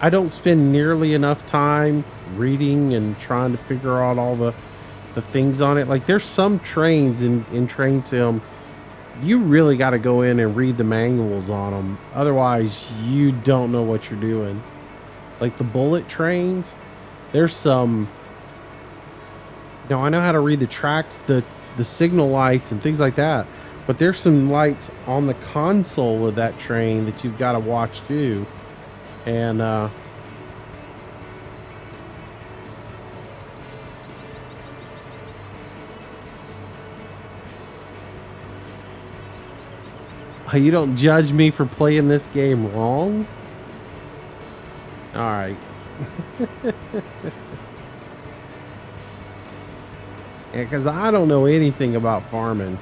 I don't spend nearly enough time reading and trying to figure out all the things on it. Like, there's some trains in Train Sim, you really got to go in and read the manuals on them. Otherwise, you don't know what you're doing. Like the bullet trains, there's some... You know, I know how to read the tracks, the signal lights and things like that. But there's some lights on the console of that train that you've got to watch too. And you don't judge me for playing this game wrong? All right. Yeah, because I don't know anything about farming.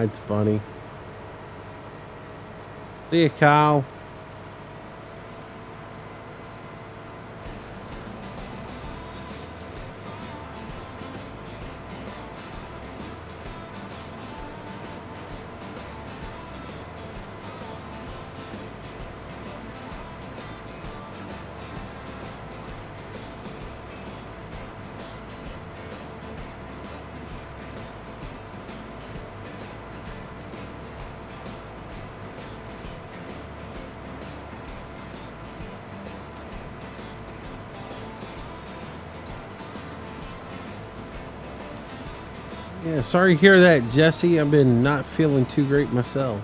It's funny. See ya, Kyle. Yeah, sorry to hear that, Jesse. I've been not feeling too great myself.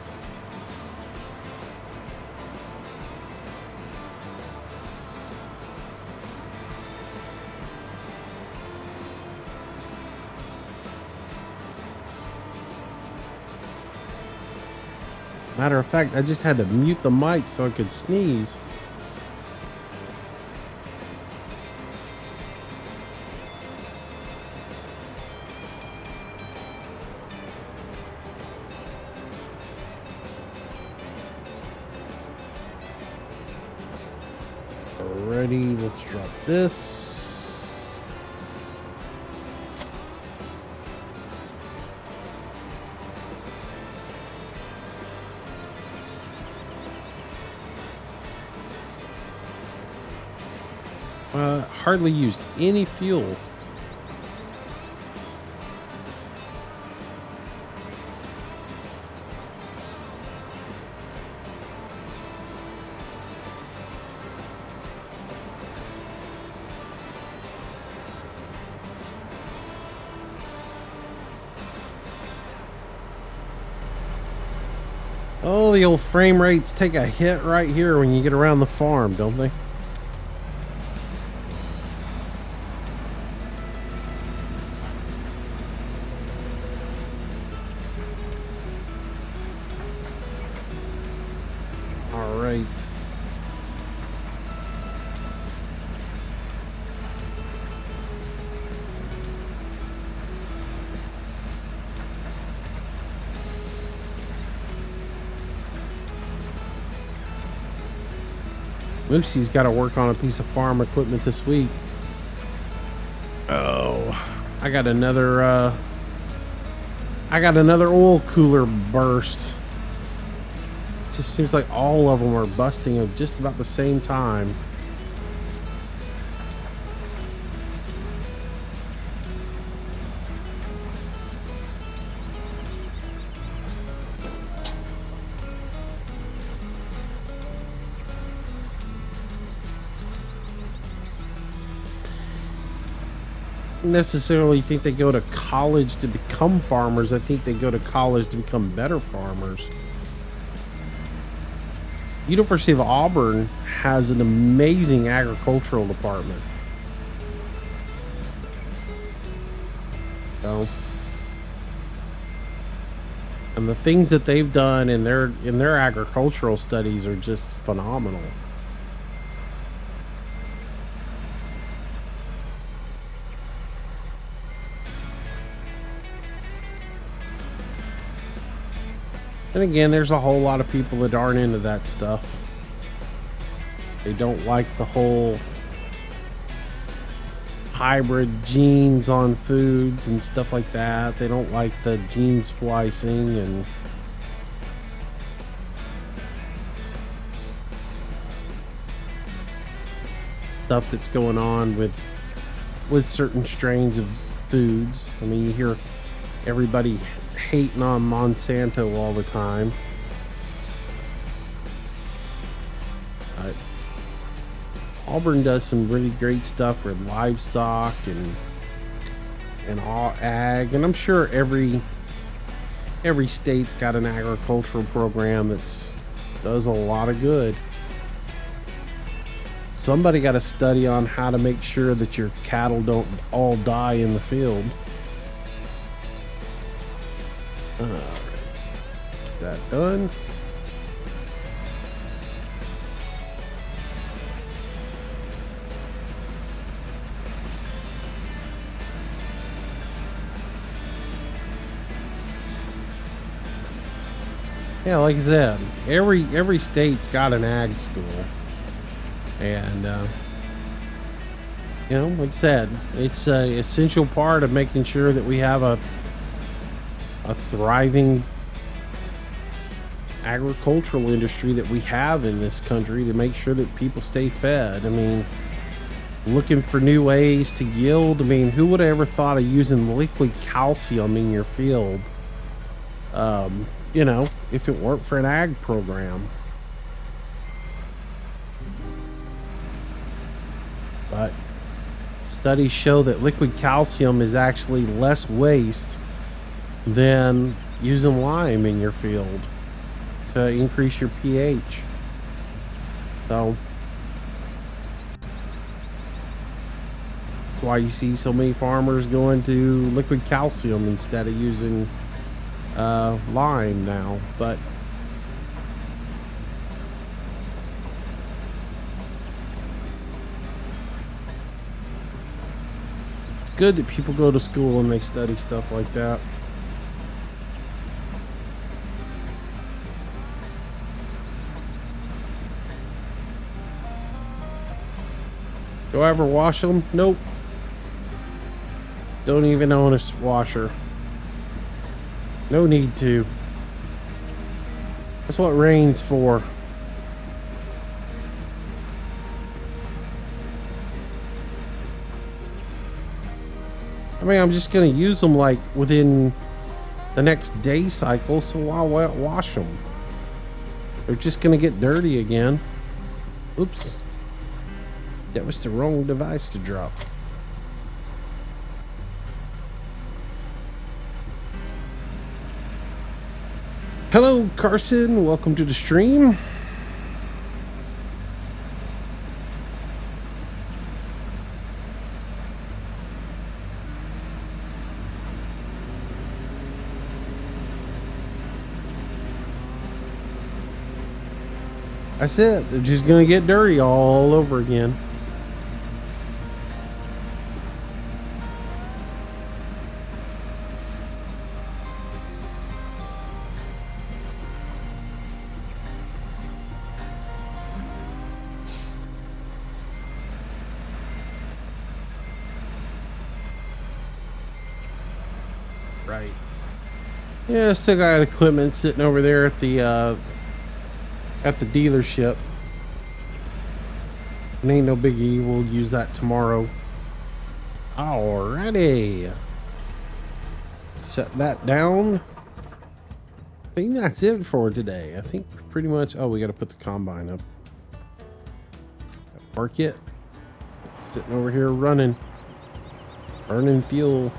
Matter of fact, I just had to mute the mic so I could sneeze. Alrighty, let's drop this. Hardly used any fuel. Oh, the old frame rates take a hit right here when you get around the farm, don't they? All right. Lucy's got to work on a piece of farm equipment this week. Oh, I got another oil cooler burst. just seems like all of them are busting at just about the same time. Necessarily think they go to college to become farmers. I think they go to college to become better farmers. University of Auburn has an amazing agricultural department. So, and the things that they've done in their agricultural studies are just phenomenal. And again, there's a whole lot of people that aren't into that stuff. They don't like the whole hybrid genes on foods and stuff like that. They don't like the gene splicing and stuff that's going on with certain strains of foods. I mean, you hear everybody hating on Monsanto all the time. Auburn does some really great stuff for livestock and all ag, and I'm sure every state's got an agricultural program that's does a lot of good. Somebody got to study on how to make sure that your cattle don't all die in the field. Get that done. Yeah, like I said, every state's got an ag school, and you know, like I said, it's an essential part of making sure that we have a thriving agricultural industry that we have in this country to make sure that people stay fed. I mean, looking for new ways to yield. I mean, who would have ever thought of using liquid calcium in your field? You know, if it weren't for an ag program. But studies show that liquid calcium is actually less waste than using lime in your field to increase your pH. So that's why you see so many farmers going to liquid calcium instead of using lime now. But it's good that people go to school and they study stuff like that. Do I ever wash them? Nope. Don't even own a washer. No need to. That's what rain's for. I mean, I'm just gonna use them like within the next day cycle, so why wash them? They're just gonna get dirty again. Oops. That was the wrong device to drop. Hello, Carson. Welcome to the stream. I said they're just gonna get dirty all over again. Right. Yeah, still got equipment sitting over there at the at the dealership. It ain't no biggie. We'll use that tomorrow. Alrighty. Shut that down. I think that's it for today. I think pretty much. Oh, we got to put the combine up. Park it. It's sitting over here running. Burning fuel.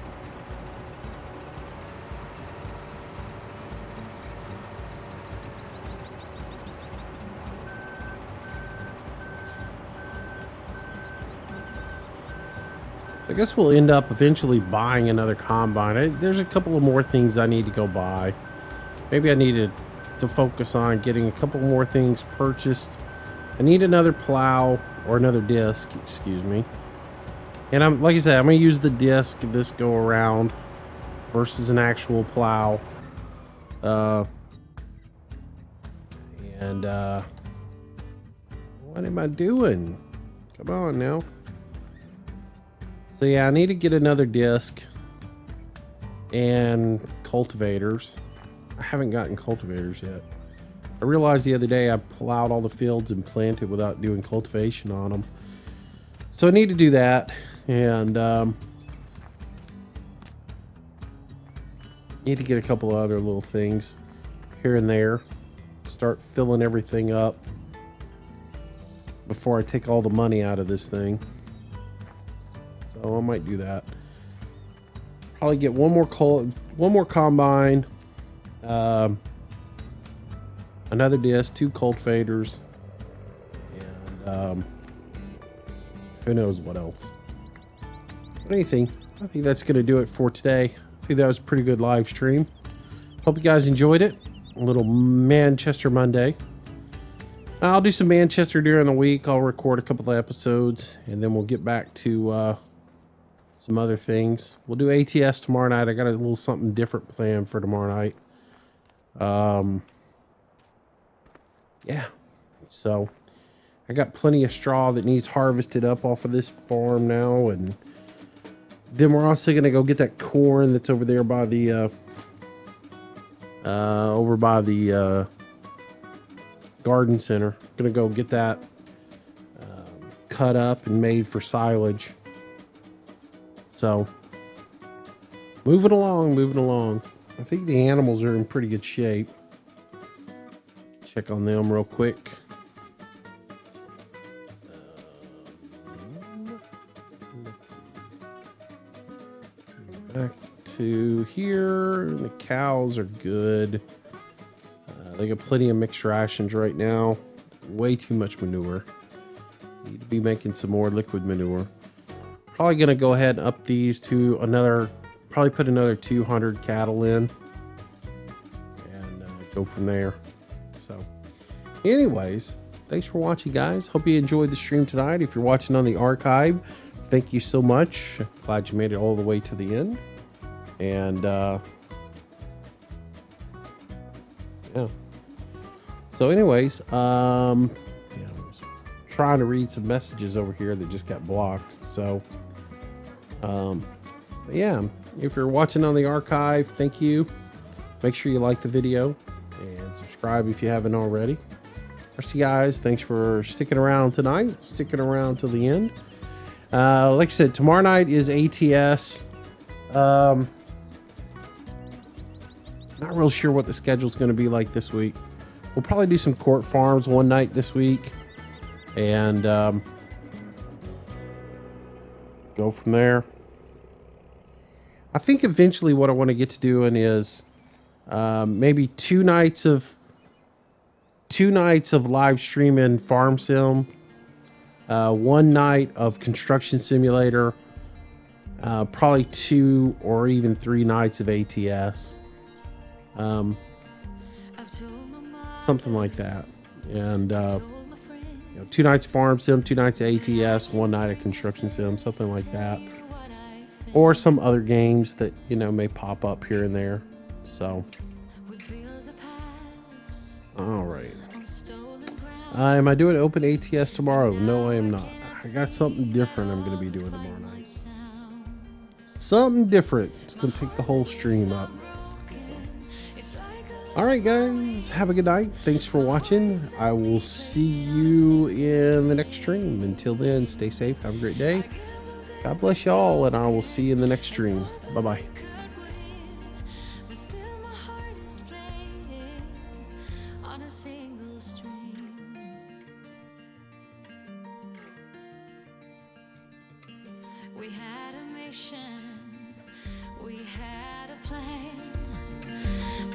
I guess we'll end up eventually buying another combine. There's a couple of more things I need to go buy. Maybe I needed to focus on getting a couple more things purchased. I need another plow or another disc, excuse me. And I'm like I said, I'm gonna use the disc this go around versus an actual plow. What am I doing? Come on now. So yeah, I need to get another disc and cultivators. I haven't gotten cultivators yet. I realized the other day I plowed all the fields and planted without doing cultivation on them. So I need to do that, and need to get a couple of other little things here and there. Start filling everything up before I take all the money out of this thing. So I might do that. Probably get one more combine, another disc, 2 cultivators, and who knows what else. But anything, I think that's going to do it for today. I think that was a pretty good live stream. Hope you guys enjoyed it. A little Manchester Monday. I'll do some Manchester during the week. I'll record a couple of episodes, and then we'll get back to some other things. We'll do ATS tomorrow night. I got a little something different planned for tomorrow night. Yeah. So I got plenty of straw that needs harvested up off of this farm now, and then we're also gonna go get that corn that's over there by the garden center. Gonna go get that cut up and made for silage. So moving along. I think the animals are in pretty good shape. Check on them real quick. Let's see. Back to here. The cows are good. They got plenty of mixed rations right now. Way too much manure. Need to be making some more liquid manure. Probably gonna go ahead and up these to another. Probably put another 200 cattle in, and go from there. So, anyways, thanks for watching, guys. Hope you enjoyed the stream tonight. If you're watching on the archive, thank you so much. Glad you made it all the way to the end. And yeah. So anyways, I was trying to read some messages over here that just got blocked. So yeah, if you're watching on the archive, thank you. Make sure you like the video and subscribe if you haven't already. See, guys, thanks for sticking around tonight, sticking around till the end. Like I said, tomorrow night is ATS. Not real sure what the schedule's going to be like this week. We'll probably do some court farms one night this week, and go from there. I think eventually what I want to get to doing is maybe two nights of live streaming farm sim, one night of construction simulator, probably 2 or even 3 nights of ATS. Something like that. And 2 nights farm sim, 2 nights ATS, 1 night of construction sim, something like that. Or some other games that may pop up here and there. So all right. Am I doing open ATS tomorrow? No, I am not. I got something different I'm going to be doing tomorrow night. Something different. It's going to take the whole stream up. So. All right, guys, have a good night. Thanks for watching. I will see you in the next stream. Until then, stay safe. Have a great day. God bless y'all, and I will see you in the next stream. Bye-bye. We had a mission, we had a plan,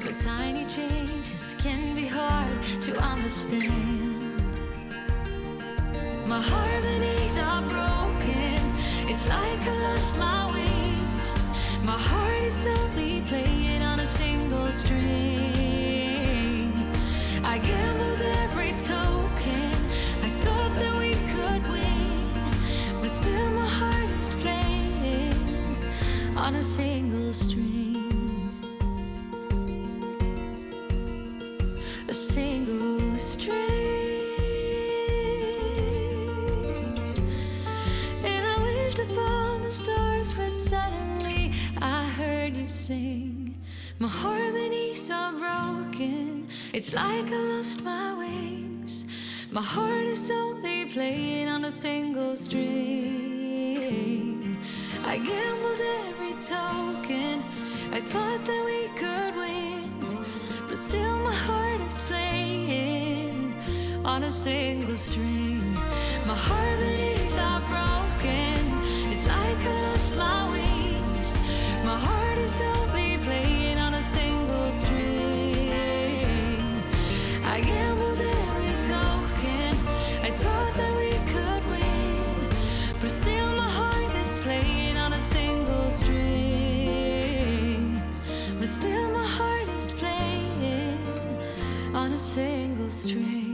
but tiny changes can be hard to understand. My harmonies are broken, it's like I lost my wings. My heart is only playing on a single string. I gambled every token, I thought that we could win, but still my heart is playing on a single string. A single string. And I wished upon the stars, but suddenly I heard you sing. My harmonies are broken, it's like I lost my wings. My heart is only playing on a single string. I gambled every token, I thought that we could win, but still my heart is playing on a single string. My harmonies are broken, it's like I lost my wings. My heart is only playing on a single string. I gambled every token, I thought that we could win, but still my heart is playing on a single string. But still my heart is playing on a single string.